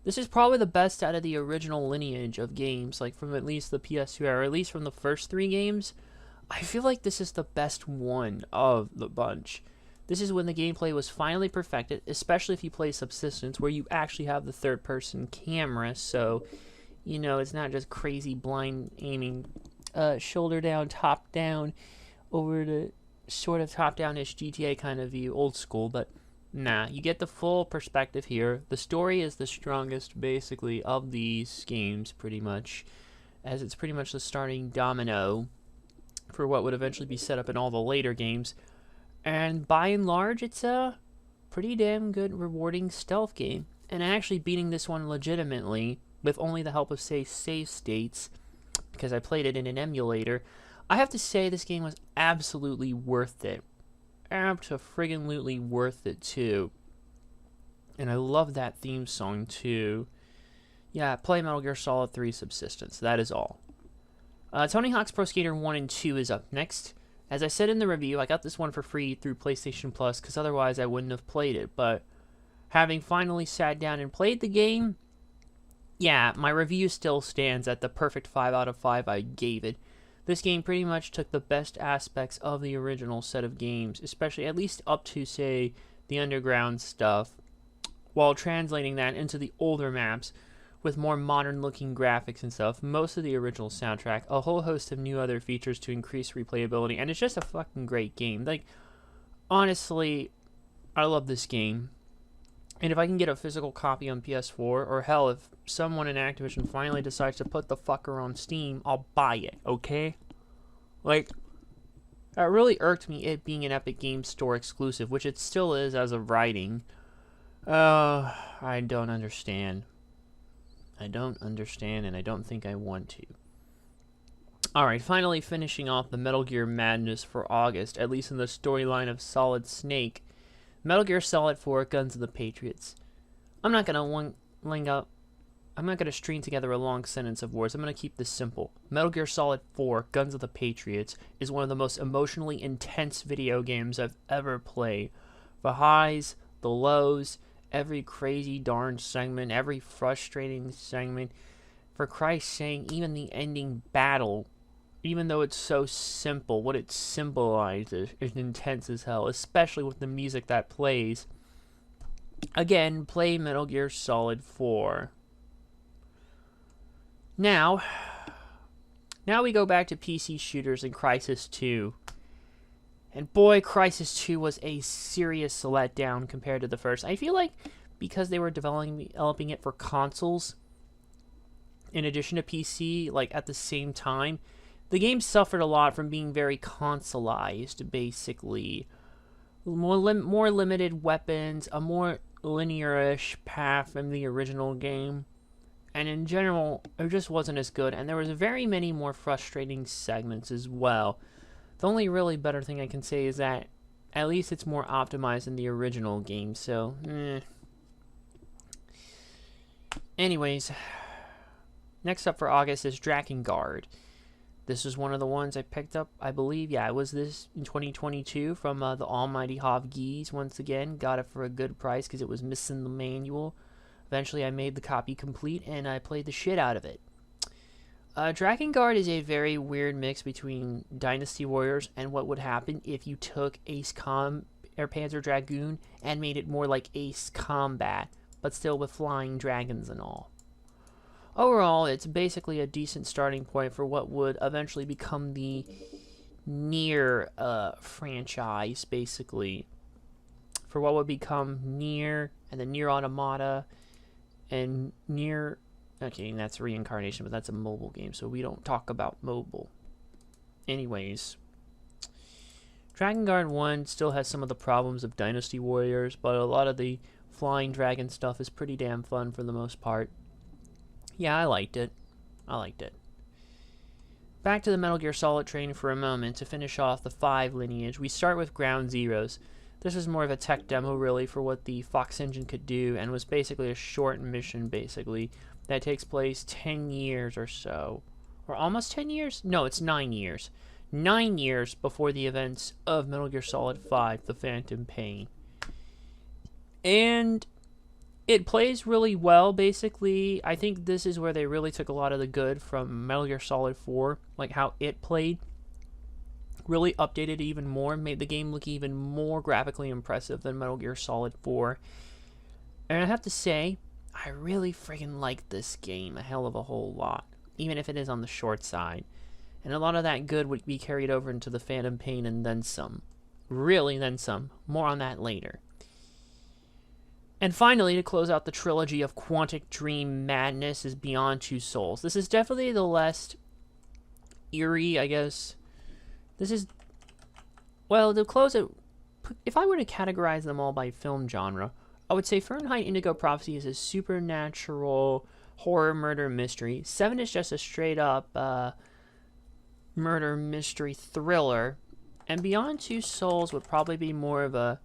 S1: this is probably the best out of the original lineage of games, like from at least the PS2 era, or at least from the first 3 games. I feel like this is the best one of the bunch. This is when the gameplay was finally perfected, especially if you play Subsistence, where you actually have the third-person camera, so, you know, it's not just crazy blind aiming, shoulder down, top down, over the sort of top-down-ish GTA kind of view, old school, but nah, you get the full perspective here. The story is the strongest, basically, of these games, pretty much, as it's pretty much the starting domino for what would eventually be set up in all the later games. And by and large, it's pretty damn good, rewarding stealth game. And actually beating this one legitimately with only the help of, say, save states, because I played it in an emulator, I have to say this game was absolutely worth it. Abso-friggin-lutely worth it, too. And I love that theme song, too. Yeah, play Metal Gear Solid 3 Subsistence. That is all. Tony Hawk's Pro Skater 1 and 2 is up next. As I said in the review, I got this one for free through PlayStation Plus, because otherwise I wouldn't have played it. But having finally sat down and played the game, yeah, my review still stands at the perfect 5 out of 5 I gave it. This game pretty much took the best aspects of the original set of games, especially at least up to, say, the underground stuff, while translating that into the older maps with more modern-looking graphics and stuff, most of the original soundtrack, a whole host of new other features to increase replayability, and it's just a fucking great game. Like, honestly, I love this game. And if I can get a physical copy on PS4, or hell, if someone in Activision finally decides to put the fucker on Steam, I'll buy it, okay? Like, that really irked me, it being an Epic Games Store exclusive, which it still is as of writing. I don't understand. I don't understand, and I don't think I want to. Alright, finally finishing off the Metal Gear madness for August, at least in the storyline of Solid Snake. Metal Gear Solid 4, Guns of the Patriots. I'm not gonna string together a long sentence of words. I'm gonna keep this simple. Metal Gear Solid 4, Guns of the Patriots is one of the most emotionally intense video games I've ever played. The highs, the lows, every crazy darn segment, every frustrating segment. For Christ's sake, even the ending battle, even though it's so simple, what it symbolizes is intense as hell, especially with the music that plays. Again, play Metal Gear Solid 4. Now we go back to PC shooters and Crysis 2. And boy, Crysis 2 was a serious letdown compared to the first. I feel like because they were developing it for consoles, in addition to PC, like at the same time, the game suffered a lot from being very consoleized, basically. More limited weapons, a more linear-ish path from the original game. And in general, it just wasn't as good. And there was very many more frustrating segments as well. The only really better thing I can say is that at least it's more optimized than the original game, so, Anyways, next up for August is Drakengard. This is one of the ones I picked up, I believe. Yeah, it was this in 2022 from the almighty Hav Geese. Once again, got it for a good price because it was missing the manual. Eventually, I made the copy complete, and I played the shit out of it. Drakengard is a very weird mix between Dynasty Warriors and what would happen if you took Ace Panzer Dragoon and made it more like Ace Combat, but still with flying dragons and all. Overall, it's basically a decent starting point for what would eventually become the Nier franchise, basically. For what would become Nier, and then Nier Automata, and Nier... Okay, that's Reincarnation, but that's a mobile game, so we don't talk about mobile. Anyways, Drakengard 1 still has some of the problems of Dynasty Warriors, but a lot of the flying dragon stuff is pretty damn fun for the most part. Yeah, I liked it. Back to the Metal Gear Solid train for a moment to finish off the 5 lineage. We start with Ground Zeroes. This is more of a tech demo, really, for what the Fox engine could do, and was basically a short mission, basically, that takes place 10 years or so. Or almost 10 years? No, it's 9 years. 9 years before the events of Metal Gear Solid 5, The Phantom Pain. And it plays really well, basically. I think this is where they really took a lot of the good from Metal Gear Solid 4, like how it played. Really updated it even more, made the game look even more graphically impressive than Metal Gear Solid 4. And I have to say, I really friggin' like this game a hell of a whole lot, even if it is on the short side. And a lot of that good would be carried over into the Phantom Pain and then some. Really, then some. More on that later. And finally, to close out the trilogy of Quantic Dream madness is Beyond Two Souls. This is definitely the less eerie, I guess. This is, well, to close it if I were to categorize them all by film genre, I would say Fahrenheit Indigo Prophecy is a supernatural horror murder mystery. 7 is just a straight up murder mystery thriller. And Beyond Two Souls would probably be more of a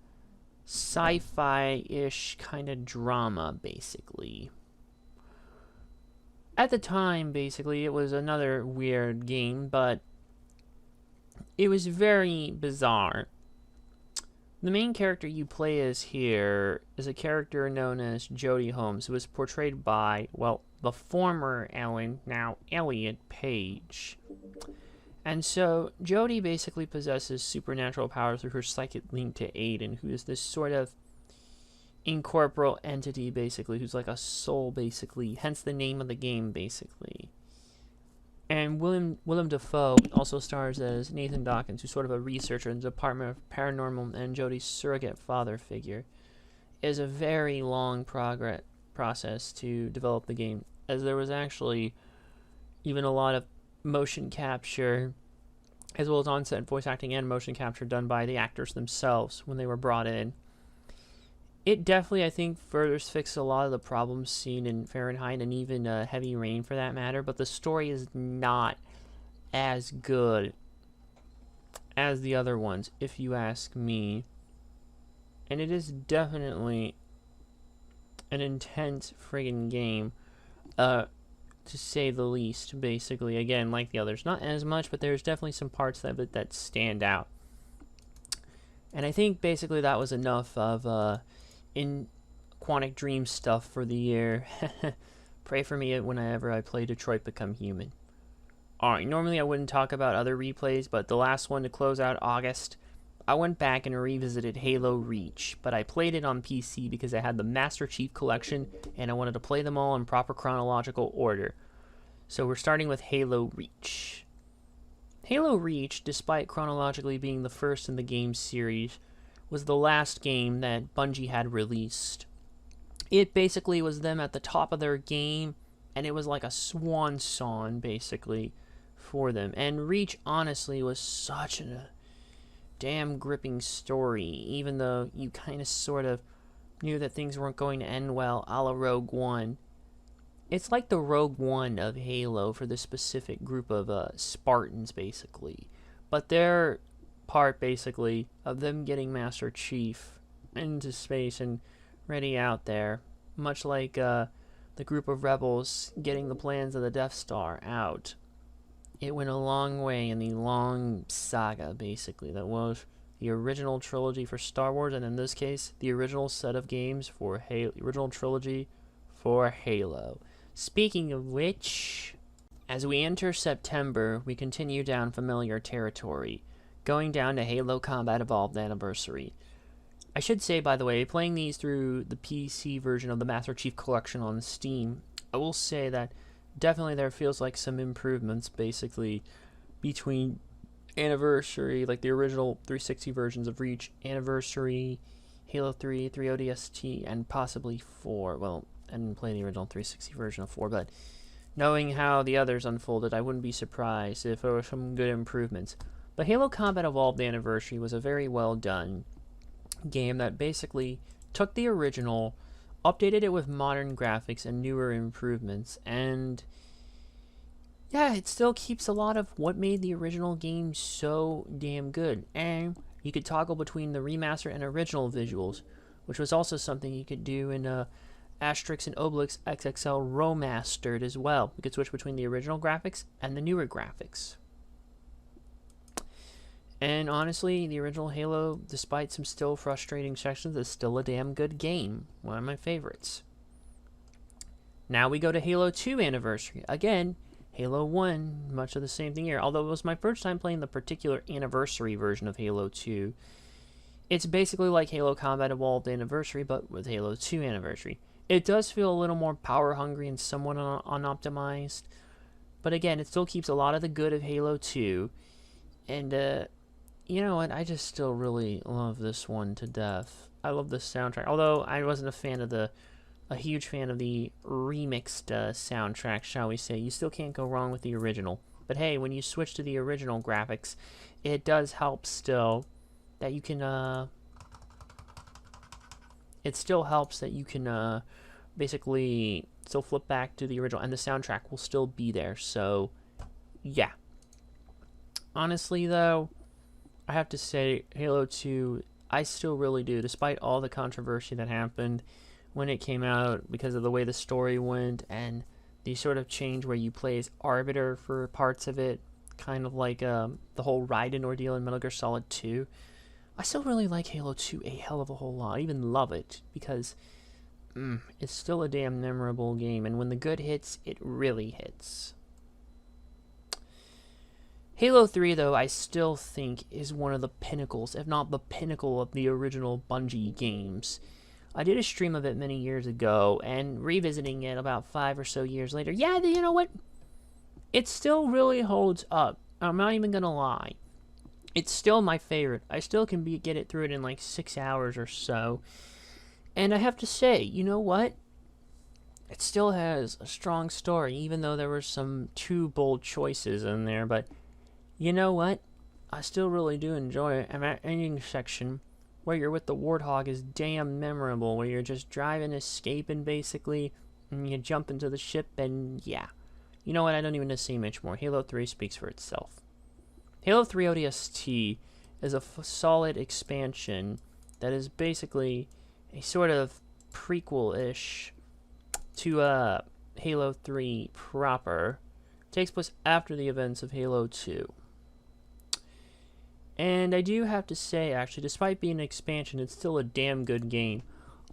S1: sci-fi-ish kind of drama, basically. At the time, basically, it was another weird game, but it was very bizarre. The main character you as here is a character known as Jodie Holmes, who was portrayed by, well, the former Ellen, now Elliot Page. And so, Jodie basically possesses supernatural powers through her psychic link to Aiden, who is this sort of incorporeal entity, basically, who's like a soul, basically, hence the name of the game, basically. And Willem Dafoe also stars as Nathan Dawkins, who's sort of a researcher in the Department of Paranormal and Jodie's surrogate father figure. It is a very long process to develop the game, as there was actually even a lot of motion capture, as well as on-set voice acting and motion capture done by the actors themselves when they were brought in. It definitely, I think, further fixed a lot of the problems seen in Fahrenheit and even Heavy Rain for that matter, but the story is not as good as the other ones, if you ask me. And it is definitely an intense friggin' game, to say the least, basically. Again, like the others, not as much, but there's definitely some parts of it that stand out. And I think basically that was enough of in Quantic Dream stuff for the year. Pray for me whenever I play Detroit Become Human. Alright, normally I wouldn't talk about other replays, but the last one to close out August, I went back and revisited Halo Reach, but I played it on PC because I had the Master Chief Collection, and I wanted to play them all in proper chronological order. So we're starting with Halo Reach. Halo Reach, despite chronologically being the first in the game series, was the last game that Bungie had released. It basically was them at the top of their game, and it was like a swan song, basically, for them. And Reach, honestly, was such a damn gripping story, even though you kind of sort of knew that things weren't going to end well, a la Rogue One. It's like the Rogue One of Halo for this specific group of Spartans, basically. But their part, basically, of them getting Master Chief into space and ready out there, much like the group of rebels getting the plans of the Death Star out. It went a long way in the long saga, basically, that was the original trilogy for Star Wars, and in this case, the original set of games for Halo, the original trilogy for Halo. Speaking of which, as we enter September, we continue down familiar territory, going down to Halo Combat Evolved Anniversary. I should say, by the way, playing these through the PC version of the Master Chief Collection on Steam, I will say that definitely there feels like some improvements, basically, between Anniversary, like the original 360 versions of Reach, Anniversary, Halo 3, 3 ODST, and possibly 4. Well, I didn't play the original 360 version of 4, but knowing how the others unfolded, I wouldn't be surprised if there were some good improvements. But Halo Combat Evolved Anniversary was a very well done game that basically took the original, updated it with modern graphics and newer improvements, and yeah, it still keeps a lot of what made the original game so damn good. And you could toggle between the remaster and original visuals, which was also something you could do in Asterix and Obelix XXL Remastered as well. You could switch between the original graphics and the newer graphics. And honestly, the original Halo, despite some still frustrating sections, is still a damn good game. One of my favorites. Now we go to Halo 2 Anniversary. Again, Halo 1, much of the same thing here. Although it was my first time playing the particular Anniversary version of Halo 2. It's basically like Halo Combat Evolved Anniversary, but with Halo 2 Anniversary. It does feel a little more power-hungry and somewhat unoptimized. But again, it still keeps a lot of the good of Halo 2. And, you know what, I just still really love this one to death. I love the soundtrack, although I wasn't a huge fan of the remixed soundtrack, shall we say. You still can't go wrong with the original. But hey, when you switch to the original graphics, it does help still that you can it still helps that you can basically still flip back to the original, and the soundtrack will still be there. So, yeah. Honestly, though, I have to say, Halo 2, I still really do, despite all the controversy that happened when it came out because of the way the story went and the sort of change where you play as Arbiter for parts of it, kind of like the whole Raiden ordeal in Metal Gear Solid 2. I still really like Halo 2 a hell of a whole lot. I even love it because it's still a damn memorable game, and when the good hits, it really hits. Halo 3, though, I still think is one of the pinnacles, if not the pinnacle, of the original Bungie games. I did a stream of it many years ago, and revisiting it about 5 or so years later, yeah, you know what? It still really holds up. I'm not even gonna lie. It's still my favorite. I still can get it through it in like 6 hours or so. And I have to say, you know what? It still has a strong story, even though there were some too bold choices in there. But you know what? I still really do enjoy it. And that ending section where you're with the Warthog is damn memorable, where you're just driving, escaping basically, and you jump into the ship, and yeah. You know what? I don't even need to say much more. Halo 3 speaks for itself. Halo 3 ODST is a solid expansion that is basically a sort of prequel-ish to Halo 3 proper. It takes place after the events of Halo 2. And I do have to say, actually, despite being an expansion, it's still a damn good game.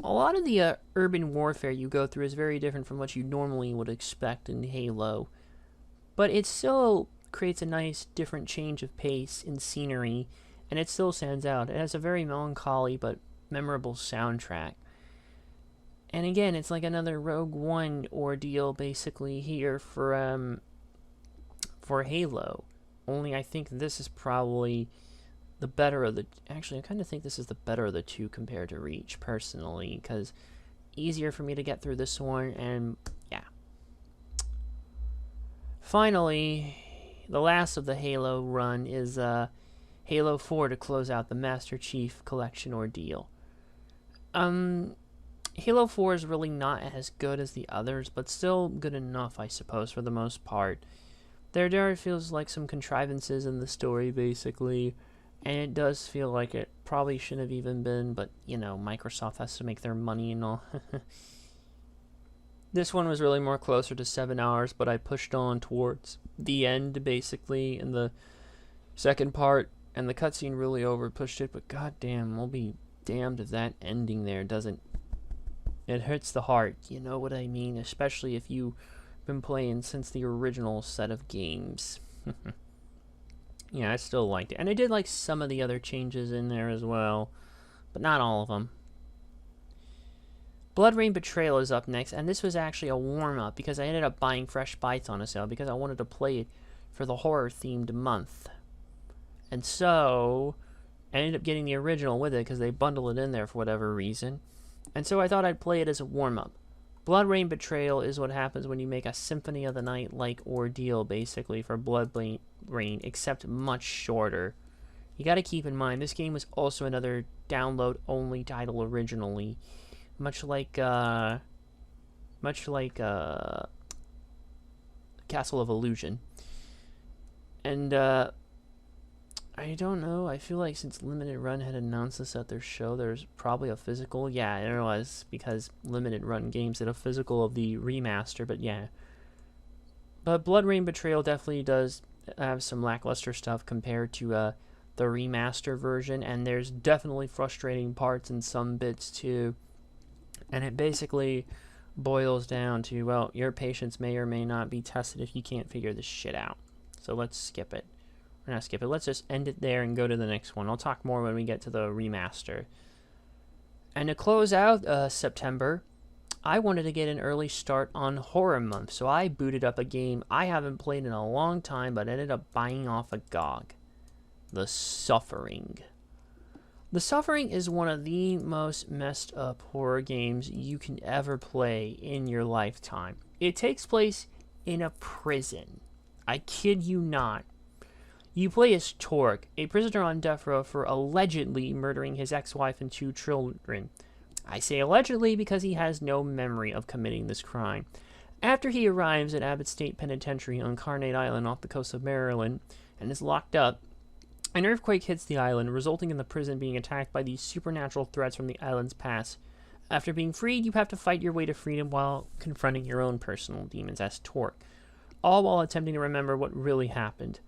S1: A lot of the urban warfare you go through is very different from what you normally would expect in Halo. But it still creates a nice, different change of pace in scenery, and it still stands out. It has a very melancholy but memorable soundtrack. And again, it's like another Rogue One ordeal, basically, here for Halo. Only I think this is probably the better of the... Actually, I kind of think this is the better of the two compared to Reach, personally, because easier for me to get through this one, and yeah. Finally, the last of the Halo run is Halo 4 to close out the Master Chief Collection ordeal. Halo 4 is really not as good as the others, but still good enough, I suppose, for the most part. There feels like some contrivances in the story, basically, and it does feel like it probably shouldn't have even been, but, you know, Microsoft has to make their money and all. This one was really more closer to 7 hours, but I pushed on towards the end, basically, in the second part, and the cutscene really pushed it, but goddamn, we'll be damned if that ending there doesn't... It hurts the heart, you know what I mean? Especially if you've been playing since the original set of games. Yeah, I still liked it. And I did like some of the other changes in there as well, but not all of them. Blood Rain Betrayal is up next, and this was actually a warm-up because I ended up buying Fresh Bites on a sale because I wanted to play it for the horror-themed month. And so, I ended up getting the original with it because they bundle it in there for whatever reason. And so I thought I'd play it as a warm-up. Blood Rain Betrayal is what happens when you make a Symphony of the Night-like ordeal, basically, for Blood Rain, except much shorter. You gotta keep in mind, this game was also another download-only title originally. Much like Castle of Illusion. And, I don't know, I feel like since Limited Run had announced this at their show, there's probably a physical. Yeah, there was, because Limited Run Games did a physical of the remaster, but yeah. But Blood Rain Betrayal definitely does have some lackluster stuff compared to the remaster version, and there's definitely frustrating parts in some bits too. And it basically boils down to, well, your patience may or may not be tested if you can't figure this shit out. So let's skip it. Or not skip it, let's just end it there and go to the next one. I'll talk more when we get to the remaster. And to close out September, I wanted to get an early start on Horror Month, so I booted up a game I haven't played in a long time, but ended up buying off a GOG. The Suffering. The Suffering is one of the most messed up horror games you can ever play in your lifetime. It takes place in a prison. I kid you not. You play as Torque, a prisoner on death row for allegedly murdering his ex-wife and 2 children. I say allegedly because he has no memory of committing this crime. After he arrives at Abbott State Penitentiary on Carnate Island off the coast of Maryland and is locked up, an earthquake hits the island, resulting in the prison being attacked by these supernatural threats from the island's past. After being freed, you have to fight your way to freedom while confronting your own personal demons as Torque, all while attempting to remember what really happened.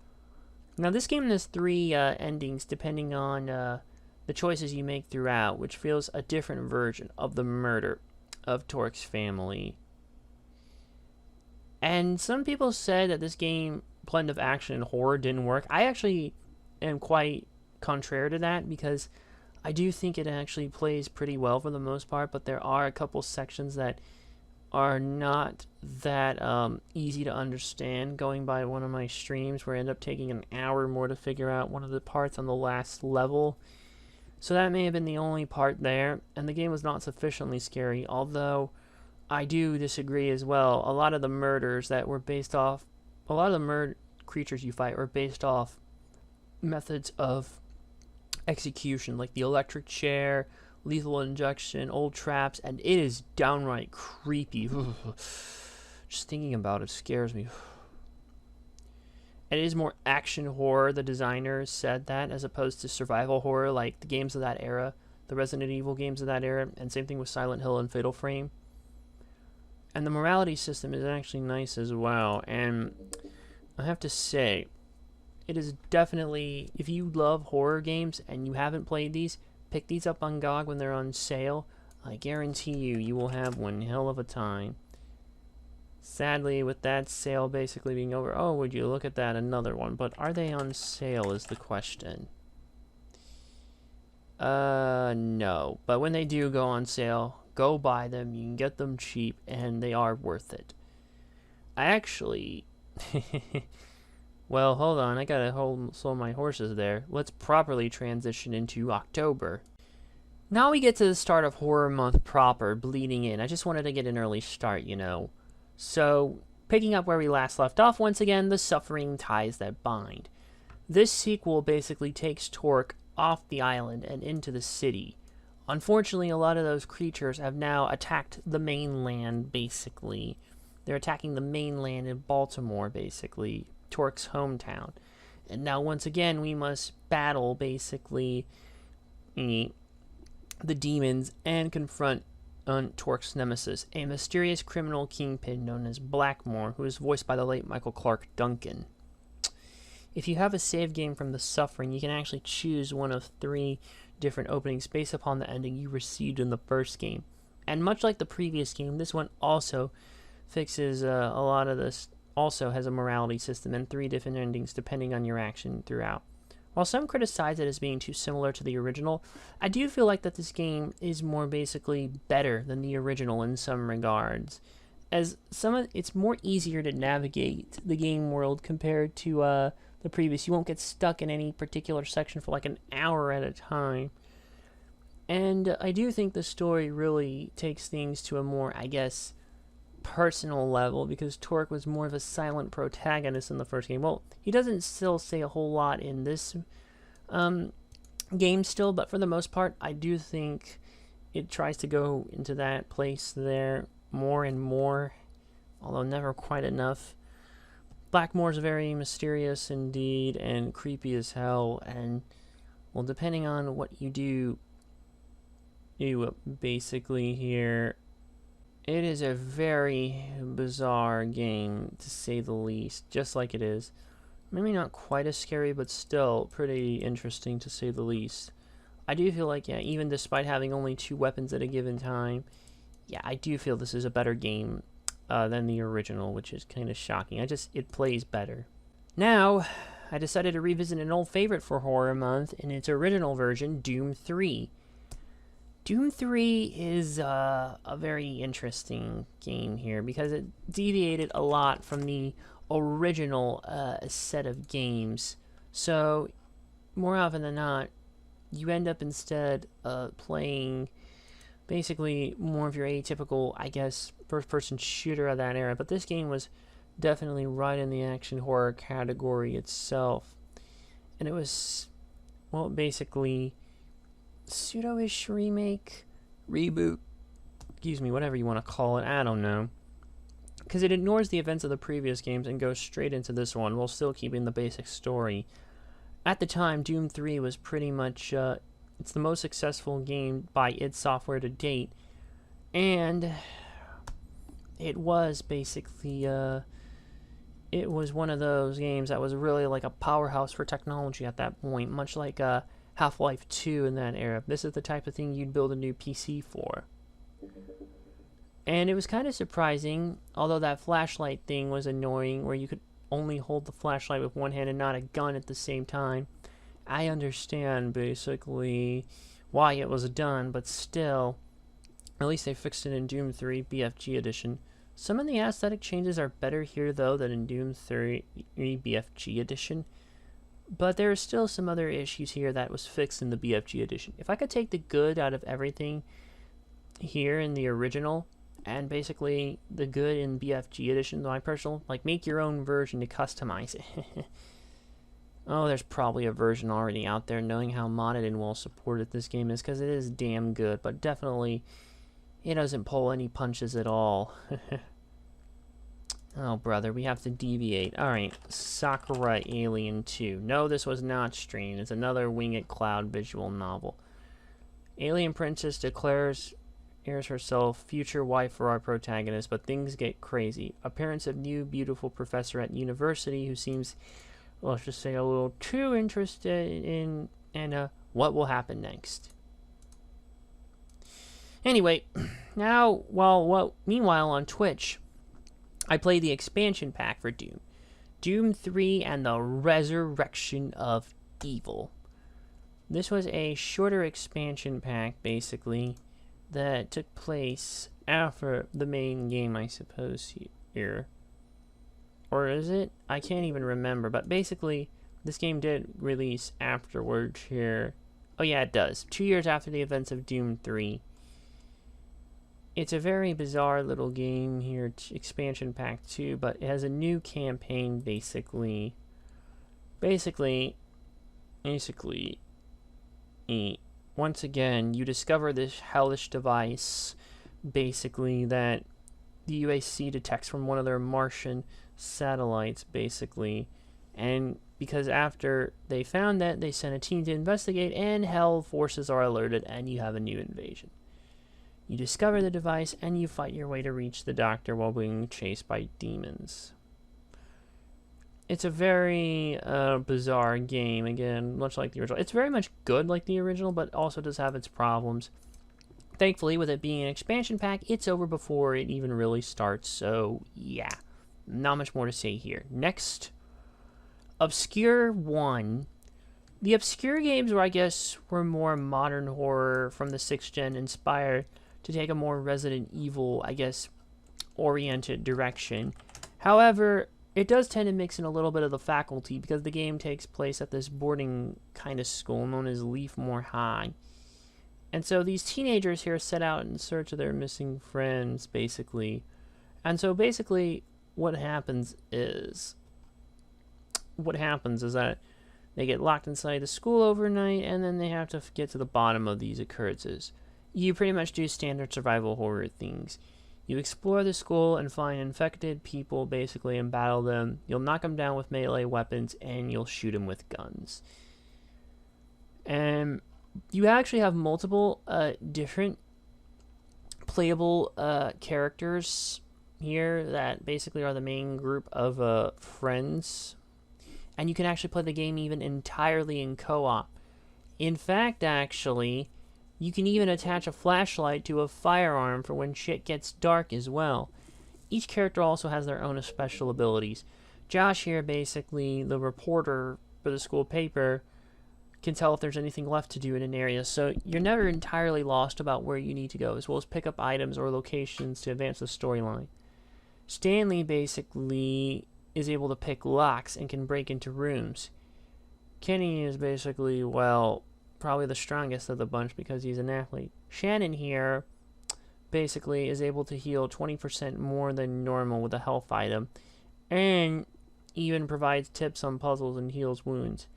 S1: Now, this game has 3 endings depending on the choices you make throughout, which feels a different version of the murder of Torque's family. And some people said that this game blend of action and horror didn't work. I actually am quite contrary to that, because I do think it actually plays pretty well for the most part, but there are a couple sections that are not that easy to understand. Going by one of my streams where I end up taking an hour more to figure out one of the parts on the last level. So that may have been the only part there, and the game was not sufficiently scary, although I do disagree as well. A lot of the murders that were based off, a lot of the creatures you fight were based off methods of execution, like the electric chair, lethal injection, old traps, and it is downright creepy. Just thinking about it scares me. It is more action horror, the designers said that, as opposed to survival horror like the games of that era, the Resident Evil games of that era, and same thing with Silent Hill and Fatal Frame. And the morality system is actually nice as well, and I have to say, it is definitely, if you love horror games and you haven't played these, pick these up on GOG when they're on sale. I guarantee you will have one hell of a time. Sadly, with that sale basically being over, oh, would you look at that, another one. But are they on sale is the question. No. But when they do go on sale, go buy them. You can get them cheap, and they are worth it. I actually... Well, hold on. I gotta hold some of my horses there. Let's properly transition into October. Now we get to the start of horror month proper, bleeding in. I just wanted to get an early start, you know. So, picking up where we last left off once again, The Suffering Ties That Bind. This sequel basically takes Torque off the island and into the city. Unfortunately, a lot of those creatures have now attacked the mainland, basically. They're attacking the mainland in Baltimore, basically, Torque's hometown. And now, once again, we must battle, basically, the demons and confront Torque's nemesis, a mysterious criminal kingpin known as Blackmore, who is voiced by the late Michael Clark Duncan. If you have a save game from The Suffering, you can actually choose one of 3 different openings based upon the ending you received in the first game. And much like the previous game, this one also fixes a lot of this, also has a morality system and 3 different endings depending on your action throughout. While some criticize it as being too similar to the original, I do feel like that this game is more basically better than the original in some regards, as it's more easier to navigate the game world compared to the previous. You won't get stuck in any particular section for like an hour at a time. And I do think the story really takes things to a more, I guess, personal level, because Torque was more of a silent protagonist in the first game. Well, he doesn't still say a whole lot in this game still, but for the most part, I do think it tries to go into that place there more and more, although never quite enough. Blackmore's very mysterious indeed and creepy as hell, and well, depending on what you do, you basically here, it is a very bizarre game, to say the least, just like it is. Maybe not quite as scary, but still pretty interesting, to say the least. I do feel like, yeah, even despite having only 2 weapons at a given time, yeah, I do feel this is a better game than the original, which is kind of shocking. It plays better. Now, I decided to revisit an old favorite for Horror Month in its original version, Doom 3. Doom 3 is a very interesting game here because it deviated a lot from the original set of games. So, more often than not, you end up instead playing basically more of your atypical, I guess, first-person shooter of that era. But this game was definitely right in the action horror category itself. And it was, well, basically pseudo-ish remake, reboot, excuse me, whatever you want to call it, I don't know. Because it ignores the events of the previous games and goes straight into this one while still keeping the basic story. At the time, Doom 3 was pretty much, it's the most successful game by id Software to date, and it was basically, it was one of those games that was really like a powerhouse for technology at that point, much like Half-Life 2 in that era. This is the type of thing you'd build a new PC for. And it was kind of surprising, although that flashlight thing was annoying, where you could only hold the flashlight with one hand and not a gun at the same time. I understand, basically, why it was done, but still, at least they fixed it in Doom 3 BFG Edition. Some of the aesthetic changes are better here, though, than in Doom 3 BFG Edition. But there are still some other issues here that was fixed in the BFG Edition. If I could take the good out of everything here in the original, and basically the good in BFG Edition, my personal, like, make your own version to customize it. Oh, there's probably a version already out there, knowing how modded and well supported this game is, because it is damn good, but definitely it doesn't pull any punches at all. Oh, brother, we have to deviate. Alright, Sakura Alien 2. No, this was not streamed. It's another Winged Cloud visual novel. Alien Princess declares herself future wife for our protagonist, but things get crazy. Appearance of new beautiful professor at university who seems, well, let's just say, a little too interested in, and what will happen next. Anyway, now, meanwhile on Twitch, I play the expansion pack for Doom. Doom 3 and the Resurrection of Evil. This was a shorter expansion pack, basically, that took place after the main game, I suppose, here. Or is it? I can't even remember, but basically, this game did release afterwards here. Oh yeah, it does. 2 years after the events of Doom 3. It's a very bizarre little game here, expansion pack 2, but it has a new campaign, basically, once again, you discover this hellish device, basically, that the UAC detects from one of their Martian satellites, basically. And because after they found that, they sent a team to investigate, and hell forces are alerted, and you have a new invasion. You discover the device, and you fight your way to reach the doctor while being chased by demons. It's a very bizarre game, again, much like the original. It's very much good like the original, but also does have its problems. Thankfully, with it being an expansion pack, it's over before it even really starts, so yeah. Not much more to say here. Next, Obscure 1. The Obscure games were, I guess, were more modern horror from the 6th gen, inspired to take a more Resident Evil, I guess, oriented direction. However, it does tend to mix in a little bit of the faculty because the game takes place at this boarding kind of school known as Leafmore High. And so these teenagers here set out in search of their missing friends, basically. And so basically what happens is that they get locked inside the school overnight, and then they have to get to the bottom of these occurrences. You pretty much do standard survival horror things. You explore the school and find infected people, basically, and battle them. You'll knock them down with melee weapons, and you'll shoot them with guns. And you actually have multiple different playable characters here that basically are the main group of friends. And you can actually play the game even entirely in co-op. In fact, actually, you can even attach a flashlight to a firearm for when shit gets dark as well. Each character also has their own special abilities. Josh here, basically, the reporter for the school paper, can tell if there's anything left to do in an area, so you're never entirely lost about where you need to go, as well as pick up items or locations to advance the storyline. Stanley, basically, is able to pick locks and can break into rooms. Kenny is basically, well, probably the strongest of the bunch because he's an athlete. Shannon here basically is able to heal 20% more than normal with a health item, and even provides tips on puzzles and heals wounds.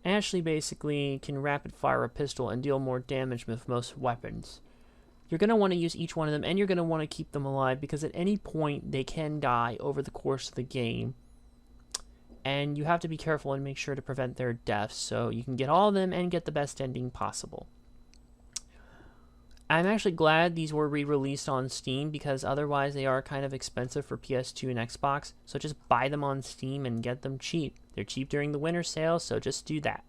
S1: Ashley basically can rapid fire a pistol and deal more damage with most weapons. You're going to want to use each one of them, and you're going to want to keep them alive, because at any point they can die over the course of the game. And you have to be careful and make sure to prevent their deaths, so you can get all of them and get the best ending possible. I'm actually glad these were re-released on Steam, because otherwise they are kind of expensive for PS2 and Xbox, so just buy them on Steam and get them cheap. They're cheap during the winter sale, so just do that.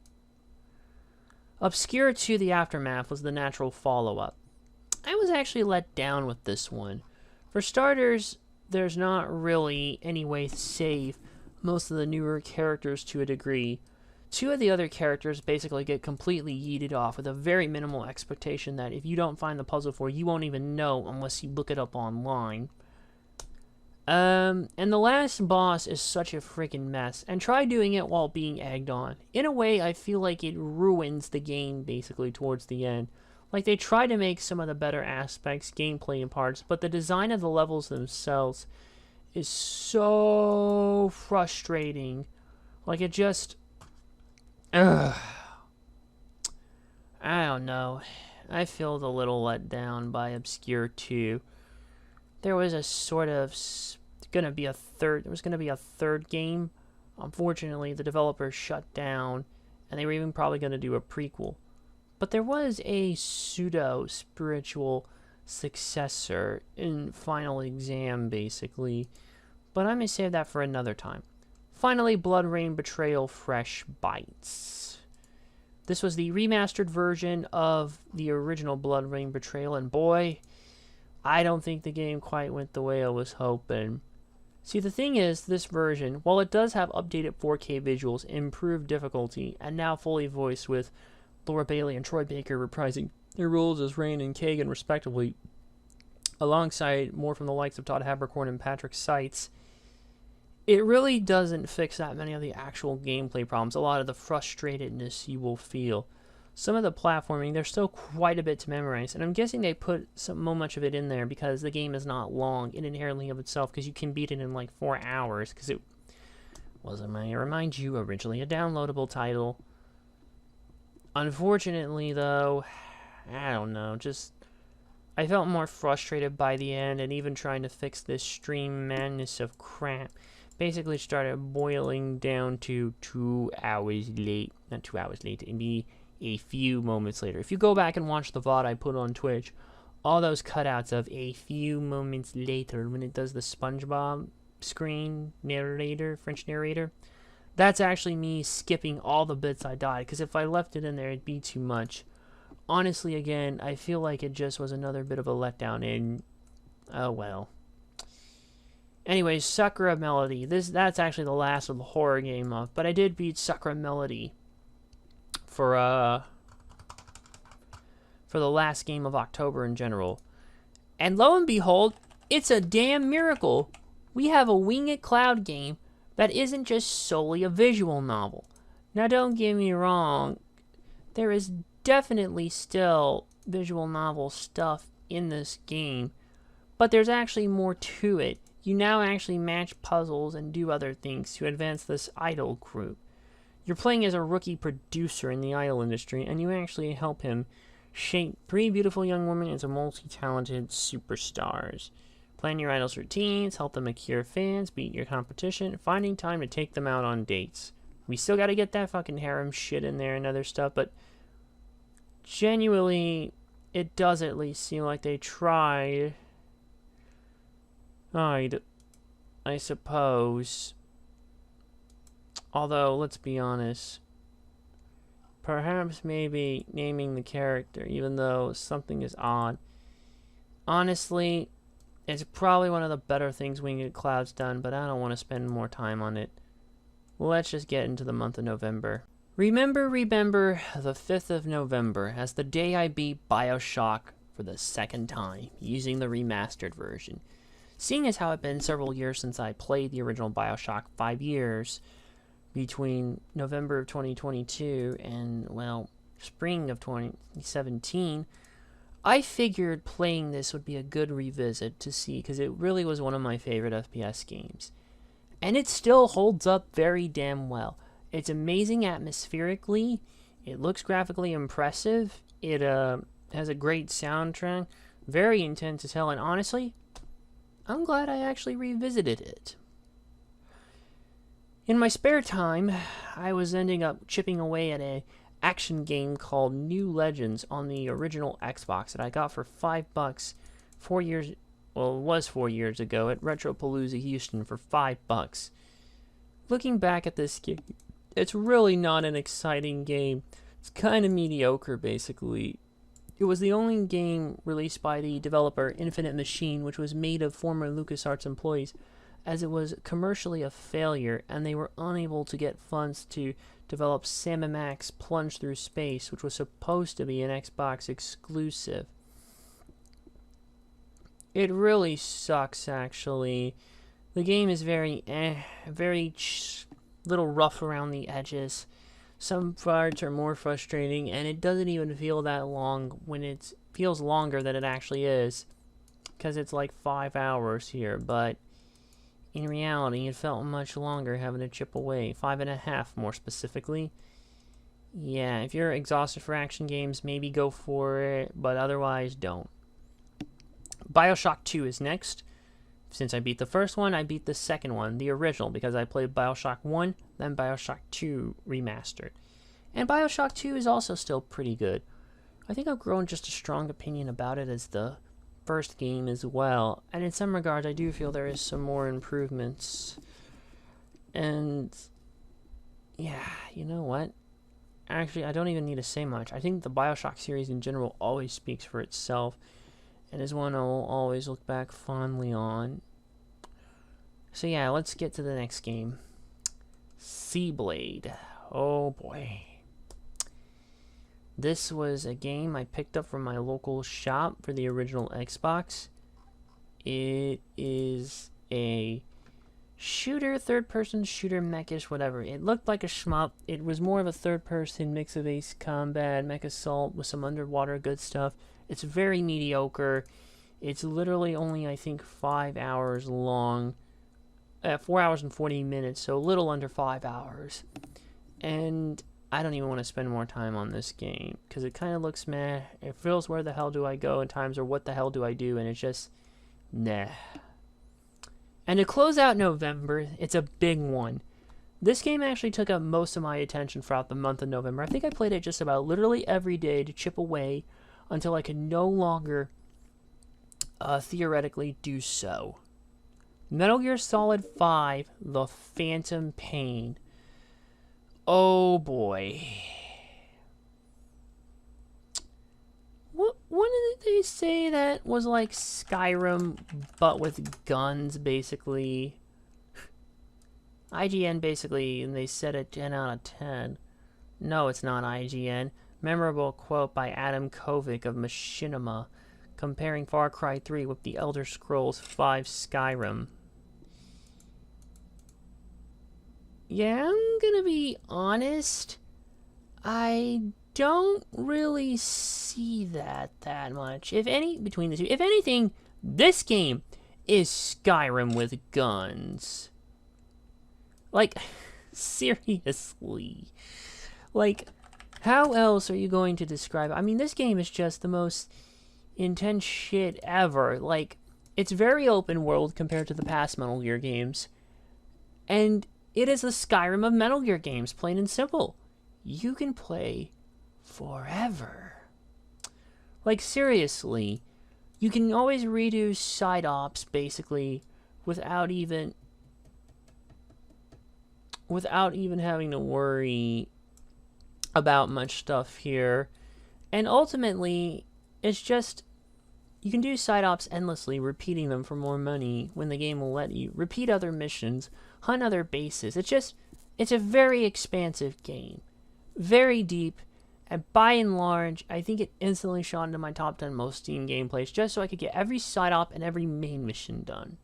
S1: Obscura 2: The Aftermath was the natural follow-up. I was actually let down with this one. For starters, there's not really any way to save most of the newer characters to a degree. Two of the other characters basically get completely yeeted off with a very minimal expectation that if you don't find the puzzle for, you won't even know unless you look it up online. And the last boss is such a freaking mess, and try doing it while being egged on. In a way, I feel like it ruins the game basically towards the end. Like, they try to make some of the better aspects, gameplay and parts, but the design of the levels themselves is so frustrating. Like, it just... I don't know. I feel a little let down by Obscura 2. There was a sort of... there was gonna be a third game. Unfortunately, the developers shut down, and they were even probably gonna do a prequel. But there was a pseudo-spiritual successor in Final Exam, basically. But I may save that for another time. Finally, Blood Rain Betrayal Fresh Bites. This was the remastered version of the original Blood Rain Betrayal, and boy, I don't think the game quite went the way I was hoping. See, the thing is, this version, while it does have updated 4K visuals, improved difficulty, and now fully voiced with Laura Bailey and Troy Baker reprising their roles as Rain and Kagan, respectively, alongside more from the likes of Todd Haberkorn and Patrick Seitz, it really doesn't fix that many of the actual gameplay problems, a lot of the frustratedness you will feel. Some of the platforming, there's still quite a bit to memorize, and I'm guessing they put so much of it in there because the game is not long in inherently of itself, because you can beat it in like 4 hours, because it was, I may remind you, originally a downloadable title. Unfortunately, though, I don't know, just... I felt more frustrated by the end, and even trying to fix this stream madness of crap basically started boiling down to 2 hours late. Not 2 hours late, it'd be a few moments later. If you go back and watch the VOD I put on Twitch, all those cutouts of a few moments later, when it does the SpongeBob screen narrator, French narrator, that's actually me skipping all the bits I died, because if I left it in there, it'd be too much. Honestly, again, I feel like it just was another bit of a letdown, and oh well. Anyways, Sakura Melody. That's actually the last of the horror game of, but I did beat Sakura Melody for the last game of October in general. And lo and behold, it's a damn miracle. We have a Winged Cloud game that isn't just solely a visual novel. Now don't get me wrong, there is definitely still visual novel stuff in this game, but there's actually more to it. You now actually match puzzles and do other things to advance this idol group. You're playing as a rookie producer in the idol industry, and you actually help him shape 3 beautiful young women into multi-talented superstars. Plan your idol's routines, help them acquire fans, beat your competition, finding time to take them out on dates. We still gotta get that fucking harem shit in there and other stuff, but genuinely, it does at least seem like they tried. I suppose. Although, let's be honest, perhaps maybe naming the character, even though something is odd. Honestly, it's probably one of the better things Winged Cloud's done, but I don't want to spend more time on it. Let's just get into the month of November. Remember the 5th of November as the day I beat BioShock for the 2nd time, using the remastered version. Seeing as how it's been several years since I played the original BioShock, 5 years between November of 2022 and, well, spring of 2017, I figured playing this would be a good revisit to see, because it really was one of my favorite FPS games. And it still holds up very damn well. It's amazing atmospherically, it looks graphically impressive, it has a great soundtrack. Very intense as hell, and honestly, I'm glad I actually revisited it. In my spare time, I was ending up chipping away at a action game called New Legends on the original Xbox that I got for $5 4 years, well, it was 4 years ago at Retropalooza Houston for $5. Looking back at this game, it's really not an exciting game. It's kind of mediocre, basically. It was the only game released by the developer Infinite Machine, which was made of former LucasArts employees, as it was commercially a failure, and they were unable to get funds to develop Sam & Max Plunge Through Space, which was supposed to be an Xbox exclusive. It really sucks, actually. The game is very little rough around the edges. Some parts are more frustrating, and it doesn't even feel that long when it feels longer than it actually is, because it's like 5 hours here, but in reality, it felt much longer having to chip away. 5.5 more specifically. Yeah, if you're exhausted for action games, maybe go for it, but otherwise, don't. BioShock 2 is next. Since I beat the first one, I beat the second one, the original, because I played BioShock 1, then BioShock 2 Remastered. And BioShock 2 is also still pretty good. I think I've grown just a strong opinion about it as the first game as well, and in some regards I do feel there is some more improvements. And yeah, you know what? Actually, I don't even need to say much. I think the BioShock series in general always speaks for itself, and is one I will always look back fondly on. So yeah, let's get to the next game. Seablade. Oh boy. This was a game I picked up from my local shop for the original Xbox. It is a shooter, third-person shooter, mechish, whatever. It looked like a shmup. It was more of a third-person mix of Ace Combat, Mech Assault with some underwater good stuff. It's very mediocre. It's literally only, I think, 5 hours long. 4 hours and 40 minutes, so a little under 5 hours. And I don't even want to spend more time on this game, because it kind of looks meh. It feels where the hell do I go in times, or what the hell do I do, and it's just, nah. And to close out November, it's a big one. This game actually took up most of my attention throughout the month of November. I think I played it just about literally every day to chip away until I could no longer theoretically do so. Metal Gear Solid 5, The Phantom Pain. Oh boy. What did they say that was like Skyrim, but with guns, basically? IGN, basically, and they said it 10 out of 10. No, it's not IGN. Memorable quote by Adam Kovic of Machinima, comparing Far Cry 3 with the Elder Scrolls V Skyrim. Yeah, I'm gonna be honest. I don't really see that much. If between the two. If anything, this game is Skyrim with guns. Like, seriously. Like, how else are you going to describe it? I mean, this game is just the most intense shit ever. Like, it's very open world compared to the past Metal Gear games. And it is the Skyrim of Metal Gear games, plain and simple. You can play forever. Like, seriously, you can always redo side ops, basically, without even having to worry about much stuff here. And ultimately, it's just, you can do side ops endlessly, repeating them for more money when the game will let you. Repeat other missions, hunt other bases. It's a very expansive game. Very deep. And by and large, I think it instantly shot into my top 10 most Steam gameplays, just so I could get every side op and every main mission done,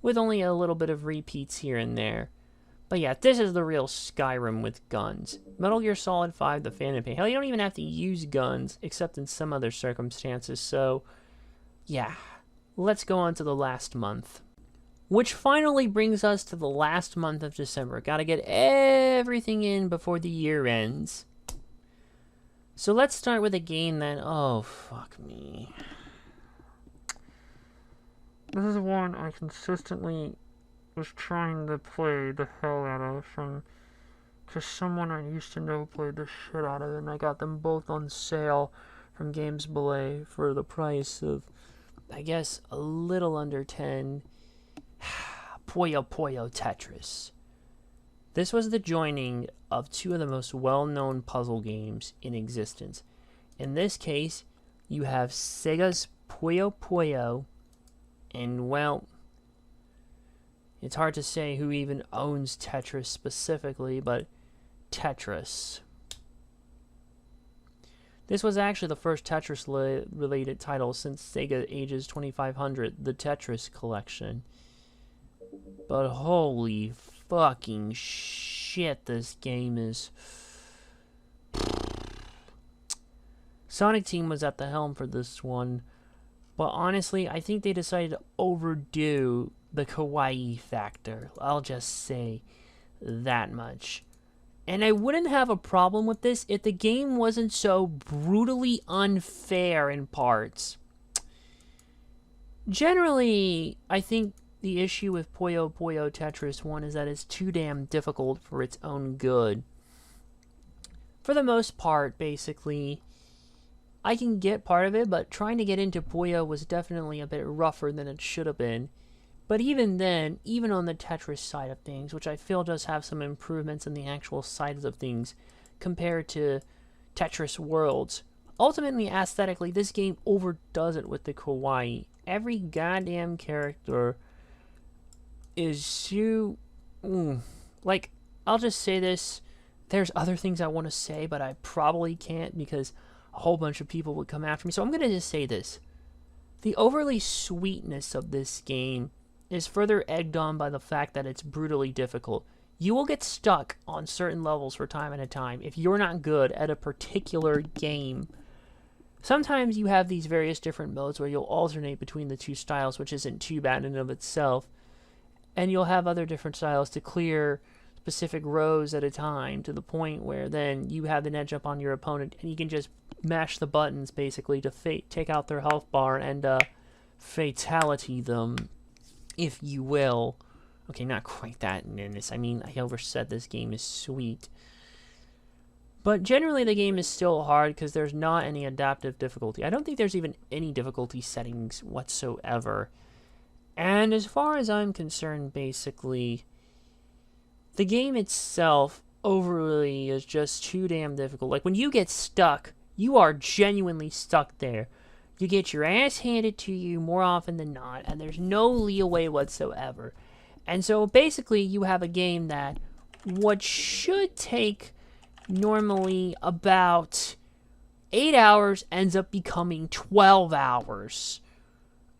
S1: with only a little bit of repeats here and there. But yeah, this is the real Skyrim with guns. Metal Gear Solid 5, The Phantom Pain. Hell, you don't even have to use guns, except in some other circumstances, so yeah. Let's go on to the last month. Which finally brings us to the last month of December. Gotta get everything in before the year ends. So let's start with a game that, oh, fuck me.
S2: This is one I consistently was trying to play the hell out of from because someone I used to know played the shit out of it, and I got them both on sale from Games Belay for the price of, I guess, a little under 10. Puyo Puyo Tetris. This was the joining of two of the most well-known puzzle games in existence. In this case, you have Sega's Puyo Puyo, and well, it's hard to say who even owns Tetris specifically, but Tetris. This was actually the first Tetris-related title since Sega Ages 2500, the Tetris Collection. But holy fucking shit, this game is... Sonic Team was at the helm for this one, but honestly, I think they decided to overdo the kawaii factor. I'll just say that much. And I wouldn't have a problem with this if the game wasn't so brutally unfair in parts. Generally, I think the issue with Puyo Puyo Tetris 1 is that it's too damn difficult for its own good. For the most part, basically, I can get part of it, but trying to get into Puyo was definitely a bit rougher than it should have been. But even then, even on the Tetris side of things, which I feel does have some improvements in the actual sides of things compared to Tetris Worlds, ultimately, aesthetically, this game overdoes it with the kawaii. Every goddamn character is too... Like, I'll just say this. There's other things I want to say, but I probably can't because a whole bunch of people would come after me. So I'm going to just say this. The overly sweetness of this game is further egged on by the fact that it's brutally difficult. You will get stuck on certain levels for time at a time if you're not good at a particular game. Sometimes you have these various different modes where you'll alternate between the two styles, which isn't too bad in and of itself. And you'll have other different styles to clear specific rows at a time to the point where then you have an edge up on your opponent and you can just mash the buttons basically to take out their health bar and fatality them, if you will. Okay, not quite that in this. I mean, I oversaid this game is sweet. But generally the game is still hard because there's not any adaptive difficulty. I don't think there's even any difficulty settings whatsoever. And as far as I'm concerned, basically, the game itself overly is just too damn difficult. Like, when you get stuck, you are genuinely stuck there. You get your ass handed to you more often than not, and there's no leeway whatsoever. And so, basically, you have a game that what should take normally about 8 hours ends up becoming 12 hours.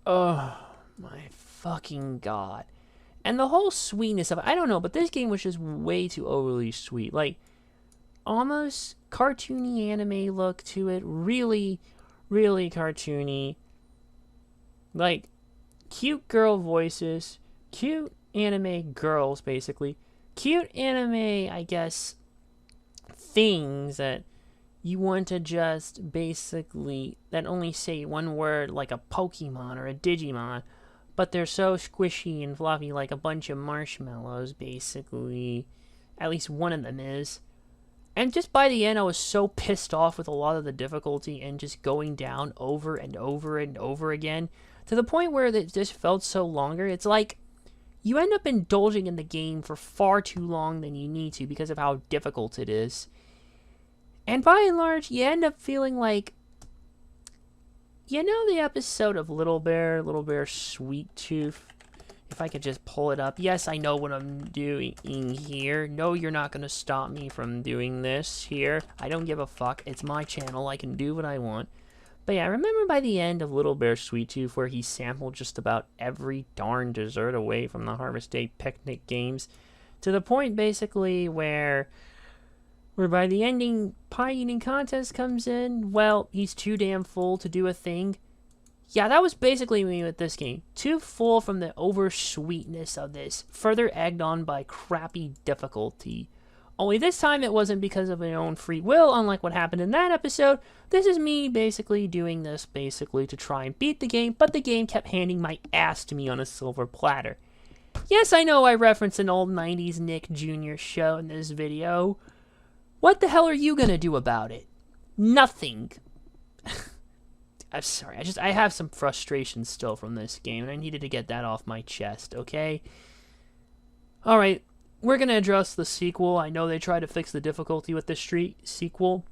S2: Oh, my fucking god. And the whole sweetness of it, I don't know, but this game was just way too overly sweet. Like, almost cartoony anime look to it. Really, really cartoony. Like, cute girl voices. Cute anime girls, basically. Cute anime, I guess, things that you want to just basically, that only say one word, like a Pokemon or a Digimon. But they're so squishy and fluffy, like a bunch of marshmallows, basically. At least one of them is. And just by the end, I was so pissed off with a lot of the difficulty and just going down over and over and over again. To the point where it just felt so longer. It's like you end up indulging in the game for far too long than you need to because of how difficult it is. And by and large, you end up feeling like, you know the episode of Little Bear Sweet Tooth? If I could just pull it up. Yes, I know what I'm doing here. No, you're not going to stop me from doing this here. I don't give a fuck. It's my channel. I can do what I want. But yeah, I remember by the end of Little Bear Sweet Tooth where he sampled just about every darn dessert away from the Harvest Day picnic games. To the point, basically, where by the ending pie eating contest comes in, well, he's too damn full to do a thing. Yeah, that was basically me with this game. Too full from the over sweetness of this, further egged on by crappy difficulty. Only this time it wasn't because of my own free will, unlike what happened in that episode. This is me basically doing this basically to try and beat the game, but the game kept handing my ass to me on a silver platter. Yes, I know I referenced an old 90s Nick Jr. show in this video. What the hell are you gonna do about it? Nothing. I'm sorry, I have some frustration still from this game, and I needed to get that off my chest, okay? Alright, we're gonna address the sequel. I know they tried to fix the difficulty with the sequel,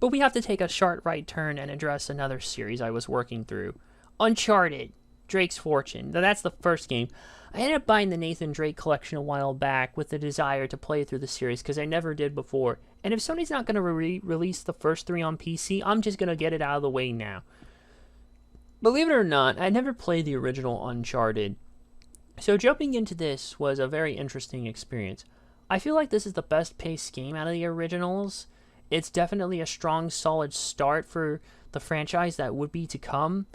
S2: but we have to take a sharp right turn and address another series I was working through. Uncharted, Drake's Fortune. Now, that's the first game. I ended up buying the Nathan Drake collection a while back with the desire to play through the series because I never did before. And if Sony's not going to release the first 3 on PC, I'm just going to get it out of the way now. Believe it or not, I never played the original Uncharted. So jumping into this was a very interesting experience. I feel like this is the best paced game out of the originals. It's definitely a strong, solid start for the franchise that would be to come.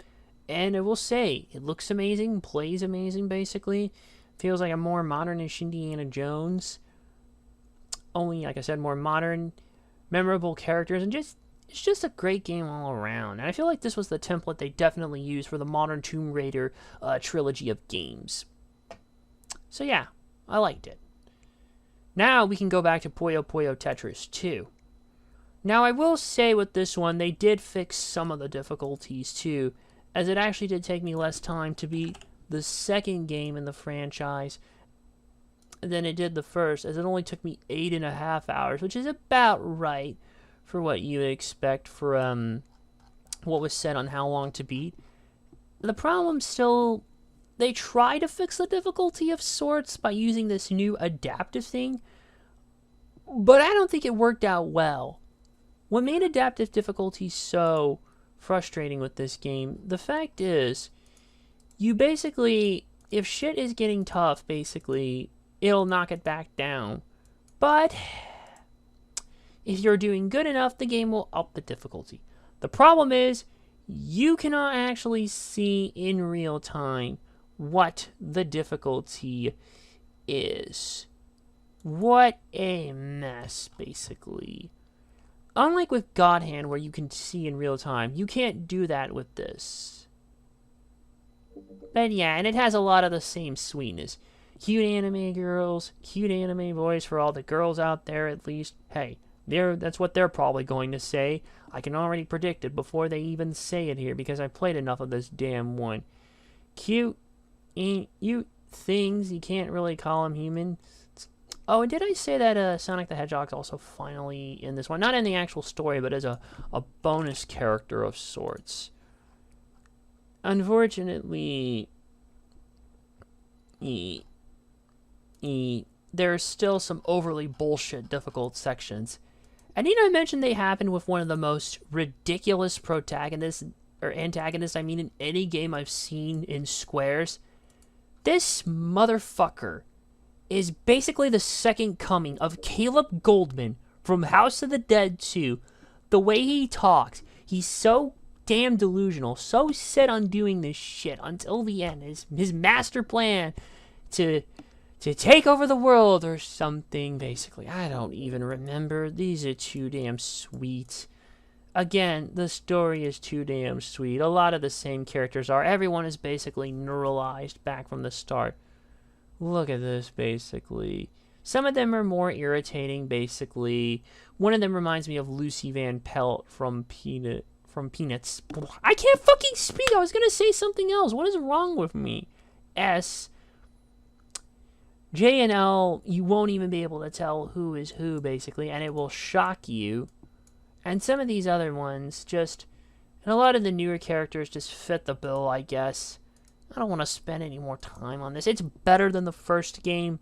S2: And I will say, it looks amazing, plays amazing, basically. Feels like a more modern-ish Indiana Jones. Only, like I said, more modern, memorable characters, and it's just a great game all around. And I feel like this was the template they definitely used for the modern Tomb Raider trilogy of games. So yeah, I liked it. Now we can go back to Puyo Puyo Tetris 2. Now I will say with this one, they did fix some of the difficulties too, as it actually did take me less time to beat the second game in the franchise than it did the first, as it only took me 8.5 hours, which is about right for what you would expect for what was said on how long to beat. The problem still, they try to fix the difficulty of sorts by using this new adaptive thing, but I don't think it worked out well. What made adaptive difficulty so frustrating with this game, the fact is, you basically, if shit is getting tough, basically, it'll knock it back down. But if you're doing good enough, the game will up the difficulty. The problem is, you cannot actually see in real time what the difficulty is. What a mess, basically. Unlike with God Hand, where you can see in real time, you can't do that with this. But yeah, and it has a lot of the same sweetness. Cute anime girls, cute anime boys for all the girls out there, at least. Hey, that's what they're probably going to say. I can already predict it before they even say it here, because I played enough of this damn one. Cute, things, you can't really call them human. Oh, and did I say that Sonic the Hedgehog's also finally in this one? Not in the actual story, but as a bonus character of sorts. Unfortunately, there's still some overly bullshit difficult sections. And need I mention they happen with one of the most ridiculous antagonists, in any game I've seen in Squares. This motherfucker is basically the second coming of Caleb Goldman from House of the Dead 2. The way he talks, he's so damn delusional, so set on doing this shit until the end. His master plan to take over the world or something, basically. I don't even remember. These are too damn sweet. Again, the story is too damn sweet. A lot of the same characters are. Everyone is basically neuralized back from the start. Look at this, basically. Some of them are more irritating, basically. One of them reminds me of Lucy Van Pelt from Peanuts. I can't fucking speak! I was gonna say something else. What is wrong with me? S. J and L, you won't even be able to tell who is who, basically, and it will shock you. And some of these other ones and a lot of the newer characters just fit the bill, I guess. I don't want to spend any more time on this. It's better than the first game,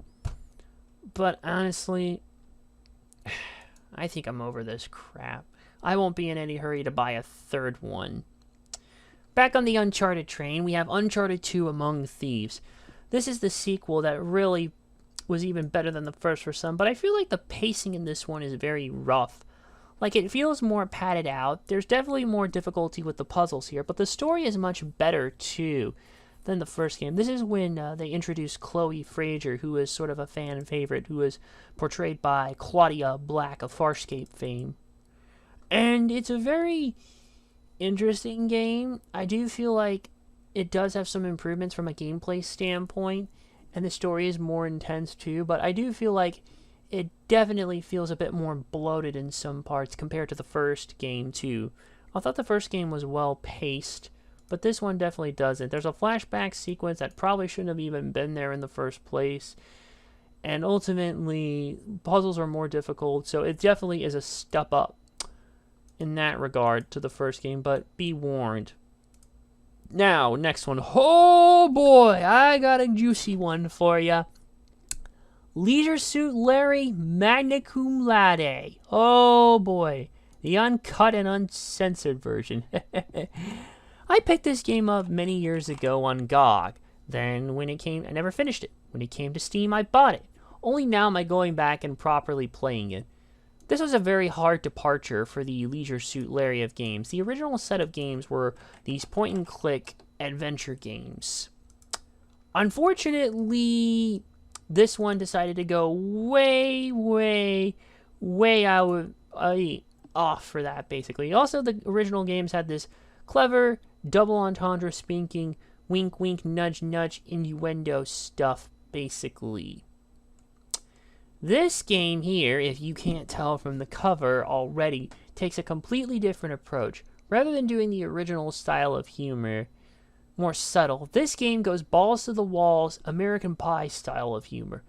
S2: but honestly, I think I'm over this crap. I won't be in any hurry to buy a third one. Back on the Uncharted train, we have Uncharted 2 Among Thieves. This is the sequel that really was even better than the first for some, but I feel like the pacing in this one is very rough. Like, it feels more padded out. There's definitely more difficulty with the puzzles here, but the story is much better, too. than the first game. This is when they introduced Chloe Frazer, who is sort of a fan favorite, who was portrayed by Claudia Black of Farscape fame. And it's a very interesting game. I do feel like it does have some improvements from a gameplay standpoint, and the story is more intense too, but I do feel like it definitely feels a bit more bloated in some parts compared to the first game too. I thought the first game was well paced, but this one definitely doesn't. There's a flashback sequence that probably shouldn't have even been there in the first place, and ultimately puzzles are more difficult, so it definitely is a step up in that regard to the first game, but be warned. Now, next one. Oh boy, I got a juicy one for ya. Leisure Suit Larry Magna Cum Laude. Oh boy, the uncut and uncensored version. I picked this game up many years ago on GOG. Then when it came, I never finished it. When it came to Steam, I bought it. Only now am I going back and properly playing it. This was a very hard departure for the Leisure Suit Larry of games. The original set of games were these point-and-click adventure games. Unfortunately, this one decided to go way out off for that, basically. Also, the original games had this clever, double entendre speaking, wink wink, nudge nudge, innuendo stuff, basically. This game here, if you can't tell from the cover already, takes a completely different approach. Rather than doing the original style of humor, more subtle, this game goes balls to the walls, American Pie style of humor.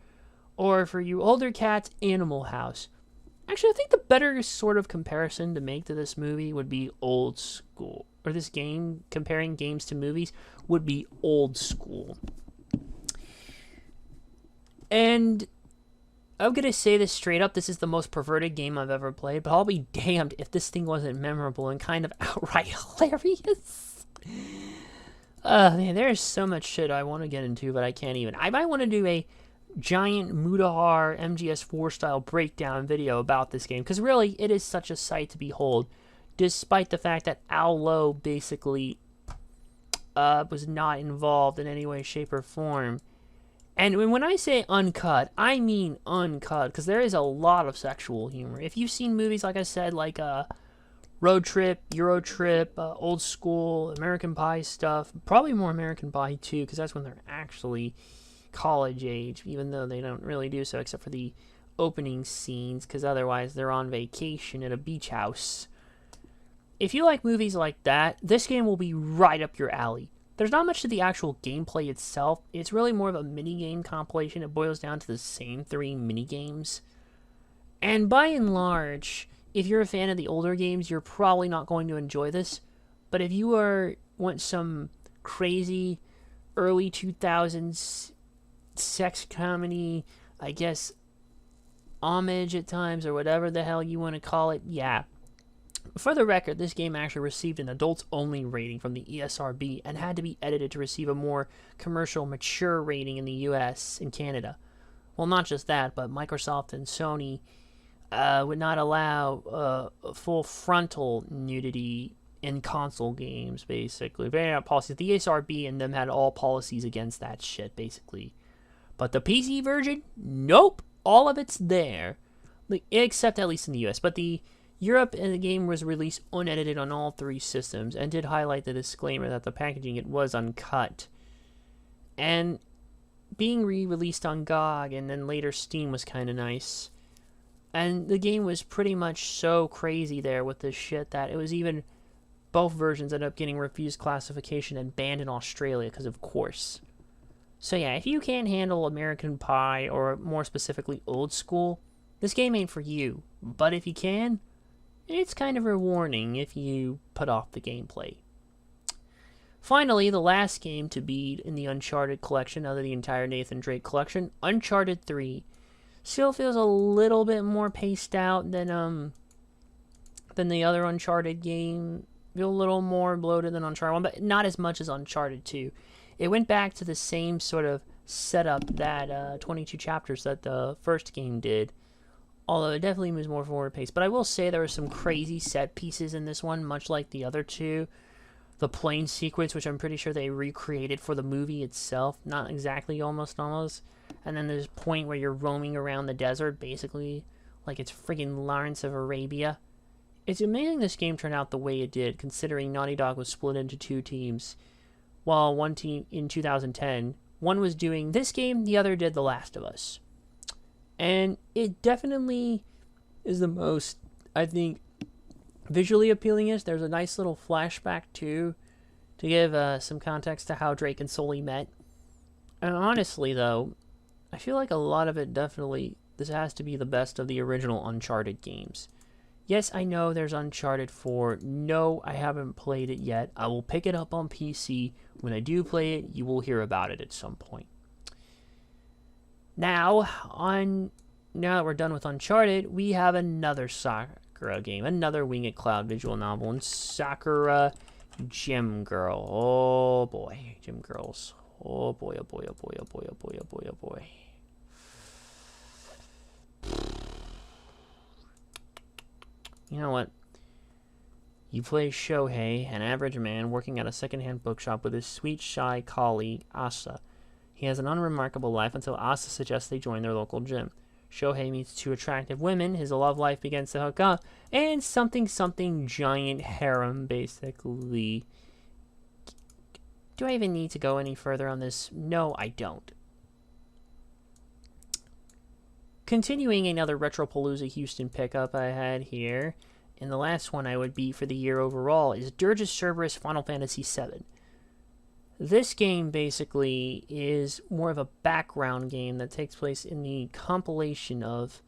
S2: Or for you older cats, Animal House. Actually, I think the better sort of comparison to make to this movie would be Old School. Or this game, comparing games to movies, would be Old School. And I'm going to say this straight up, this is the most perverted game I've ever played, but I'll be damned if this thing wasn't memorable and kind of outright hilarious. Man, there's so much shit I want to get into, but I can't even. I might want to do a giant Mudahar MGS4 style breakdown video about this game, because really, it is such a sight to behold, despite the fact that Al Lowe basically was not involved in any way, shape, or form. And when I say uncut, I mean uncut, because there is a lot of sexual humor. If you've seen movies, like I said, like Road Trip, Euro Trip, Old School, American Pie stuff, probably more American Pie too, because that's when they're actually college age, even though they don't really do so except for the opening scenes, because otherwise they're on vacation at a beach house. If you like movies like that, this game will be right up your alley. There's not much to the actual gameplay itself. It's really more of a minigame compilation. It boils down to the same 3 minigames. And by and large, if you're a fan of the older games, you're probably not going to enjoy this. But if you want some crazy early 2000s sex comedy, I guess, homage at times, or whatever the hell you want to call it, yeah. For the record, this game actually received an adults-only rating from the ESRB and had to be edited to receive a more commercial, mature rating in the US and Canada. Well, not just that, but Microsoft and Sony would not allow full frontal nudity in console games, basically. They had policies. The ESRB and them had all policies against that shit, basically. But the PC version, nope. All of it's there. Except at least in the US. But the Europe and the game was released unedited on all 3 systems, and did highlight the disclaimer that the packaging, it was uncut. And being re-released on GOG and then later Steam was kind of nice. And the game was pretty much so crazy there with this shit that it was even, both versions ended up getting refused classification and banned in Australia, because of course. So yeah, if you can't handle American Pie, or more specifically Old School, this game ain't for you. But if you can, it's kind of rewarding if you put off the gameplay. Finally, the last game to beat in the Uncharted collection, out of the entire Nathan Drake collection, Uncharted 3. Still feels a little bit more paced out than the other Uncharted game. Feel a little more bloated than Uncharted 1, but not as much as Uncharted 2. It went back to the same sort of setup that 22 chapters that the first game did. Although it definitely moves more forward pace. But I will say there were some crazy set pieces in this one, much like the other two. the plane sequence, which I'm pretty sure they recreated for the movie itself. Not exactly, almost. And then there's a point where you're roaming around the desert, basically like it's friggin' Lawrence of Arabia. It's amazing this game turned out the way it did, considering Naughty Dog was split into two teams. While one team in 2010, one was doing this game, the other did The Last of Us. And it definitely is the most, I think, visually appealing is. There's a nice little flashback too, to give some context to how Drake and Sully met. And honestly, though, I feel like a lot of it definitely, this has to be the best of the original Uncharted games. Yes, I know there's Uncharted 4. No, I haven't played it yet. I will pick it up on PC. When I do play it, you will hear about it at some point. Now that we're done with Uncharted, we have another Sakura game, another Wing It Cloud visual novel, and Sakura Gem Girl. Oh boy, Gem Girls. Oh boy, oh boy, oh boy, oh boy, oh boy, oh boy, oh boy. You know what? You play Shohei, an average man working at a secondhand bookshop with his sweet, shy colleague, Asa. He has an unremarkable life until Asa suggests they join their local gym. Shohei meets two attractive women, his love life begins to hook up, and something giant harem, basically. Do I even need to go any further on this? No, I don't. Continuing another Retropalooza Houston pickup I had here, and the last one I would beat for the year overall, is Dirge's Cerberus Final Fantasy VII. This game basically is more of a background game that takes place in the compilation of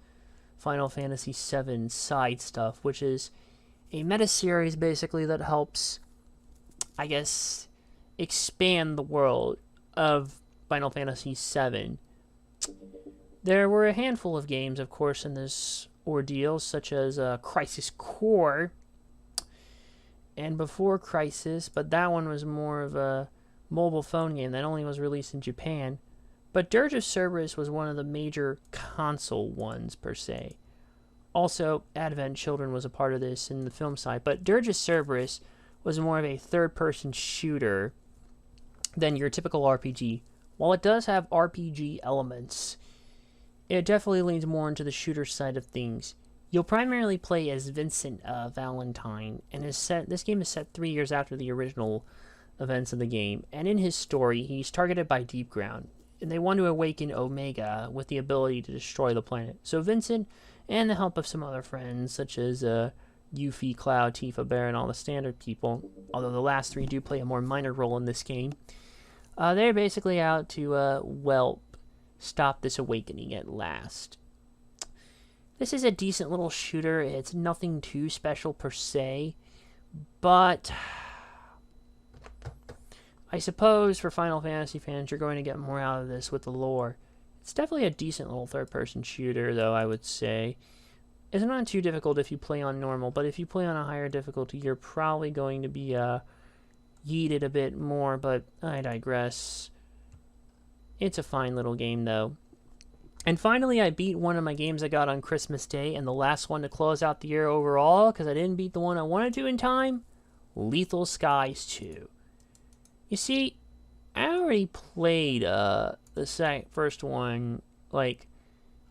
S2: Final Fantasy VII side stuff, which is a meta-series basically that helps, I guess, expand the world of Final Fantasy VII. There were a handful of games, of course, in this ordeal, such as Crisis Core and Before Crisis, but that one was more of a mobile phone game that only was released in Japan. But Dirge of Cerberus was one of the major console ones, per se. Also, Advent Children was a part of this in the film side, but Dirge of Cerberus was more of a third-person shooter than your typical RPG. While it does have RPG elements, it definitely leans more into the shooter side of things. You'll primarily play as Vincent Valentine, and this game is set 3 years after the original events of the game. And in his story, he's targeted by Deep Ground, and they want to awaken Omega with the ability to destroy the planet. So Vincent, and the help of some other friends, such as Yuffie, Cloud, Tifa, Bear, and all the standard people, although the last three do play a more minor role in this game, they're basically out to, stop this awakening at last. This is a decent little shooter. It's nothing too special per se, but I suppose for Final Fantasy fans, you're going to get more out of this with the lore. It's definitely a decent little third-person shooter, though, I would say. It's not too difficult if you play on normal, but if you play on a higher difficulty, you're probably going to be yeeted a bit more, but I digress. It's a fine little game, though. And finally, I beat one of my games I got on Christmas Day, and the last one to close out the year overall, because I didn't beat the one I wanted to in time, Lethal Skies 2. You see, I already played the first one, like,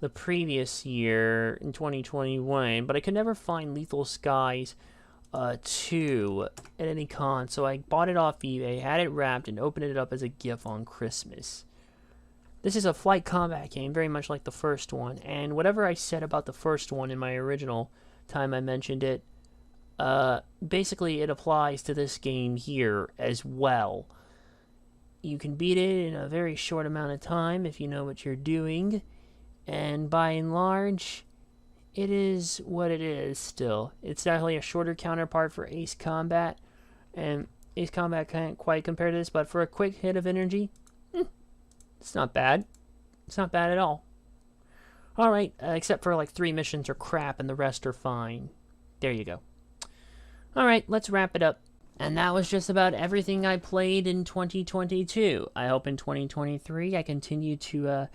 S2: the previous year in 2021, but I could never find Lethal Skies 2 at any con, so I bought it off eBay, had it wrapped, and opened it up as a gift on Christmas. This is a flight combat game, very much like the first one, and whatever I said about the first one in my original time I mentioned it, basically it applies to this game here as well. You can beat it in a very short amount of time if you know what you're doing, and by and large, it is what it is still. It's definitely a shorter counterpart for Ace Combat, and Ace Combat can't quite compare to this, but for a quick hit of energy, it's not bad. It's not bad at all. Alright, except for like 3 missions are crap and the rest are fine. There you go. Alright, let's wrap it up. And that was just about everything I played in 2022. I hope in 2023 I continue to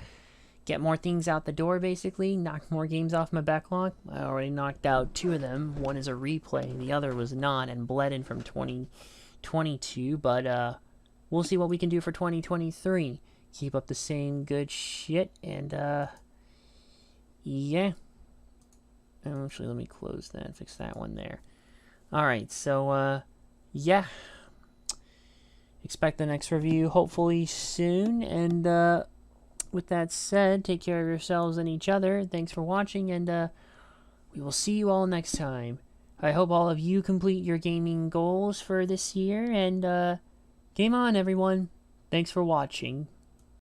S2: get more things out the door, basically. Knock more games off my backlog. I already knocked out 2 of them. One is a replay, the other was not, and bled in from 20 2022, but we'll see what we can do for 2023. Keep up the same good shit, and yeah. Actually, let me close that, fix that one there. Alright, so yeah. Expect the next review hopefully soon, and with that said, take care of yourselves and each other. Thanks for watching, and we will see you all next time. I hope all of you complete your gaming goals for this year, and game on, everyone. Thanks for watching.